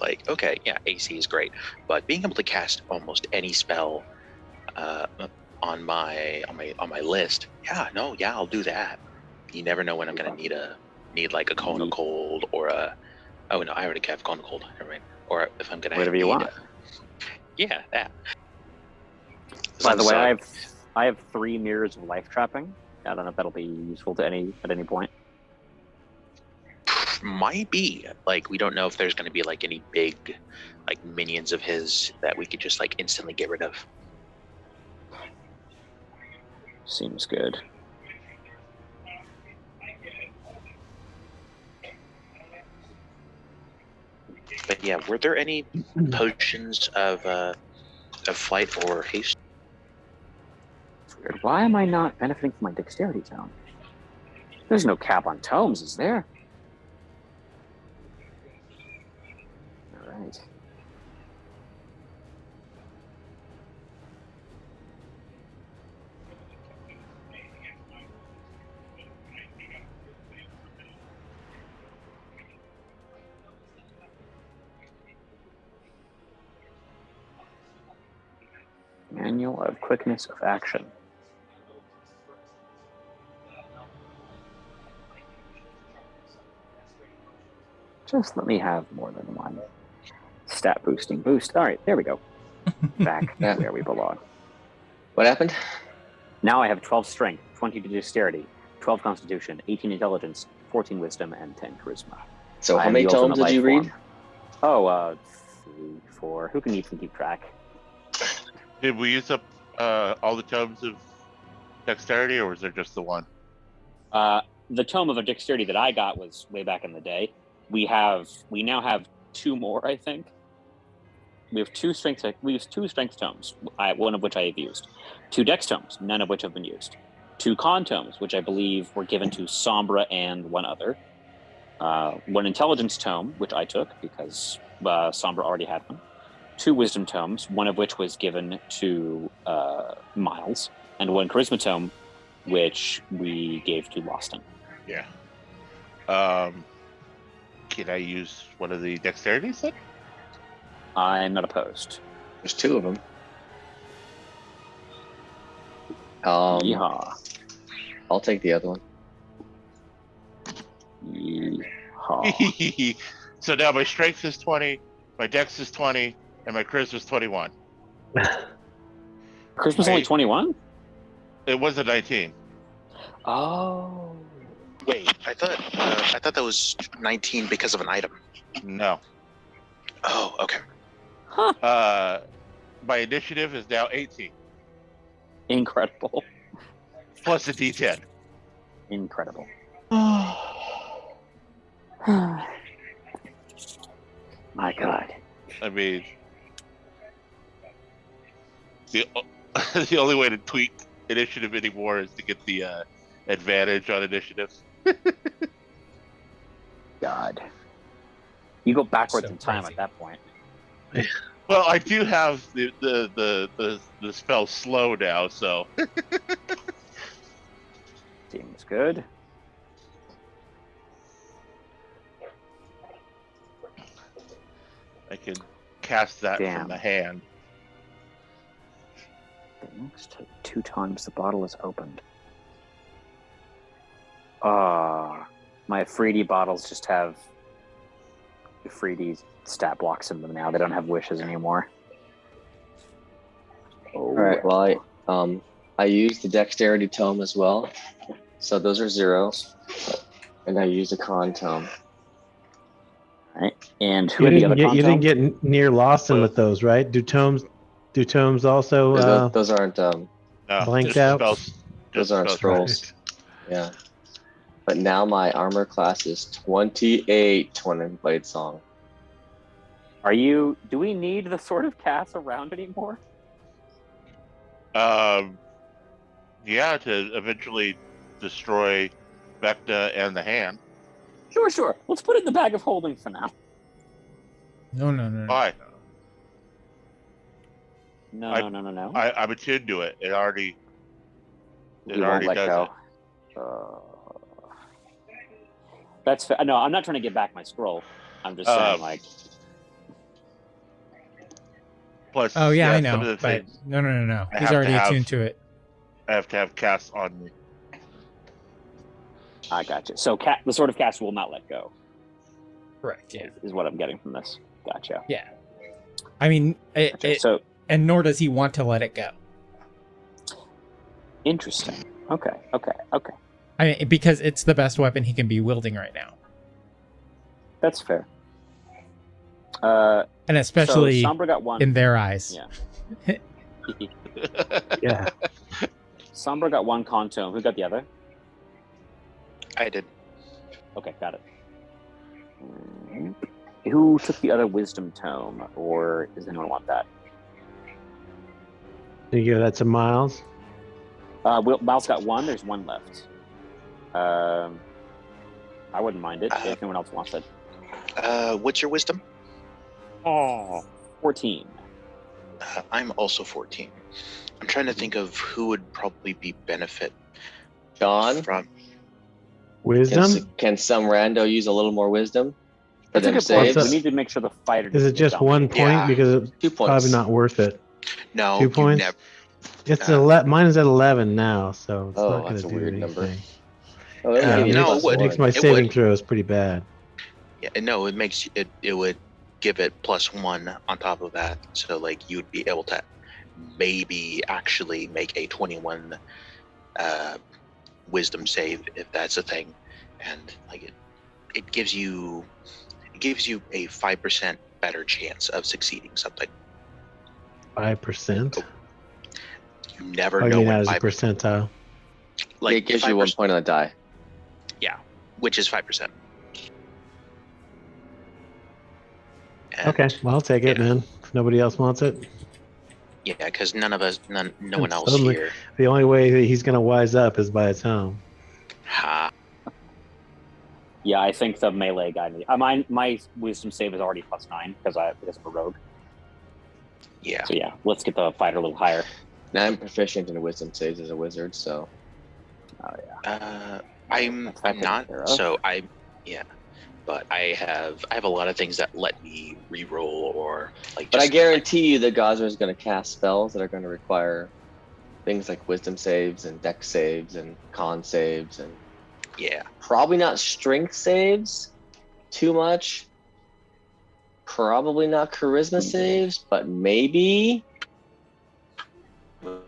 AC is great, but being able to cast almost any spell on my list, I'll do that. You never know when I'm gonna need a cone of cold or a I already have cone of cold, right? Or if I'm gonna whatever you want. That. By the way, I have 3 mirrors of life trapping. I don't know if that'll be useful at any point. Might be. We don't know if there's going to be any big minions of his that we could just instantly get rid of. Seems good. But yeah, were there any potions of flight or haste? It's weird. Why am I not benefiting from my dexterity tome? There's no cap on tomes, is there? All right. Manual of quickness of action. Just let me have more than one stat boosting boost. All right, there we go. Back where we belong. What happened? Now I have 12 strength, 20 dexterity, 12 constitution, 18 intelligence, 14 wisdom, and 10 charisma. So how many tomes did you read? Oh, 3, 4. Who can even keep track? Did we use up all the tomes of dexterity, or was there just the one? The tome of a dexterity that I got was way back in the day. We now have 2 more, I think. We have 2 strength tomes, one of which I have used. 2 dex tomes, none of which have been used. 2 con tomes, which I believe were given to Sombra and one other. 1 intelligence tome, which I took because Sombra already had one. 2 wisdom tomes, one of which was given to Miles, and 1 charisma tome, which we gave to Loston. Yeah. Can I use one of the dexterities then? I'm not opposed. There's 2 of them. Yeehaw. I'll take the other one. Yeehaw. So now my strength is 20, my dex is 20, and my charisma is 21. Charisma's only 21? It was a 19. Oh. Wait, I thought that was 19 because of an item. No. Oh, okay. Huh. My initiative is now 18. Incredible. Plus a D10. Incredible. My God. I mean, the only way to tweak initiative anymore is to get the advantage on initiative. God. You go backwards So in time crazy. at that point. Well, I do have the spell slow now, so Seems good. I can cast that Damn. from the hand. Next take 2 times the bottle is opened. My 3D bottles just have 3D stat blocks in them now. They don't have wishes anymore. All right. Well, I used the dexterity tome as well, so those are 0, and I used a con tome. All right. And who You had the other didn't con get, you tome? didn't get near Lawson with those, right? Do tomes also Those aren't No, blanked just out? spells. those Just aren't spells. scrolls. Yeah. But now my armor class is 28 when I played Song. Do we need the Sword of Cass around anymore? Yeah, to eventually destroy Vecna and the hand. Sure. Let's put it in the bag of holding for now. No. Why? No. I'm attuned to it. It already We won't let does go. it. That's fair. No, I'm not trying to get back my scroll. I'm just saying, like, Plus, Oh yeah, I some know. of the But things no. I He's have already to have- attuned to it. I have to have cast on me. I gotcha. So the Sword of Cass will not let go. Correct. Yeah. Is what I'm getting from this. Gotcha. Yeah. I mean, So and nor does he want to let it go. interesting. Okay. I mean, because it's the best weapon he can be wielding right now, That's fair. and especially so Sombra got 1. in their eyes. Yeah. Yeah. Sombra got 1 con tome. Who got the other? I did. Okay, got it. Who took the other wisdom tome, or does anyone want that? Can you give that to Miles? Miles got 1. There's 1 left. I wouldn't mind it if anyone else wants it. What's your wisdom? 14. I'm also 14. I'm trying to think of who would probably be benefit John, from. Wisdom? can some rando use a little more wisdom for That's a them good point. saves? We need to make sure the fighter. Is it just 1 point? Yeah. Because it's 2 points. probably not worth it. No, 2 you points? never. It's mine is at 11 now, so it's Oh, not going that's to a do weird anything. number. Oh, it'll give you no, plus it would. It makes one. my It saving would. throws pretty bad. Yeah, no, it makes it would give it +1 on top of that, so like you would be able to maybe actually make a 21 wisdom save if that's a thing, and like it gives you a 5% better chance of succeeding something. 5%? You never I know mean, when as a 5%. percentile. Like it gives you 1 point on the die. Yeah, which is 5%. And, Okay, well, I'll take it, man. If nobody else wants it. Yeah, because no one else Suddenly- here. The only way that he's going to wise up is by its home. Ha. Yeah, I think the melee guy. My wisdom save is already +9 because I'm a rogue. Yeah. So yeah, let's get the fighter a little higher. Now I'm proficient in wisdom saves as a wizard, so I'm That's taken not. care of. So but I have a lot of things that let me re-roll or like. But I just, guarantee you that Gosra is going to cast spells that are going to require things like wisdom saves and dex saves and con saves and Yeah. probably not strength saves too much. Probably not charisma saves, but maybe. How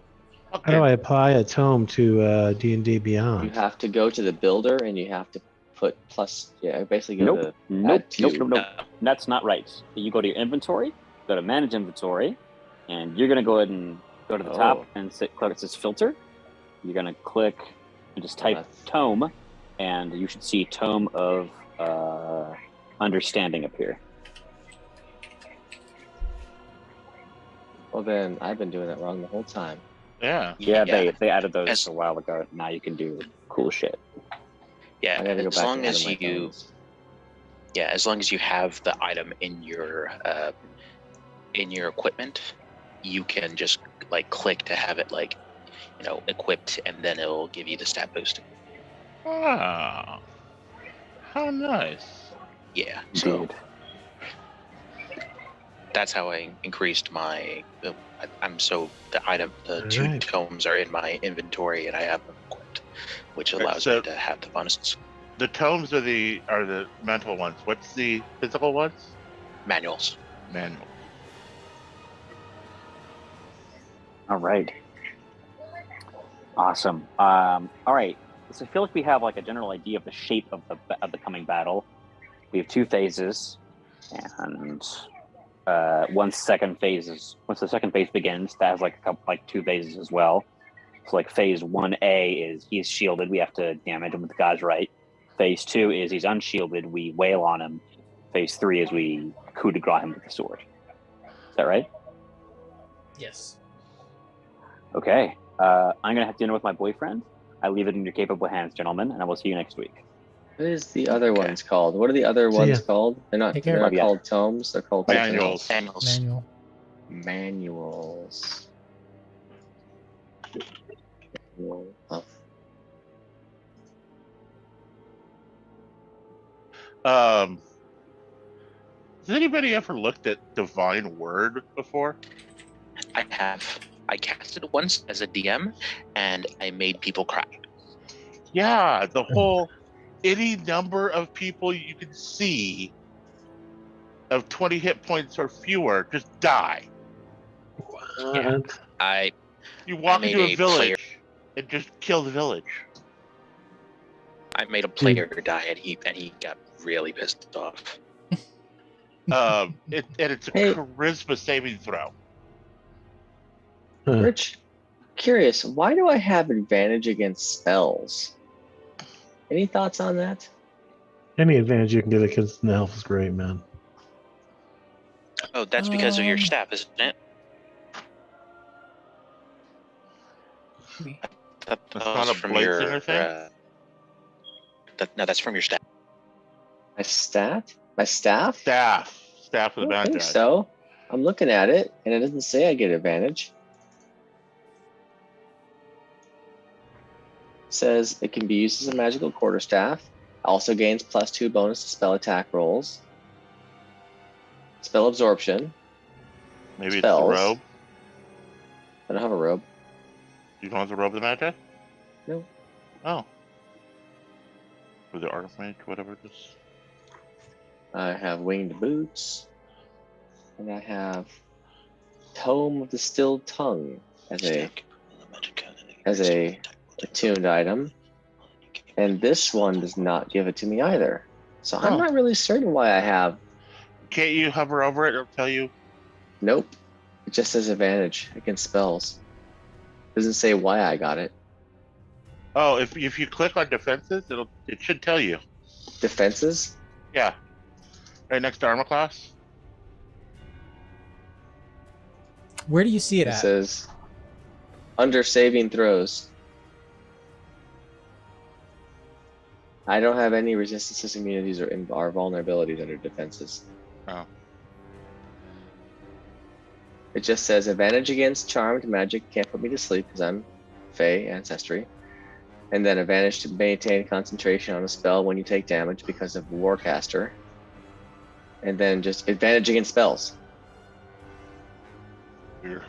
do I apply a tome to D&D You Beyond? have to go to the builder and you have to put basically go Nope. to Nope. add 2. Nope. That's not right. You go to your inventory, go to manage inventory, and you're gonna go ahead and go to the top and click it says filter. You're gonna click and just type tome, and you should see tome of understanding appear. Well, then I've been doing that wrong the whole time. Yeah. Yeah, they added those As- a while ago. Now you can do cool shit. Yeah. I gotta go As back long and add as my you. thumbs. Yeah, as long as you have the item in your in your equipment, you can just like click to have it like, equipped, and then it'll give you the stat boost. Ah, how nice. Yeah. So Indeed. that's how I increased my. The two Alright. tomes are in my inventory, and I have them equipped, which allows So- me to have the bonuses. The tomes are the mental ones. What's the physical ones? Manuals. Manual. All right. Awesome. All right. So I feel like we have like a general idea of the shape of the coming battle. We have 2 phases, and once the second phase begins, that has like 2 phases as well. So like phase 1A is he's shielded, we have to damage him with the God's Right. Phase 2 is he's unshielded, we wail on him. Phase 3 is we coup de grace him with the sword. Is that right? Yes. Okay. I'm gonna have dinner with my boyfriend. I leave it in your capable hands, gentlemen, and I will see you next week. What is the other ones called? What are the other See ones ya. called? They're not. Take care. They're not Yeah. called tomes. They're called something Manuals. else. Manuals. Manual. Manuals. Oh. Has anybody ever looked at Divine Word before? I have. I cast it once as a DM, and I made people cry. Yeah, the whole any number of people you can see of 20 hit points or fewer just die. Yeah. What? You walk made into a a village and just kill the village. I made a player die, and he got really pissed off. And it's a Hey. charisma saving throw. Huh. Rich, curious. Why do I have advantage against spells? Any thoughts on that? Any advantage you can get against an elf is great, man. Oh, that's because of your Um, staff, isn't it? That That's was not a from blade your. singer thing? No, that's from your staff. My stat? My staff? Staff I of the don't think Magi. so. I'm looking at it, and it doesn't say I get advantage. It says it can be used as a magical quarterstaff. Also gains +2 bonus to spell attack rolls. Spell absorption. Maybe spells. it's the robe. I don't have a robe. You don't have the robe of the Magi? No. Oh. Or the Archmage, whatever it is. I have winged boots, and I have Tome of the Still Tongue as a attuned item, and this one does not give it to me either. So I'm Oh. not really certain why I have. Can't you hover over it? It'll tell you. Nope, it just says advantage against spells. Doesn't say why I got it. Oh, if you click on defenses, it should tell you. Defenses? Yeah. Right next to armor class. Where do you see it It at? says under saving throws. I don't have any resistances, immunities, or vulnerabilities under defenses. Oh. It just says advantage against charmed magic can't put me to sleep because I'm Fey ancestry. And then advantage to maintain concentration on a spell when you take damage because of Warcaster. And then just advantage against spells, Weird.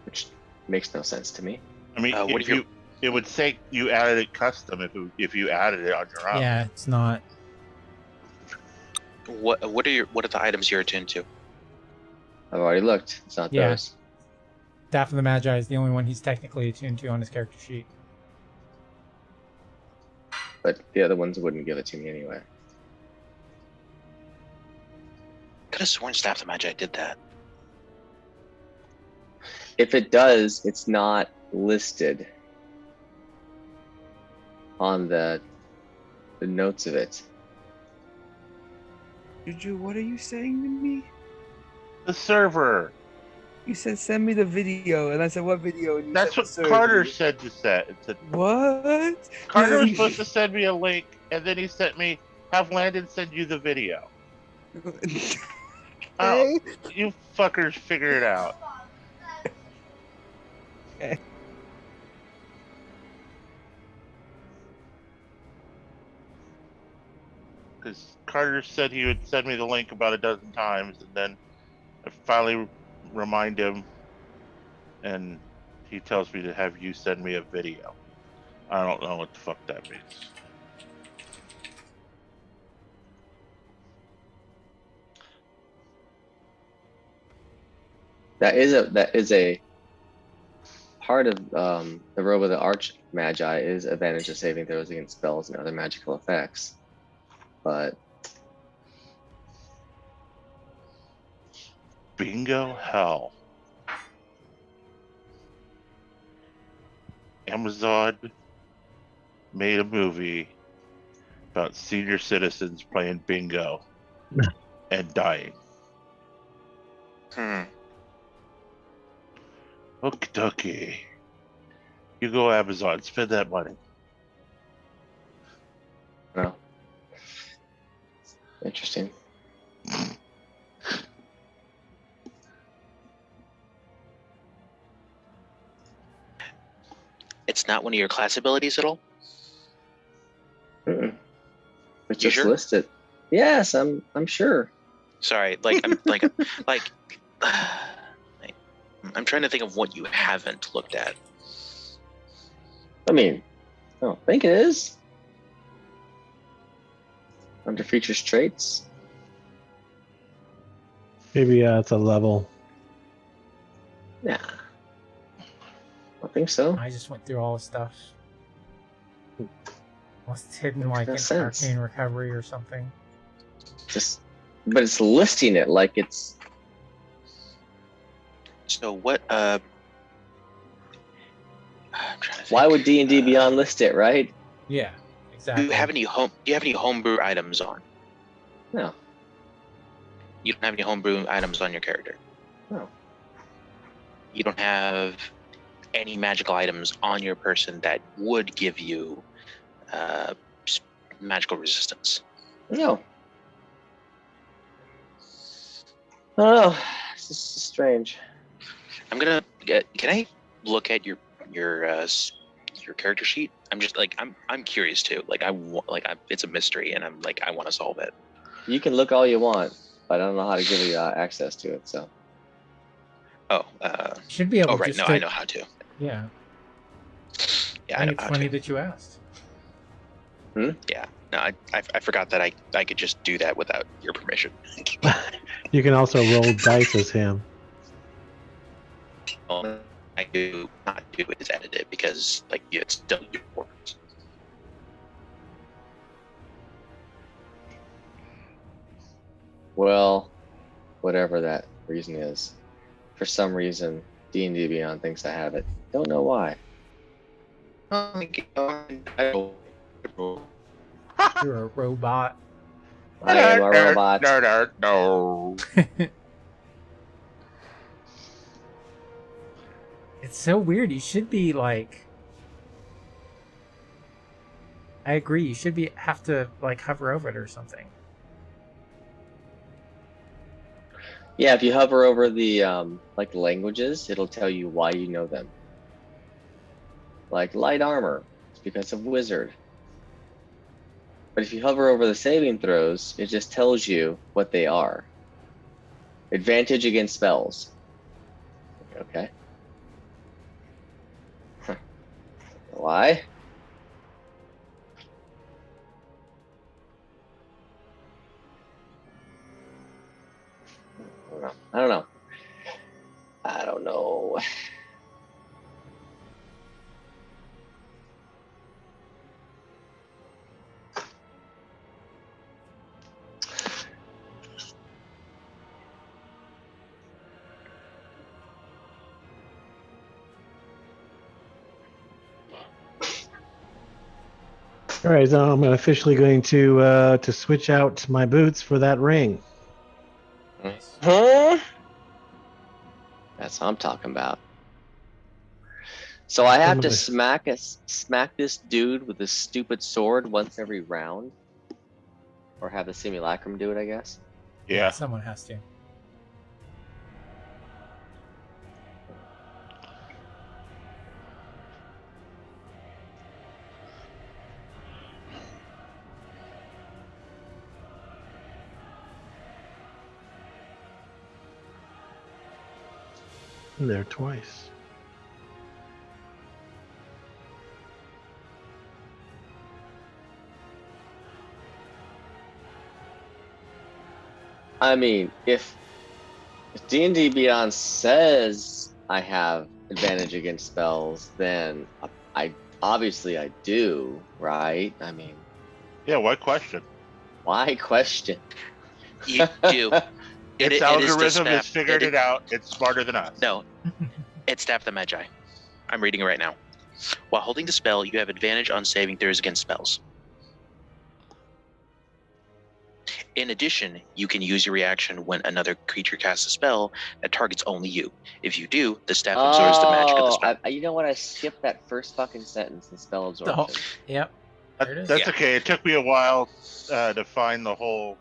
which makes no sense to me. I mean, What if if you're- it would say you added it custom if you added it on your own. Yeah, it's not. What are the items you're attuned to? I've already looked. It's not Yeah. those. Staff of the Magi is the only one he's technically attuned to on his character sheet. But the other ones wouldn't give it to me anyway. Could have sworn Staff of the Magi did that. If it does, it's not listed on the notes of it. Juju, what are you saying to me? The server. You said send me the video, and I said what video? And you That's said what the server. Carter said to set. It said, What? Carter was supposed to send me a link, and then he sent me, have Landon send you the video. Oh, you fuckers figure it out. Okay. Because Carter said he would send me the link about a dozen times, and then I finally remind him, and he tells me to have you send me a video. I don't know what the fuck that means. That is a part of the robe of the Arch Magi is advantage of saving throws against spells and other magical effects. But Bingo hell. Amazon made a movie about senior citizens playing bingo and dying. Okie dokie. You go Amazon, spend that money. no. Interesting. It's not one of your class abilities at all? Mm-mm. It's You just sure? listed. Yes, I'm sure. Sorry, I'm I'm trying to think of what you haven't looked at. I mean, I don't think it is. Under features traits. Maybe it's a level. Nah. I don't think so. I just went through all the stuff. Unless it's hidden like No in sense. arcane recovery or something. But it's listing it like it's So what? I'm trying to why think. would D&D Beyond list it, right? Yeah, Do exactly. you have any homebrew items on? No. You don't have any homebrew items on your character. No. You don't have any magical items on your person that would give you magical resistance. No. I don't know. It's just strange. I'm gonna get. Can I look at your character sheet? I'm just I'm curious too. It's a mystery, and I want to solve it. You can look all you want, but I don't know how to give you access to it. So Oh, Should be able oh right. just No, to, I know how to. Yeah. Yeah, I I know think it's how funny to. that you asked. Yeah. No, I forgot that I could just do that without your permission. You can also roll dice as him. All I do not do is edit it because it's still your words. Well, whatever that reason is, for some reason, D&D Beyond thinks I have it. Don't know why. You're a robot. I am a robot. No. It's so weird. You should be like. I agree. You should have to hover over it or something. Yeah, if you hover over the languages, it'll tell you why you know them. Like light armor, it's because of wizard. But if you hover over the saving throws, it just tells you what they are. Advantage against spells. Okay. Huh. Why? I don't know. All right, so I'm officially going to switch out my boots for that ring. Huh? That's what I'm talking about. So I have to smack this dude with this stupid sword once every round, or have the simulacrum do it, I guess. Yeah. Someone has to. In there twice. I mean, if D&D Beyond says I have advantage against spells, then I obviously I do, right? I mean, Yeah, why question? why question? You do. Its is the algorithm has staff. figured it out. It's smarter than us. No, it's Staff the Magi. I'm reading it right now. While holding the spell, you have advantage on saving throws against spells. In addition, you can use your reaction when another creature casts a spell that targets only you. If you do, the staff absorbs the magic of the spell. You know what? I skipped that first fucking sentence in spell absorption. Yep. There it is. That's okay. It took me a while to find the whole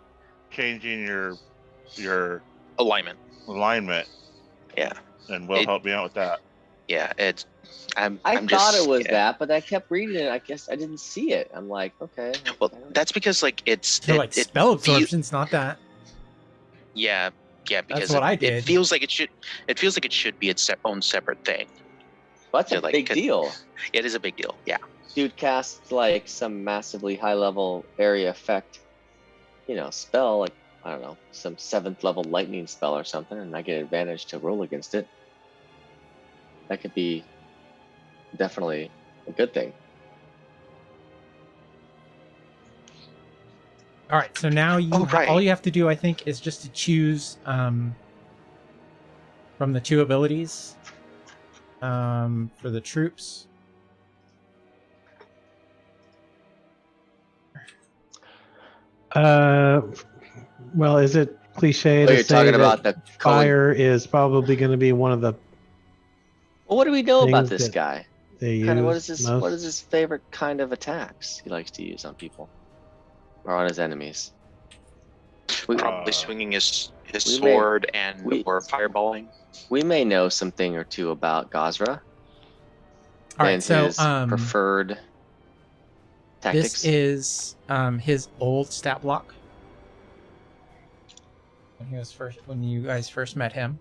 changing your Alignment. Yeah. And Will help me out with that. Yeah, it's. I thought it was that, but I kept reading it. I guess I didn't see it. I'm like, okay. Well, that's because it's So like spell absorption's not that. Yeah, because That's what I did. It feels like it should. It feels like it should be its own separate thing. Well, that's a big deal. It is a big deal. Yeah. Dude casts like some massively high level area effect, spell, like I don't know, some 7th level lightning spell or something, and I get advantage to roll against it. That could be definitely a good thing. All right, so now all you have to do, I think, is just to choose from the 2 abilities for the troops. Well, is it cliche to say that fire is probably going to be one of the? Well, what do we know about this guy? What is his favorite kind of attacks he likes to use on people or on his enemies? Probably swinging his sword or fireballing. We may know something or two about Gazra. All right, so his preferred tactics. This is his old stat block when you guys first met him.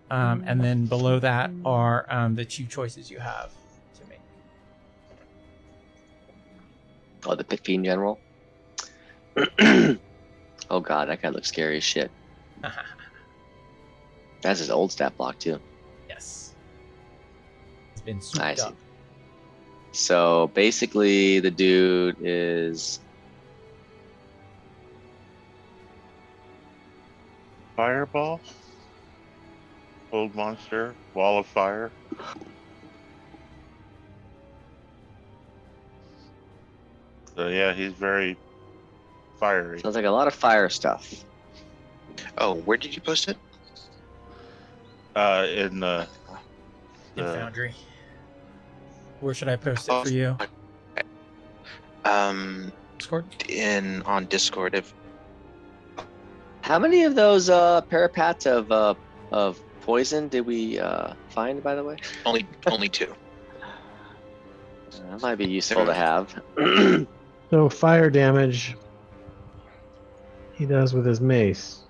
And then below that are the 2 choices you have to make. Oh, the Pit Fiend General. Oh god, that guy looks scary as shit. That's his old stat block too. Yes. It's been souped up. So basically the dude is Fireball, old monster, wall of fire. So yeah, he's very fiery. Sounds like a lot of fire stuff. Oh, where did you post it? In the Foundry. Where should I post it for you? Discord? On Discord. How many of those parapets of poison did we find, by the way? Only 2. That might be useful to have. So fire damage he does with his mace.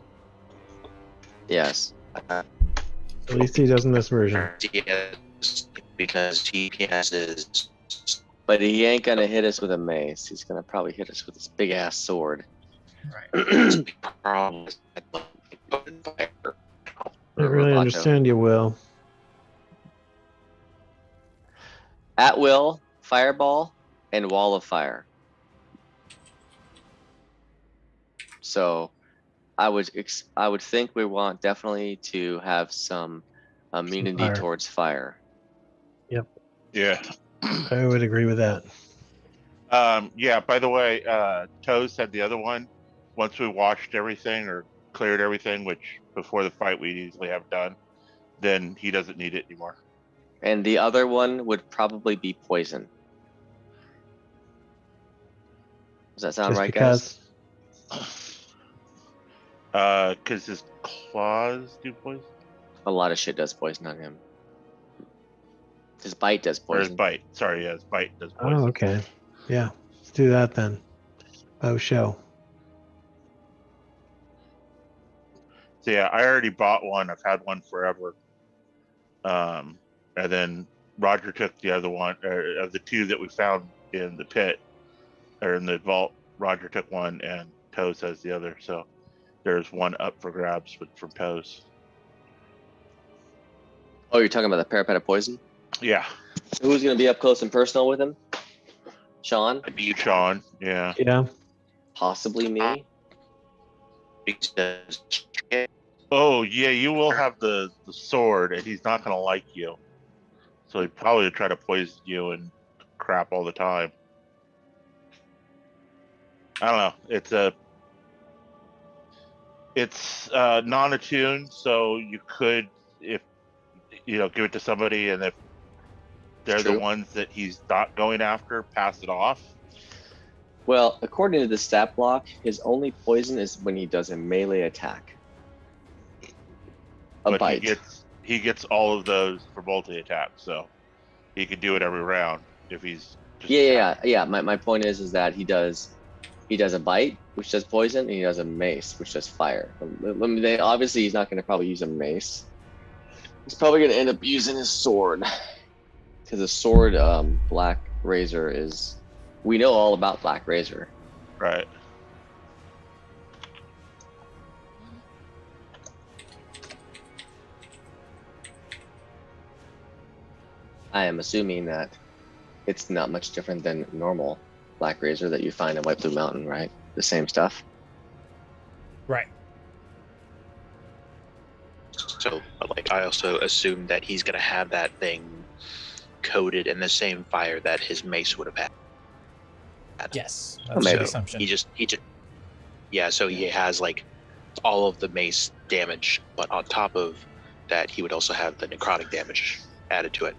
Yes. At least he does in this version. Yes, because he has his. But he ain't gonna hit us with a mace. He's gonna probably hit us with his big ass sword. Right. I really understand you, Will. At will, fireball, and wall of fire. So, I would think we want definitely to have some immunity towards fire. Yep. Yeah. I would agree with that. Yeah. By the way, Toes said the other one. Once we washed everything or cleared everything, which before the fight we easily have done, then he doesn't need it anymore. And the other one would probably be poison. Does that sound right, guys? Because his claws do poison? A lot of shit does poison on him. His bite does poison. Or his bite. Sorry, yeah, his bite does poison. Oh, okay. Yeah, let's do that then. Oh, show. So yeah, I already bought one. I've had one forever. and then Roger took the other one, or of the two that we found in the pit or in the vault. Roger took one, and Toes has the other. So there's one up for grabs from Toes. Oh, you're talking about the parapet of poison? Yeah, Who's going to be up close and personal with him? Sean? I'd be Sean. Yeah. Yeah. Possibly me? Because Oh yeah, you will have the sword, and he's not gonna like you. So he'd probably try to poison you and crap all the time. I don't know. It's non-attuned, so you could, if give it to somebody, and if they're the True. ones that he's not going after, pass it off. Well, according to the stat block, his only poison is when he does a melee attack. But Bite. he gets all of those for multi-attack, so he could do it every round if he's just Yeah. My point is that he does a bite, which does poison, and he does a mace, which does fire. Obviously, he's not going to probably use a mace. He's probably going to end up using his sword, because the sword, Black Razor is. We know all about Black Razor. right. I am assuming that it's not much different than normal Black Razor that you find in White Blue Mountain, right? The same stuff. Right. so, like, I also assume that he's gonna have that thing coated in the same fire that his mace would have had. Yes, Oh, that's maybe. the assumption. He just, yeah. So he has like all of the mace damage, but on top of that, he would also have the necrotic damage added to it.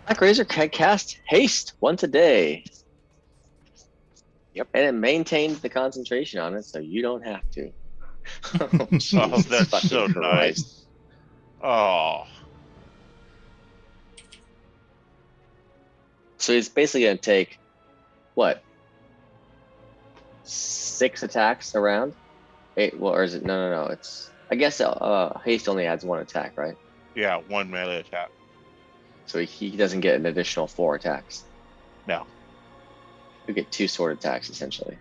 Black Razor can cast haste once a day. Yep. And it maintains the concentration on it, so you don't have to. Oh, Jesus that's fucking so Christ. nice. Oh, So he's basically gonna take what? 6 attacks around? 8, well, or is it no, it's I guess haste only adds 1 attack, right? yeah, one melee attack. So he doesn't get an additional 4 attacks. No, You get 2 sword attacks essentially.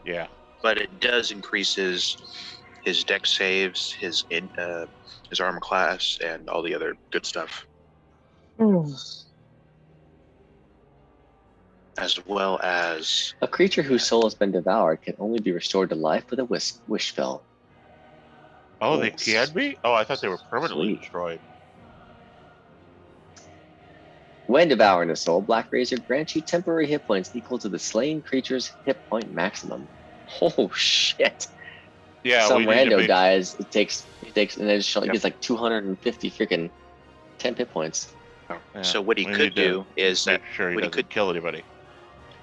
yeah. But it does increase his deck saves, his armor class, and all the other good stuff, as well as A creature whose soul has been devoured can only be restored to life with a wish spell. Oh, they Yes. can be? Oh, I thought they were permanently Sweet. destroyed. When devouring a soul, Black Razor grants you temporary hit points equal to the slain creature's hit point maximum. Oh shit! Yeah, Some we need to rando make, dies. He takes an additional. Yep. He gets like 250 freaking 10 hit points. yeah, so what he we could need to do is make that sure he what he doesn't could kill anybody.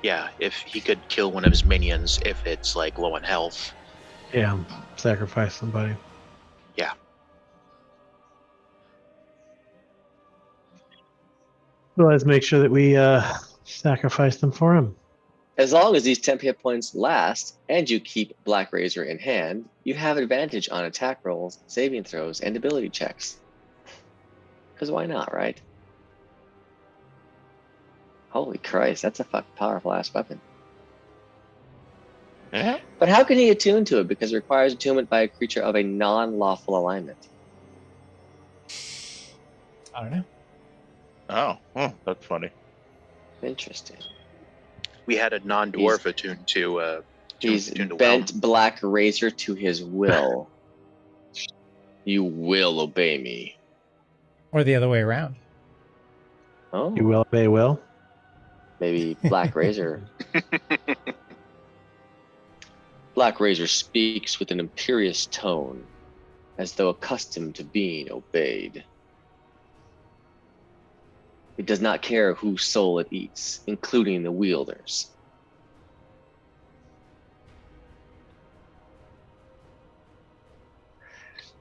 yeah, if he could kill one of his minions if it's like low on health. Yeah. Sacrifice somebody. Yeah. Well, let's make sure that we sacrifice them for him. As long as these temp hit points last, and you keep Black Razor in hand, you have advantage on attack rolls, saving throws, and ability checks. Because why not, right? Holy Christ, that's a fucking powerful ass weapon. Yeah. But how can he attune to it? Because it requires attunement by a creature of a non-lawful alignment. I don't know. Oh, that's funny. Interesting. We had a non-dwarf attuned to He's attuned to bent Black Razor to his will. You will obey me. Or the other way around. Oh, You will obey will. maybe Black Razor. Black Razor speaks with an imperious tone, as though accustomed to being obeyed. It does not care whose soul it eats, including the wielders.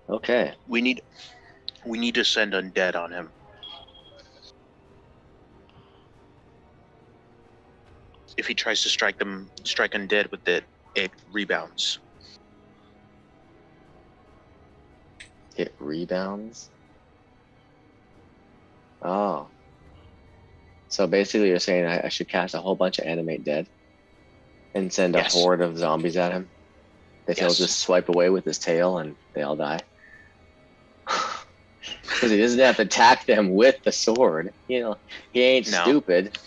Okay. We need to send undead on him. If he tries to strike undead with it rebounds. It rebounds. Oh. So basically, you're saying I should cast a whole bunch of animate dead and send a Yes. horde of zombies at him that he'll Yes. just swipe away with his tail and they all die. Because he doesn't have to attack them with the sword. You know, he ain't No. stupid.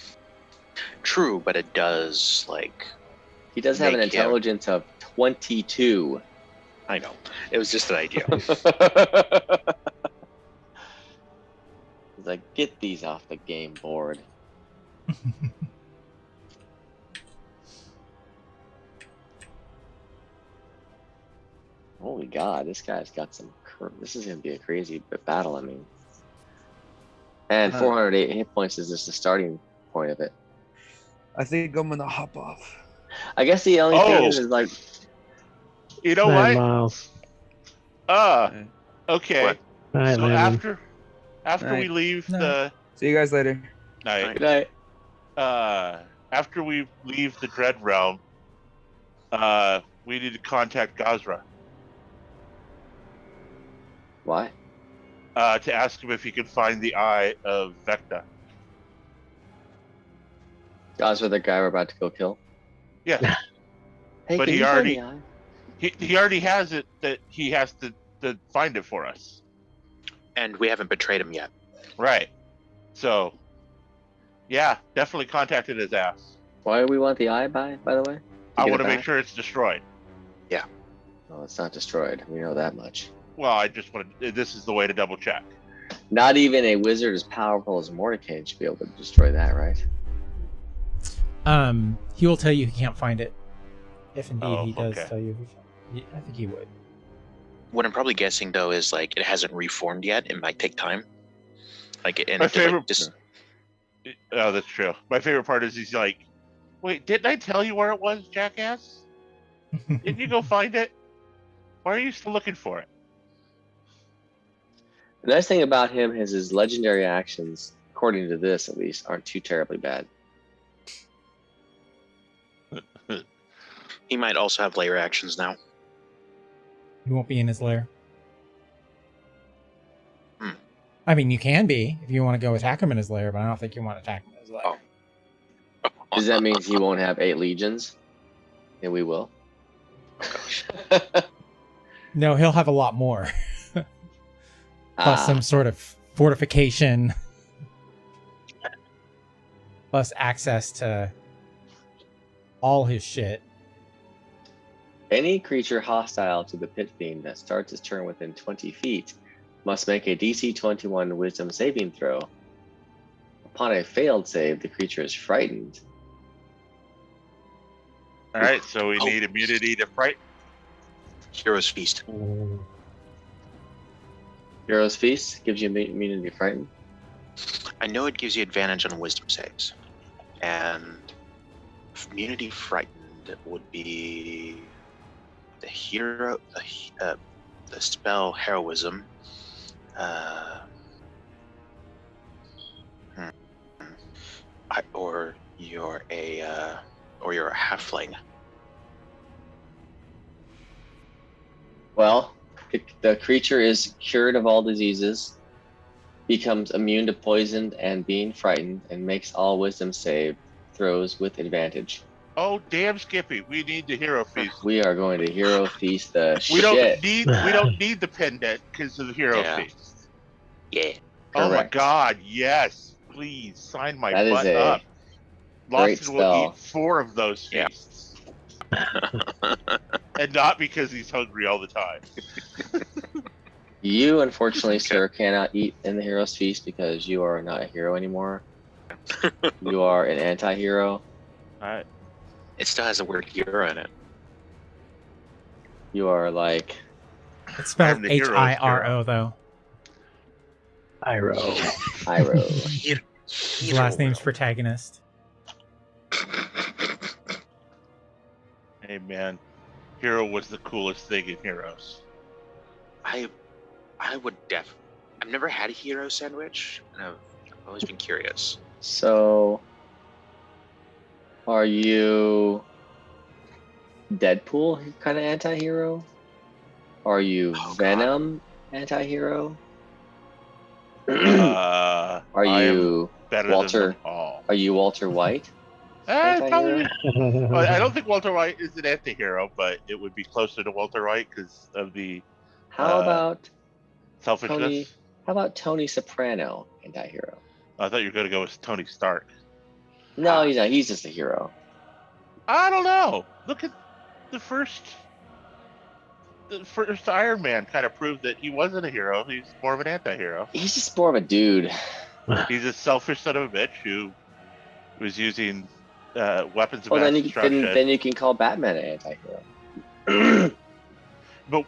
True, but it does, He does have an Make him- intelligence of 22. I know. It was just an idea. He's like, get these off the game board. Holy God, this guy's got some. This is gonna be a crazy battle. I mean, and 408 hit points is just the starting point of it. I think I'm gonna hop off. I guess the only thing Oh. is like, You know 9 what? miles. Okay. What? All right, So Landon. after we Night. leave Night. the See you guys later. night, good night. after we leave the Dread Realm, we need to contact Gazra Why? to ask him if he can find the eye of Vecna. Guys, with the guy we're about to go kill. Yeah, Hey, But can he you find already- the eye? he already has it. That he has to find it for us. And we haven't betrayed him yet. Right. So, yeah, definitely contacted his ass. Why do we want the eye? By the way, I get want it to make back? sure it's destroyed. No, it's not destroyed. We know that much. Well, I just want to. This is the way to double check. Not even a wizard as powerful as Mordecai should be able to destroy that, right? He will tell you he can't find it. If indeed Oh, he does okay. tell you. I think he would. What I'm probably guessing, though, is, it hasn't reformed yet. It might take time. And My it, favorite- just... Oh, that's true. My favorite part is he's like, "Wait, didn't I tell you where it was, jackass? Didn't you go find it? Why are you still looking for it?" The nice thing about him is his legendary actions, according to this at least, aren't too terribly bad. He might also have layer actions now. You won't be in his lair. Hmm. I mean, you can be if you want to go attack him in his lair, but I don't think you want to attack him in his lair. Oh. Does that mean he won't have 8 legions? And we will. No, he'll have a lot more. Plus some sort of fortification. Plus access to all his shit. Any creature hostile to the pit fiend that starts its turn within 20 feet must make a DC 21 wisdom saving throw. Upon a failed save, the creature is frightened. All right, so we need immunity to fright. Hero's Feast. Hero's Feast gives you immunity to frightened. I know it gives you advantage on wisdom saves. And immunity frightened would be the hero, the spell heroism. Or you're a halfling. Well, the creature is cured of all diseases, becomes immune to poison and being frightened, and makes all wisdom save throws with advantage. Oh, damn, Skippy! We need the hero feast. We are going to hero feast the We shit. don't need the pendant because of the hero Yeah. feast. Yeah. Oh my Correct. God! Yes, please sign my That is butt a up. great Lawson will spell. eat 4 of those Yeah. feasts, and not because he's hungry all the time. You, unfortunately, sir, cannot eat in the hero's feast because you are not a hero anymore. You are an anti-hero. All right. It still has the word hero in it. You are like It's spelled I'm the hero's Hiro, though. Iro. Hiro. His last name's protagonist. Hey man, hero was the coolest thing in Heroes. I would I've never had a hero sandwich, and I've always been curious. So, are you Deadpool kind of anti-hero? Are you Oh, God. Venom anti-hero? Are you better Walter? than them all? Are you Walter White? Probably. Anti-hero? Well, I don't think Walter White is an anti-hero, but it would be closer to Walter White because of the How about selfishness. Tony? How about Tony Soprano, anti-hero? I thought you were going to go with Tony Stark. No, he's not. He's just a hero. I don't know. Look at the first Iron Man kind of proved that he wasn't a hero. He's more of an anti-hero. He's just more of a dude. He's a selfish son of a bitch who was using weapons of Well, mass then destruction. then you can call Batman an anti-hero. But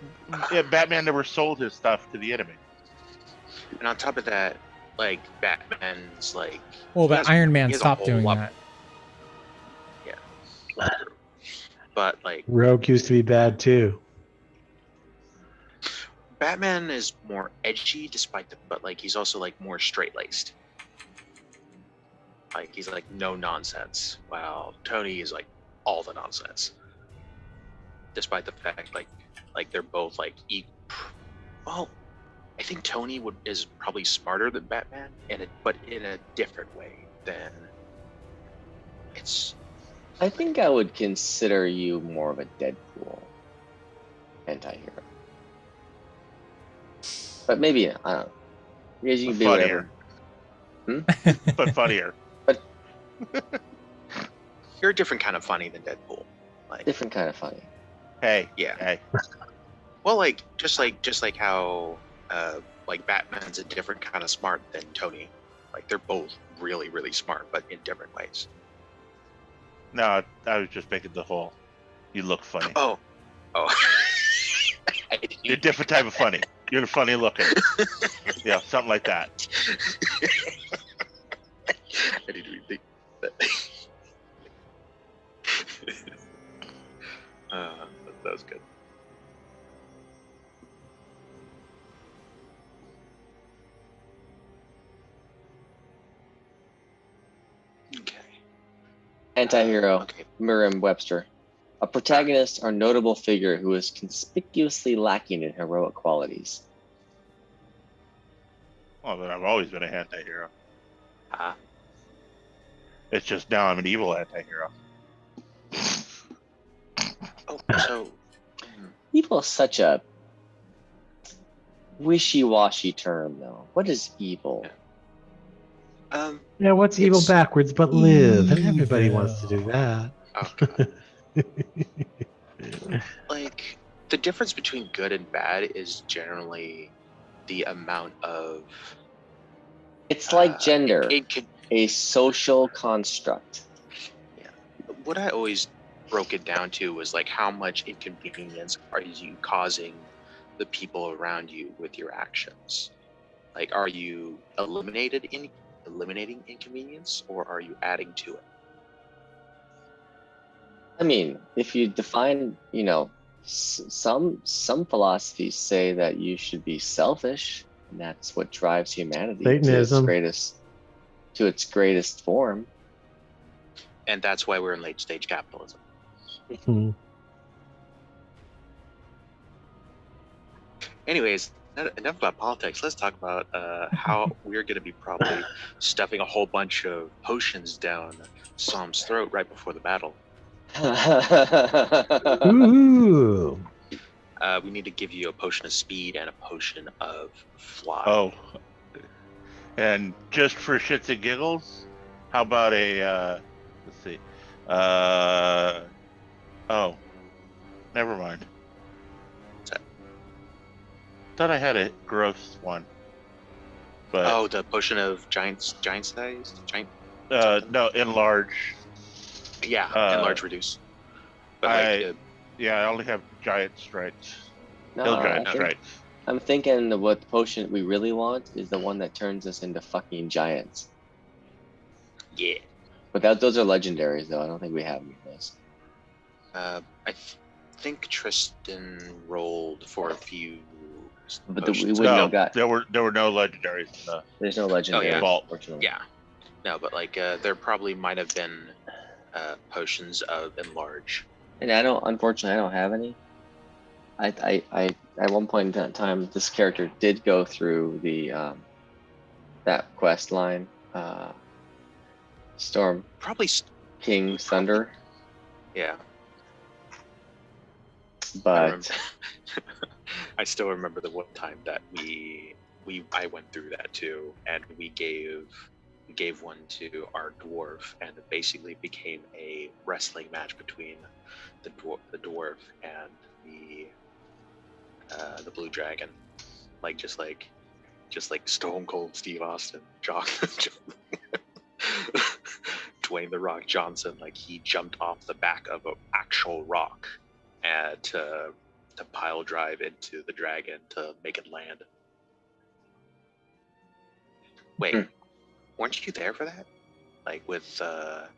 Batman never sold his stuff to the enemy. And on top of that, like Batman's like. Well, he but has- Iron Man he has a stopped whole doing lot- that. Yeah. But like Rogue used to be bad too. Batman is more edgy, but like he's also like more straight laced. Like he's like no nonsense, while Tony is like all the nonsense. Despite the fact like they're both like well, I think Tony is probably smarter than Batman, but in a different way than it's. I think I would consider you more of a Deadpool anti-hero. But maybe, I don't know. Because you can be Funnier. whatever. But funnier. You're a different kind of funny than Deadpool. Like Different kind of funny. Hey. Yeah. Hey. Well, like just like how like Batman's a different kind of smart than Tony. Like they're both really, really smart, but in different ways. No, I was just making the whole. You look funny. Oh. You're a different type of funny. You're funny looking. Yeah, something like that. I didn't even think that. That was good. Okay. Anti-hero, Okay. Merriam-Webster. A protagonist or notable figure who is conspicuously lacking in heroic qualities. Well, but I've always been an anti-hero. Ah. It's just now I'm an evil anti-hero. Oh, so Evil is such a wishy-washy term, though. What is evil? Yeah, what's evil It's backwards but live? And everybody wants to do that. oh god. Like the difference between good and bad is generally the amount of It's like gender, it could, a social construct. what I always broke it down to was like how much inconvenience are you causing the people around you with your actions? Like, are you eliminating inconvenience, or are you adding to it? I mean, if you define, some philosophies say that you should be selfish, and that's what drives humanity Satanism. to its greatest form. And that's why we're in late stage capitalism. Hmm. Anyways, enough about politics. Let's talk about how we're going to be probably stuffing a whole bunch of potions down Psalm's throat right before the battle. Ooh. We need to give you a potion of speed and a potion of fly. Oh. And just for shits and giggles, how about a, let's see. Oh. Never mind. What's that? Thought I had a gross one. But, Oh, the potion of giant size? no, enlarge. Yeah, enlarge, reduce. But I only have giant strikes. No, Hill I giant think- strikes. I'm thinking what potion we really want is the one that turns us into fucking giants. yeah. But those are legendaries, though. I don't think we have any of those. I think Tristan rolled for a few. But we potions. wouldn't No, have got. there were no legendaries in the There's no legendary, yeah. Vault. unfortunately. Yeah. No, but like there probably might have been potions of enlarge. And unfortunately, I don't have any. I at one point in time, this character did go through the that quest line. Storm Probably. King's Thunder, Yeah. but I still remember the one time that I went through that too, and we gave one to our dwarf, and it basically became a wrestling match between the dwarf and the blue dragon, just like Stone Cold Steve Austin, Dwayne the Rock Johnson, like he jumped off the back of an actual rock and to pile drive into the dragon to make it land. Wait, weren't you there for that? Like with it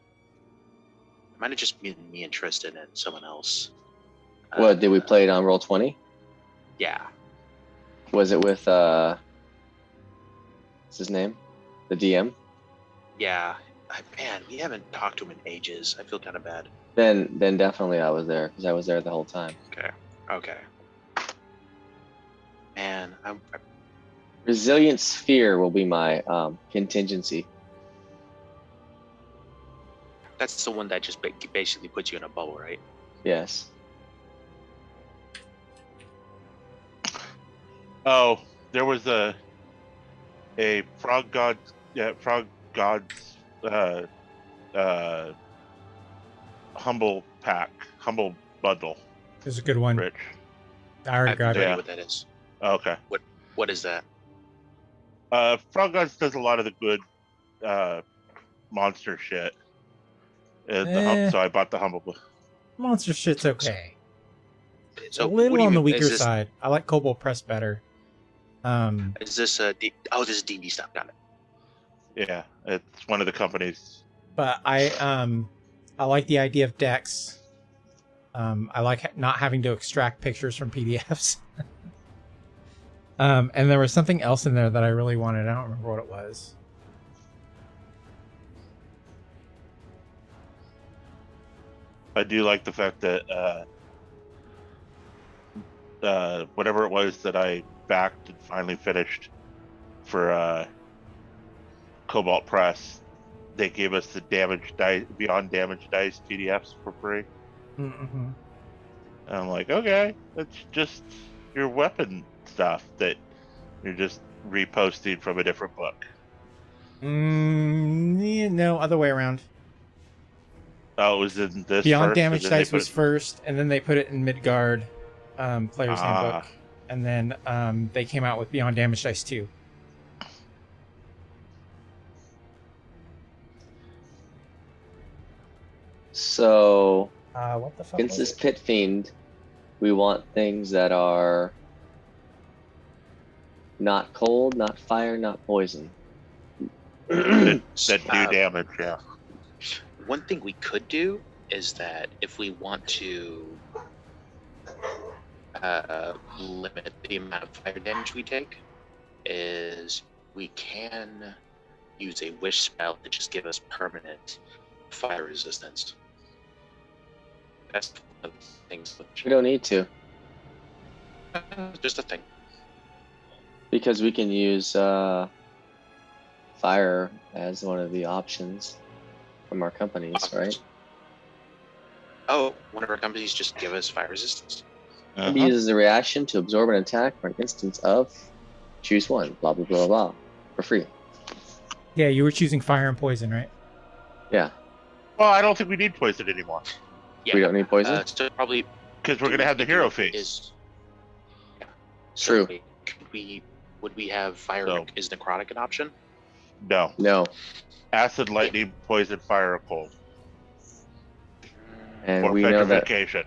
might have just been me interested in someone else. what did we play it on Roll20? Yeah. Was it with what's his name? The DM? Yeah. Man, we haven't talked to him in ages. I feel kind of bad. Then definitely I was there because I was there the whole time. Okay. Man, Resilient Sphere will be my contingency. that's the one that just basically puts you in a bubble, right? Yes. Oh, there was a frog god's humble bundle. It's a good one. Rich. I already got no it. idea what that is. Okay. What is that? Frog Gods does a lot of the good monster shit. So I bought the humble. Monster shit's okay. It's So a little what do you on the mean? weaker Is this- side. I like Cobalt Press better. Is this this is D&D stuff? Got it. Yeah, it's one of the companies. But I like the idea of decks. I like not having to extract pictures from PDFs. And there was something else in there that I really wanted. I don't remember what it was. I do like the fact that whatever it was that I backed and finally finished for Cobalt Press, they gave us the Beyond Damage Dice PDFs for free. Mm-hmm. And I'm like, okay, that's just your weapon stuff that you're just reposting from a different book. No, other way around. Oh, it was in this Beyond first, Damage and then they Dice put was first, and then they put it in Midgard Player's Handbook. And then they came out with Beyond Damage Dice 2. So, What the fuck since was this it? Pit Fiend, we want things that are not cold, not fire, not poison. that do damage, yeah. One thing we could do is that if we want to limit the amount of fire damage we take, is we can use a wish spell to just give us permanent fire resistance. That's one of the things. We don't need to, Just a thing. because we can use fire as one of the options from our companies, right? Oh, one of our companies just give us fire resistance. It uses a reaction to absorb an attack for an instance of choose one, blah, blah, blah, blah, for free. Yeah, you were choosing fire and poison, right? Yeah. Well, I don't think we need poison anymore. Yeah, We don't need poison? so probably Because we're going to have the hero phase. Yeah. True. Would we have fire? No. Is necrotic an option? No. No. Acid, lightning, poison, fire, or cold. And Or we know that petrification.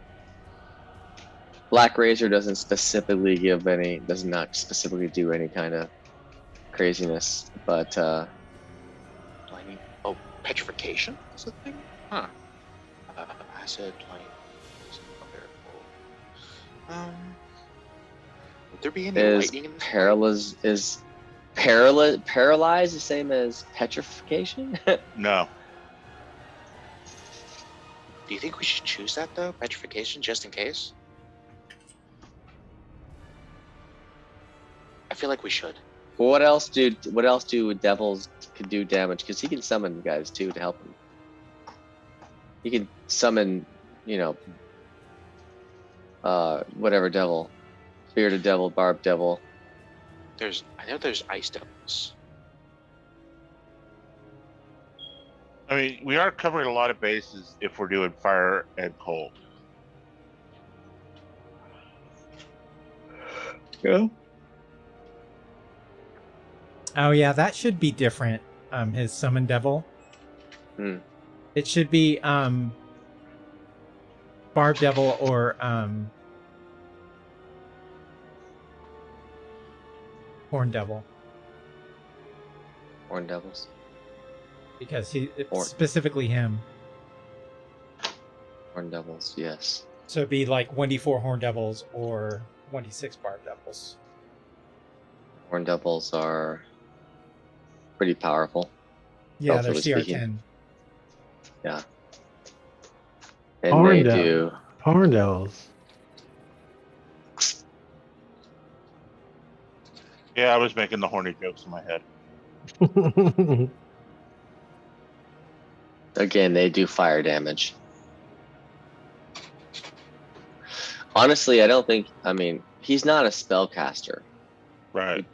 Black Razor does not specifically do any kind of craziness, but Lightning. Oh, petrification is the thing? Huh. Acid, lightning, poison, fire, cold. Would there be any is lightning in this? paralyzed the same as petrification? No. Do you think we should choose that though? Petrification, just in case? I feel like we should. Well, what else do devils could do damage? Because he can summon guys too to help him. He can summon, whatever devil, spirited devil, barbed devil. I know there's ice devils. I mean, we are covering a lot of bases if we're doing fire and cold. Yeah. Oh yeah, that should be different. His summon devil. It should be Barb Devil or Horn Devil. Horn devils. Because it's specifically him. Horn devils, yes. So it'd be like 1d4 Horn Devils or 1d6 Barb Devils. Horn devils are pretty powerful. Yeah, they're relatively CR10. speaking. Yeah. And Horn they devil. do. Horn devils. Yeah, I was making the horny jokes in my head. Again, they do fire damage. Honestly, he's not a spellcaster. Right.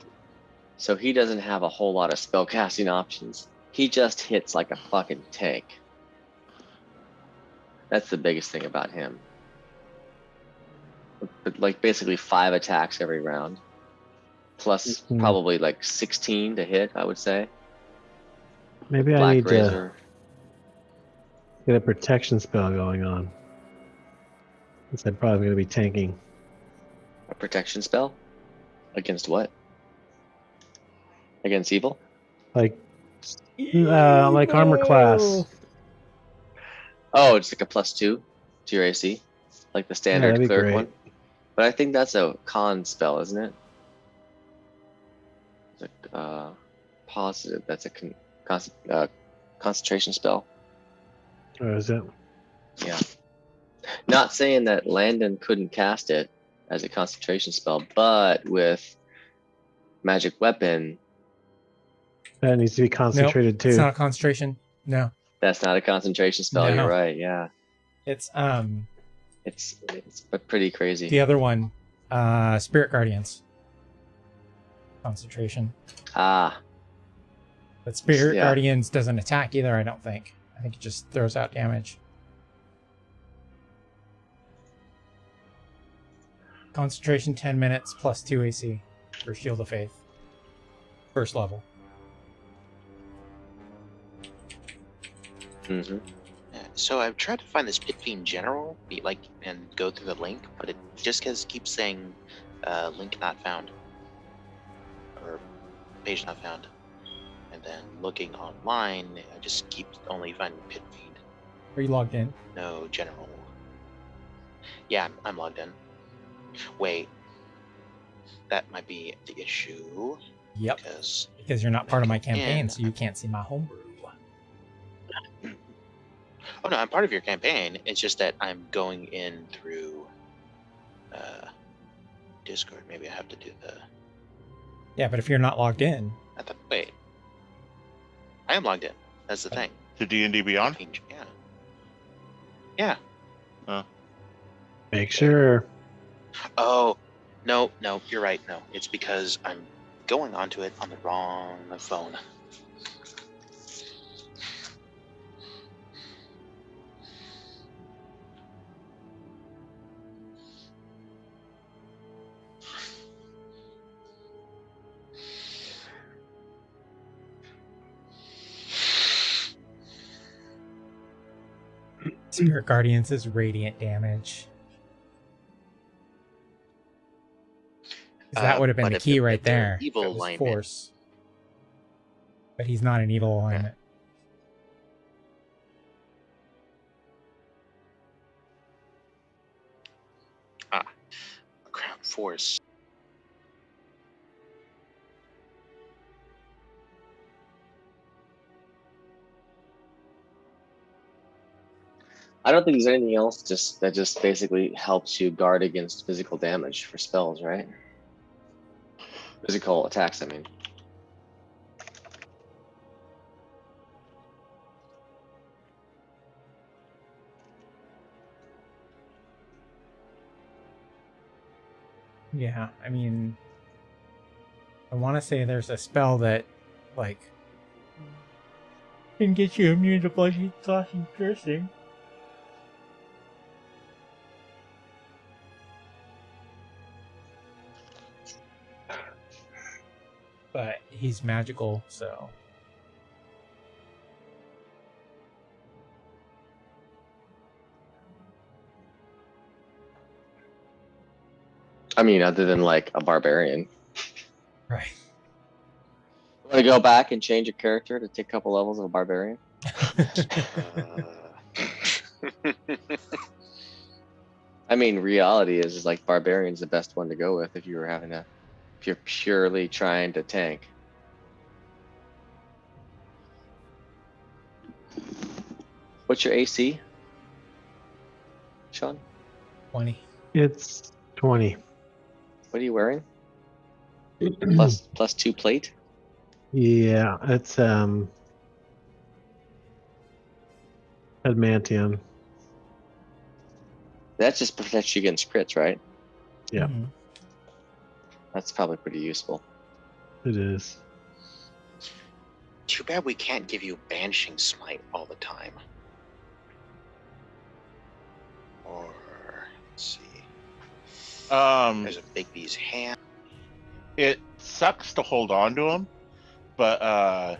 So he doesn't have a whole lot of spellcasting options. He just hits like a fucking tank. That's the biggest thing about him. But like basically 5 attacks every round. Plus probably like 16 to hit, I would say. Maybe I need to get a protection spell going on. Since I'm probably going to be tanking. A protection spell? Against what? Against evil? Like armor class. Oh, it's like a +2 to your AC, like the standard that'd be cleric great. one. But I think that's a con spell, isn't it? It's positive. That's a concentration spell. Or is it? Yeah. Not saying that Landon couldn't cast it as a concentration spell, but with magic weapon, That needs to be concentrated Nope, too. it's not a concentration. No. that's not a concentration spell. No. You're right. Yeah. It's It's pretty crazy. the other one, Spirit Guardians. Concentration. Ah. But Spirit Yeah. Guardians doesn't attack either, I don't think. I think it just throws out damage. Concentration 10 minutes plus 2 AC for Shield of Faith. First level. Mm-hmm. So I've tried to find this Pit Fiend General, and go through the link, but it just keeps saying link not found. Or page not found. And then looking online, I just keep only finding Pit Fiend. Are you logged in? No general. Yeah, I'm logged in. Wait. That might be the issue. Yep. Because you're not part of my campaign, so you can't see my homebrew. Oh no, I'm part of your campaign. It's just that I'm going in through Discord. Maybe I have to do the... Yeah, but if you're not logged in... Wait. I am logged in. That's the thing. To D&D Beyond? Yeah. Yeah. Oh. Make sure. Oh, no, you're right. No, it's because I'm going onto it on the wrong phone. Spirit Guardians is radiant damage. 'Cause that would have been but the if key they're- right if they're there. evil If it was alignment. force. But he's not an evil alignment. Crown Force. I don't think there's anything else that just basically helps you guard against physical damage for spells, right? Physical attacks, I mean. Yeah, I mean, I want to say there's a spell that, like, can get you immune to bludgeoning, slashing, piercing. But he's magical, so. I mean, other than like a barbarian. Right. Want to go back and change a character to take a couple levels of a barbarian? I mean, reality is like barbarian's the best one to go with if you're purely trying to tank. What's your AC, Sean? 20. It's 20. What are you wearing? plus 2 plate? Yeah, it's adamantium. That just protects you against crits, right? Yeah. Mhm. That's probably pretty useful. It is. Too bad we can't give you Banishing Smite all the time. Or, let's see. There's a Big B's hand. It sucks to hold on to them, but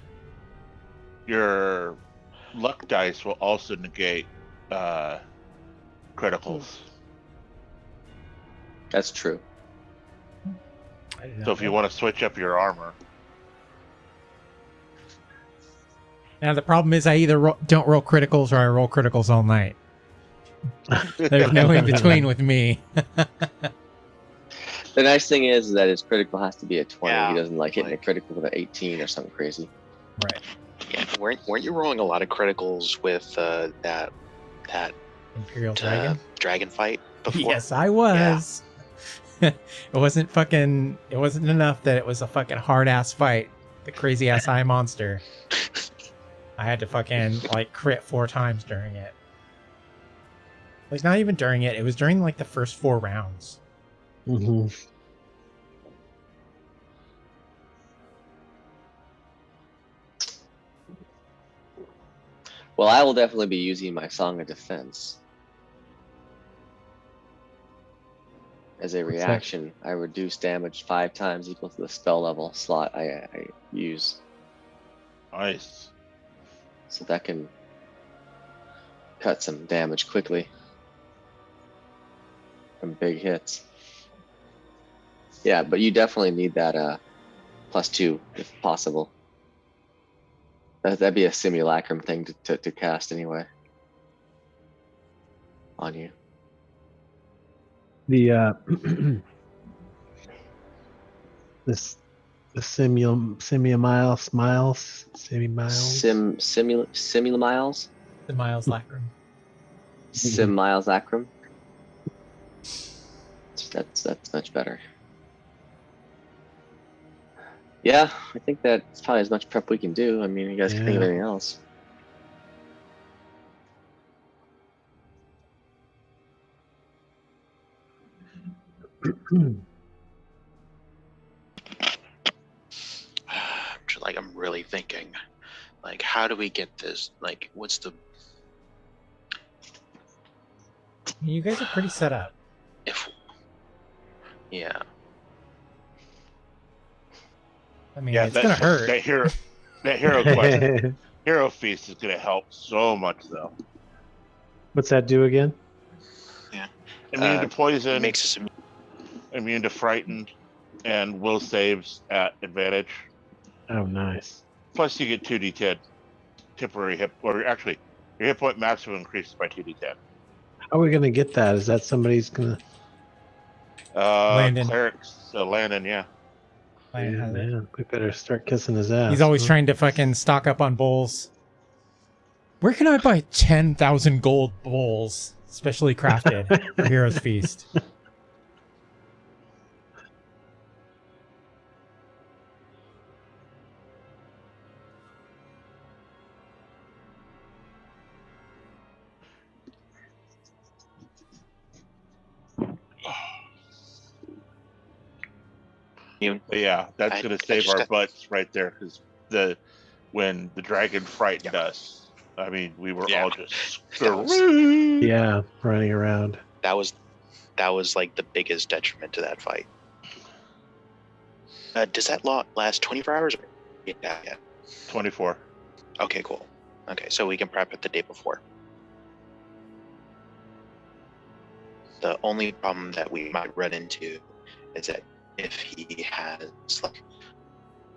your luck dice will also negate criticals. That's true. I did not So if you know. want to switch up your armor, Now, the problem is I either don't roll criticals or I roll criticals all night. There's no in between with me. The nice thing is that his critical has to be a 20. Yeah, He doesn't like hitting a like- critical with an 18 or something crazy. Right. Yeah, weren't you rolling a lot of criticals with that Imperial Dragon? dragon fight before? Yes, I was. It wasn't enough that it was a fucking hard ass fight. The crazy ass eye monster. I had to fucking like crit 4 times during it. Like not even during it. It was during like the first 4 rounds. Mm-hmm. Well, I will definitely be using my Song of Defense. As a What's that? reaction, I reduce damage 5 times equal to the spell level slot I use. nice. So that can cut some damage quickly from big hits. Yeah, but you definitely need that +2 if possible. That'd be a simulacrum thing to cast anyway on you. The the semi-miles. Simumiles? The Miles Lacrum. Miles Acrum. That's much better. Yeah, I think that's probably as much prep we can do. I mean, you guys can think of Yeah. anything else. I'm really thinking, like, how do we get this? Like, what's the You guys are pretty set up. yeah? I mean, Yeah, it's gonna hurt. That hero quest, hero feast is gonna help so much though. What's that do again? Immune to It poison, makes us immune to frightened, and will saves at advantage. Oh, nice. Plus, you get 2d10 temporary hit, or actually, your hit point maximum increases by 2d10. How are we gonna get that? Is that somebody's gonna? Landon. Clerics, Landon, yeah. Lion Yeah, has it. man, we better start kissing his ass. He's always huh? trying to fucking stock up on bowls. Where can I buy 10,000 gold bowls, specially crafted for Heroes Feast? But yeah, that's I- gonna I save just our got- butts right there because when the dragon frightened us, I mean, we were Yeah. all just That was- screwed. Yeah, running around. That was like the biggest detriment to that fight. Does that last 24 hours? Yeah. 24. Okay, cool. Okay, so we can prep it the day before. The only problem that we might run into is that if he has like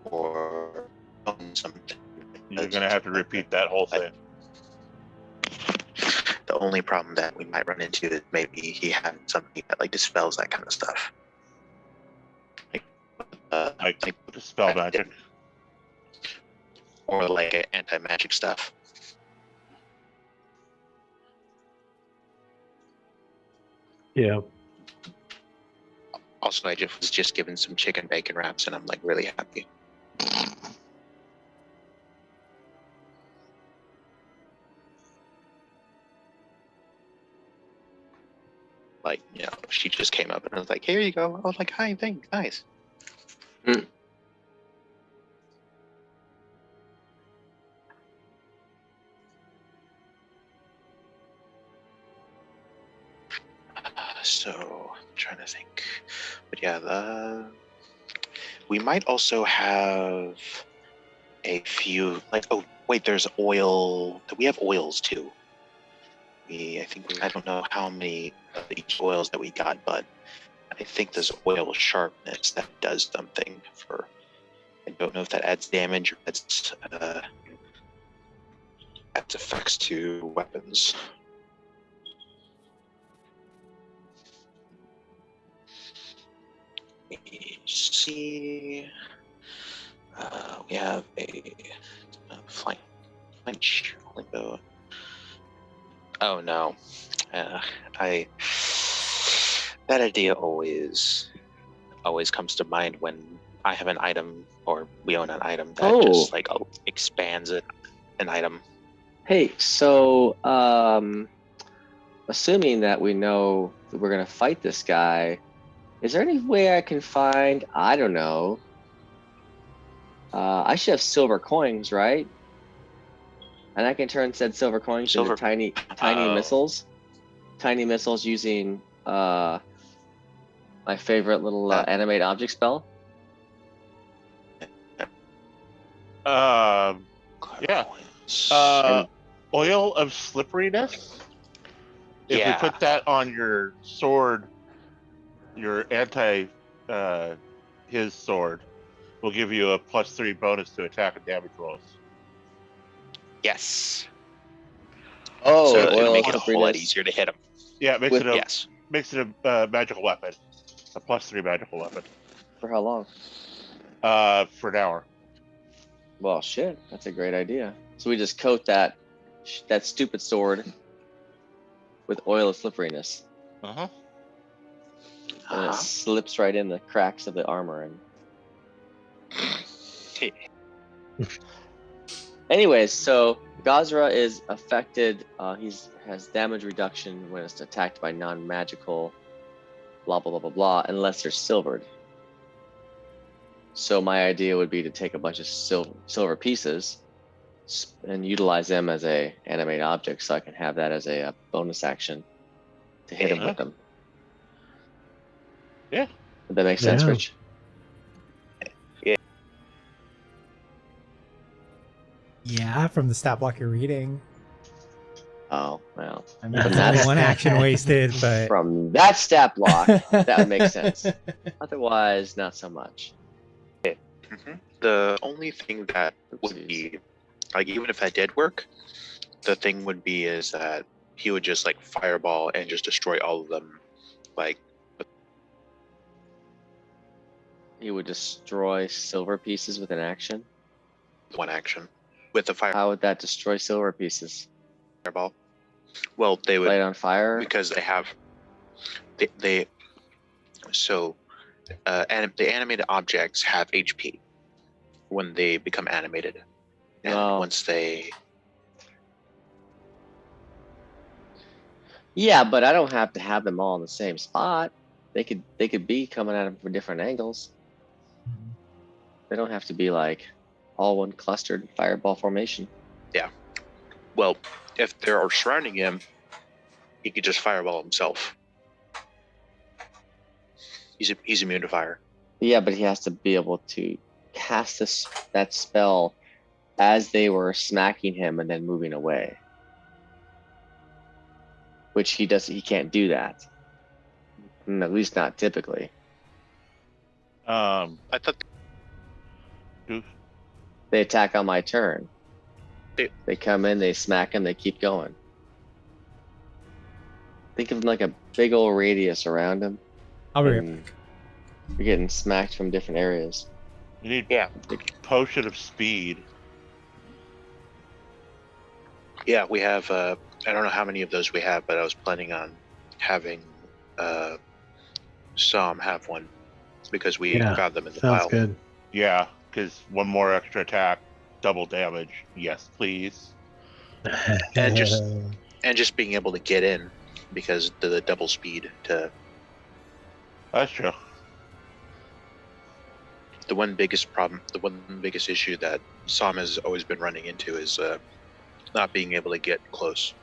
or something, You're gonna have to repeat that whole thing. the only problem that we might run into is maybe he has something that like dispels that kind of stuff. Like the spell magic. Or like anti-magic stuff. Yeah. Also, I was just given some chicken bacon wraps, and I'm like really happy. Like, you know, she just came up and I was like, "Here you go." I was like, "Hi, thanks, nice." So I'm trying to think, but yeah, we might also have a few like. Oh wait, there's oil. We have oils too. I don't know how many of each oils that we got, but I think there's oil sharpness that does something for. I don't know if that adds damage or adds effects to weapons. Let me see. We have a flinch limbo. Oh no, that idea always comes to mind when I have an item or we own an item that just like expands an item. Hey, so assuming that we know that we're gonna fight this guy, is there any way I can find, I don't know, I should have silver coins, right? And I can turn said silver coins into tiny missiles. Tiny missiles using my favorite little animate object spell. Yeah. Oil of slipperiness. If we put that on your sword, your his sword will give you a +3 bonus to attack and damage rolls. Yes. Oh, so oil make it a whole lot easier to hit him. Yeah, it makes it a magical weapon, a +3 magical weapon. For how long? For an hour. Well, shit, that's a great idea. So we just coat that stupid sword with oil of slipperiness. Uh-huh. And it slips right in the cracks of the armor. And anyways, so Gazra is affected. He has damage reduction when it's attacked by non-magical, blah, blah, blah, blah, blah, unless they're silvered. So my idea would be to take a bunch of silver pieces and utilize them as a animate object, so I can have that as a bonus action to hit him with them. Yeah. Would that make sense, Rich? Yeah, from the stat block you're reading. Oh, well. I mean, there's only one action wasted, but... From that stat block, that would make sense. Otherwise, not so much. The only thing that would be, like, even if that did work, the thing would be is that he would just, like, fireball and just destroy all of them, like... He would destroy silver pieces with an action? One action. With the fire. How would that destroy silver pieces? Fireball. Well, they would light on fire because they have so and the animated objects have HP when they become animated, and once they. Yeah, but I don't have to have them all in the same spot. They could be coming at them from different angles. They don't have to be like all one clustered fireball formation. Well, if they're surrounding him, he could just fireball himself. He's immune to fire. Yeah, but he has to be able to cast that spell as they were smacking him and then moving away. Which he can't do that. At least not typically. I thought They attack on my turn. They- They come in, they smack him, they keep going. Think of him like a big old radius around him. I'll be right and back. You're getting smacked from different areas. You need Yeah. potion of speed. Yeah, we have. I don't know how many of those we have, but I was planning on having Sam have one because we Yeah, found them in the Sounds pile. good. Yeah, because one more extra attack, double damage. Yes, please. And just being able to get in because the double speed to That's true. the one biggest issue that Sam has always been running into is not being able to get close,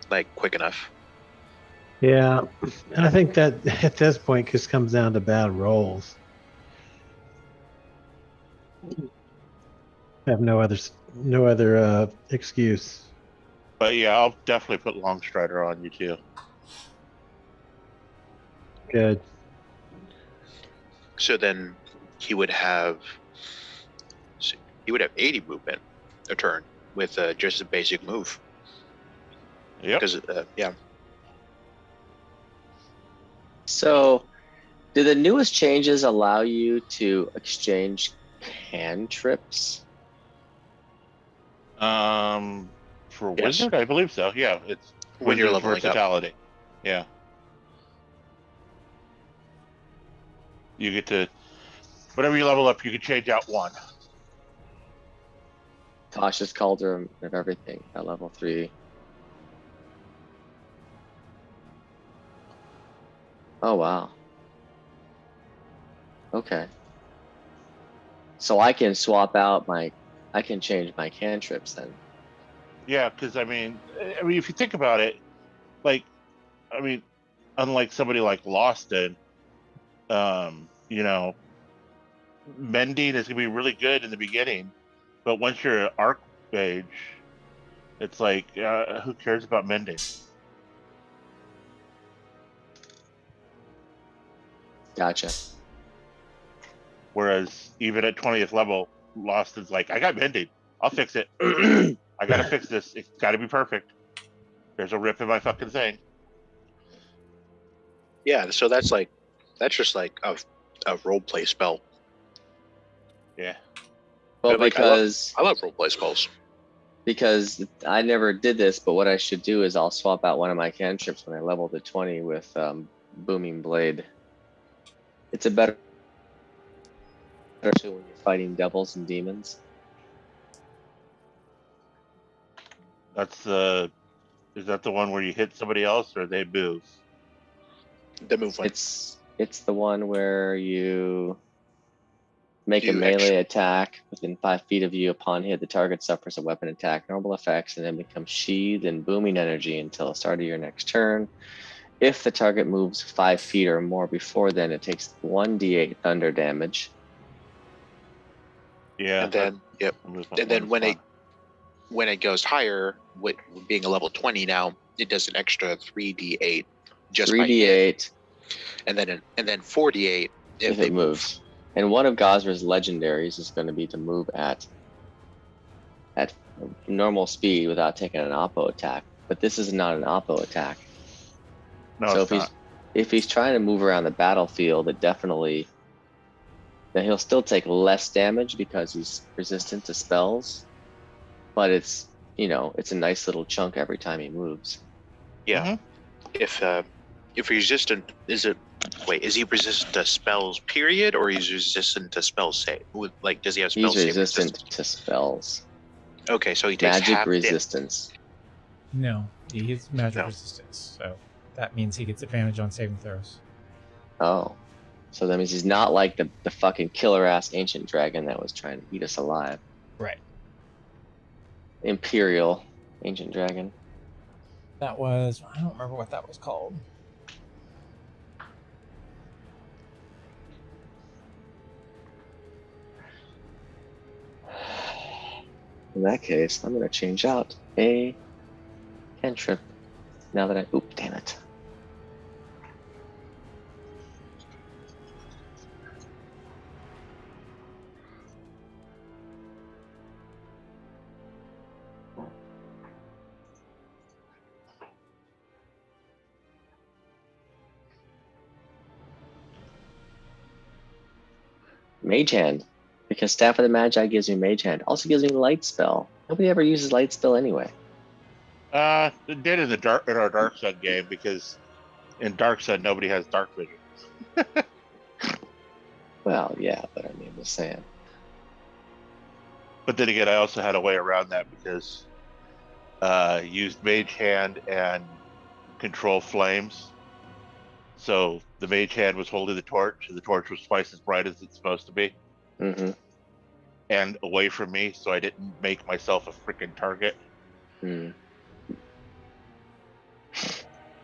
like quick enough. Yeah, and I think that at this point just comes down to bad rolls. I have no other excuse. But yeah, I'll definitely put Longstrider on you too. Good. So then he would have 80 movement a turn with just a basic move. Yep. Because yeah, So, do the newest changes allow you to exchange cantrips? For Yes. Wizard, I believe so. Yeah, it's When you're Wizard's leveling up. versatility. Yeah. You get to, whenever you level up, you can change out one. Cautious Cauldron of everything at level 3. Oh, wow. Okay. So I can swap out I can change my cantrips then. Yeah, because I mean, if you think about it, like, I mean, unlike somebody like Loston, you know, mending is gonna be really good in the beginning, but once you're an Archmage, it's like, who cares about mending? Gotcha. Whereas even at 20th level, Loston's like, I got mending, I'll fix it. I gotta fix this. It's gotta be perfect. There's a rip in my fucking thing. yeah. So that's just like a role play spell. Yeah. Well, But, like, because I love role play spells. I never did this, but what I should do is I'll swap out one of my cantrips when I level to 20 with Booming Blade. It's a better when you're fighting devils and demons. That's is that the one where you hit somebody else or they move? The movement. It's the one where you make a Do melee attack within 5 feet of you. Upon hit, the target suffers a weapon attack, normal effects, and then becomes sheathed in booming energy until the start of your next turn. If the target moves 5 feet or more before then, it takes 1d8 thunder damage. Yeah. And then and then when it goes higher, with being a level 20 now, it does an extra 3d8 just by hit. 3d8 and then 4d8 if it moves. And one of Gosra's legendaries is going to be to move at normal speed without taking an oppo attack. But this is not an oppo attack. No, So it's not. if he's trying to move around the battlefield, then he'll still take less damage because he's resistant to spells. But it's a nice little chunk every time he moves. Yeah. If resistant, is he resistant to spells period, or he's resistant to spells save? Like, does he have spell He's save resistant resistance? to spells. Okay, so he takes Magic half resistance. No, he's magic No. resistance, so that means he gets advantage on saving throws. Oh. So that means he's not like the fucking killer ass ancient dragon that was trying to eat us alive. Right. Imperial ancient dragon. That was, I don't remember what that was called. In that case, I'm gonna change out a cantrip. Now that oop, damn it. Mage Hand. Because Staff of the Magi gives me Mage Hand. Also gives me Light Spell. Nobody ever uses Light Spell anyway. It did in our Dark Sun game, because in Dark Sun nobody has dark vision. Well, yeah, but I mean, I'm just saying. But then again, I also had a way around that, because used Mage Hand and Control Flames. So the Mage Hand was holding the torch, and the torch was twice as bright as it's supposed to be. Mm-hmm. And away from me, so I didn't make myself a freaking target. Mm.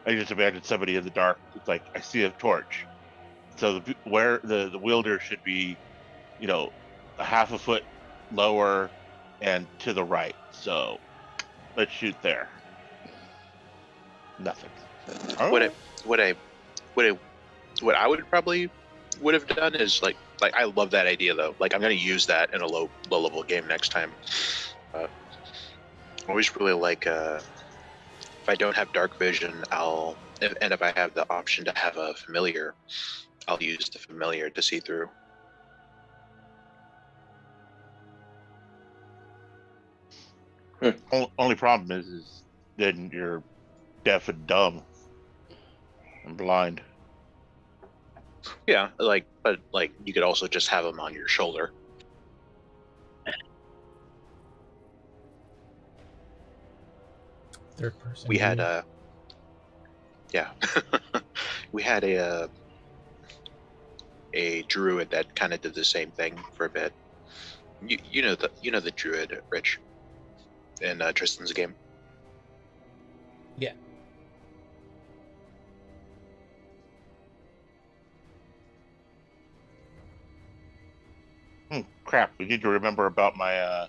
I just imagine somebody in the dark. It's like, I see a torch, so where the wielder should be, a half a foot lower and to the right. So let's shoot there. Nothing. What I would probably would have done is like I love that idea though. Like, I'm gonna use that in a low level game next time. I always really like if I don't have dark vision, if I have the option to have a familiar, I'll use the familiar to see through. Only problem is then you're deaf and dumb and blind. Yeah, but you could also just have them on your shoulder. Third person. We had we had a druid that kind of did the same thing for a bit. You know the druid, Rich, in Tristan's game. Yeah. Crap, we need to remember about my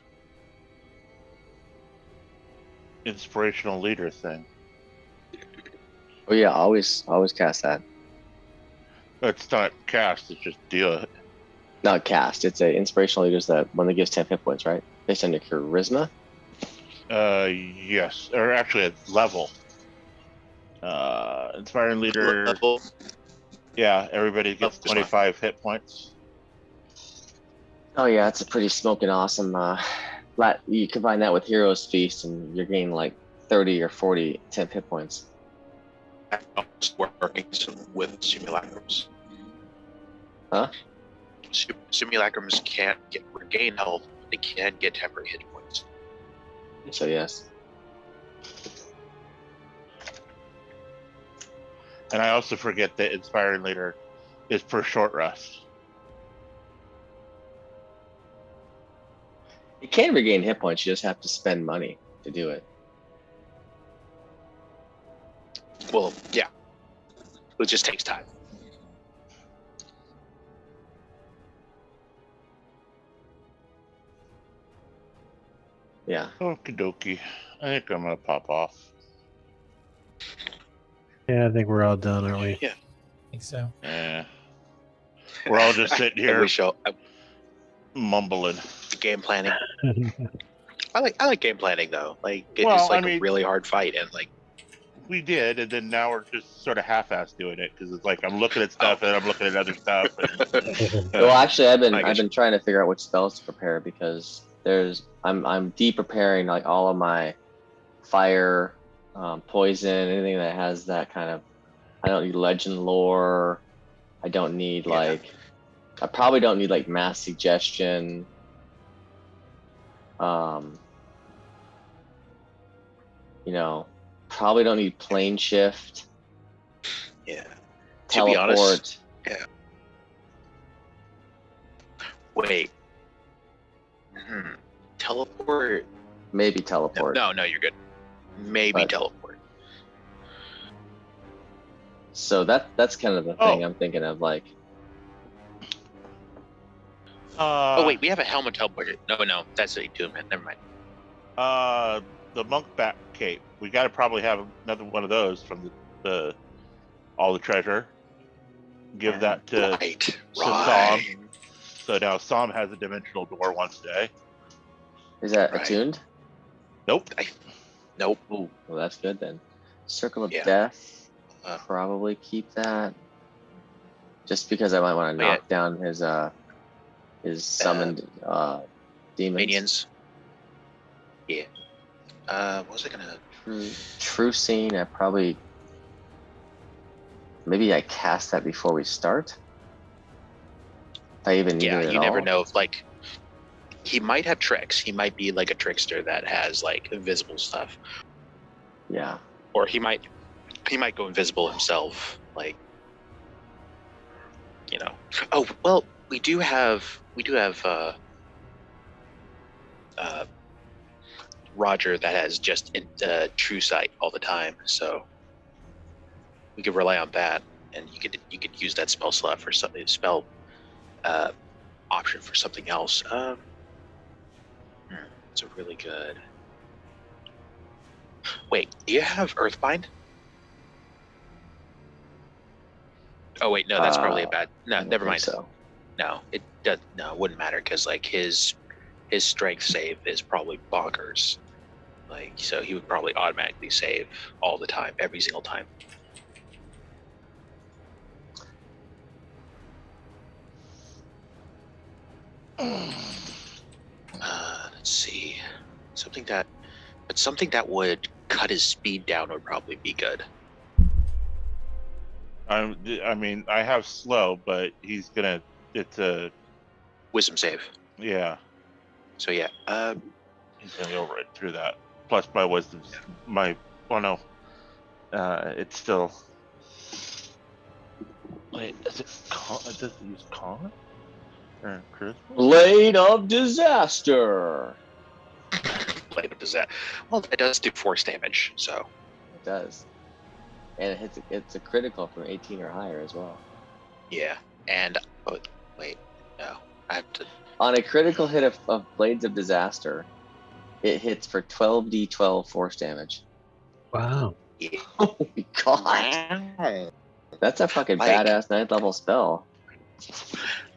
inspirational leader thing. Oh yeah, always cast that. It's not cast, it's just deal it. Not cast. It's a inspirational leader's that one that gives 10 hit points, right? Based on your charisma. Yes, or actually a level. Inspiring leader. Level. Yeah, everybody gets 25 hit points. Oh yeah, it's a pretty smoking awesome. You combine that with Hero's Feast, and you're getting like 30 or 40 temp hit points. Working with simulacrums. Huh? Simulacrums can't regain health, but they can get temporary hit points. So yes. And I also forget that inspiring leader is per short rest. You can regain hit points. You just have to spend money to do it. Well, yeah. It just takes time. Yeah. Okie dokie. I think I'm gonna pop off. Yeah, I think we're all done, aren't we? Yeah. I think so. Yeah. We're all just sitting here mumbling. Game planning. I like game planning though. Like it's a really hard fight, and we did, and then now we're just sort of half-assed doing it, because it's like I'm looking at stuff and I'm looking at other stuff. And, well, actually, I've been trying to figure out which spells to prepare, because I'm de-preparing like all of my fire, poison, anything that has that kind of. I don't need legend lore. I don't need I probably don't need like mass suggestion. Probably don't need plane shift. Yeah. Teleport. To be honest, yeah. Wait. Teleport? Maybe teleport. No, you're good. Maybe But- teleport. So that's kind of the thing I'm thinking of. Like, Oh wait, we have a helmet teleporter. No, that's a attunement. Never mind. The monk back cape. We got to probably have another one of those from the all the treasure. Give that to Sam. So now Sam has a dimensional door once a day. is that attuned? Nope. Nope. Ooh, well, that's good then. Circle of Yeah. Death. Probably keep that. Just because I might want to knock down his summoned demons. Minions. Yeah. What was I gonna? True Scene. Maybe I cast that before we start. If I even need it at you never all. know. If, like, he might have tricks. He might be like a trickster that has like invisible stuff. Yeah. Or he might go invisible himself. Like, you know. Oh well, we do have Roger that has just true sight all the time, so we could rely on that, and you could use that spell slot for something, option for something else. It's a really good. Wait, do you have Earthbind? Oh wait, no, that's probably a bad. No, never mind. So. No, it does. No, it wouldn't matter because like his strength save is probably bonkers. Like, so he would probably automatically save all the time, every single time. Let's see, something that would cut his speed down would probably be good. I mean, I have slow, but he's gonna. It's a wisdom save. Yeah. So yeah, he's gonna go right through that. Plus my wisdom, it's still. Wait, does it use con or charisma? Blade of Disaster. Blade of Disaster. Well, it does do force damage, so it does, and it's a critical from 18 or higher as well. Yeah, and wait, no, I have to. On a critical hit of Blades of Disaster, it hits for 12d12 force damage. Wow. Yeah. Oh my god. Wow. That's a fucking badass 9th level spell.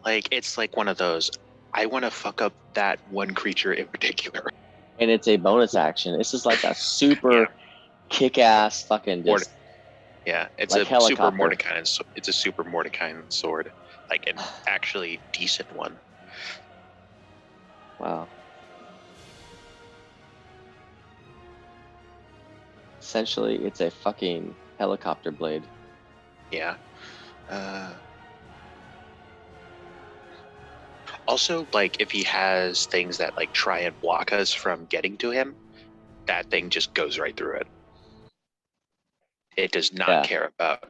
Like, it's like one of those, I want to fuck up that one creature in particular. And it's a bonus action. This is like a super kick-ass fucking just... Yeah, it's like a helicopter. super Mordecai. It's a super Mordecai sword. Like an actually decent one. Wow. Essentially, it's a fucking helicopter blade. Yeah. Also, like, if he has things that like try and block us from getting to him, that thing just goes right through it. It does not care about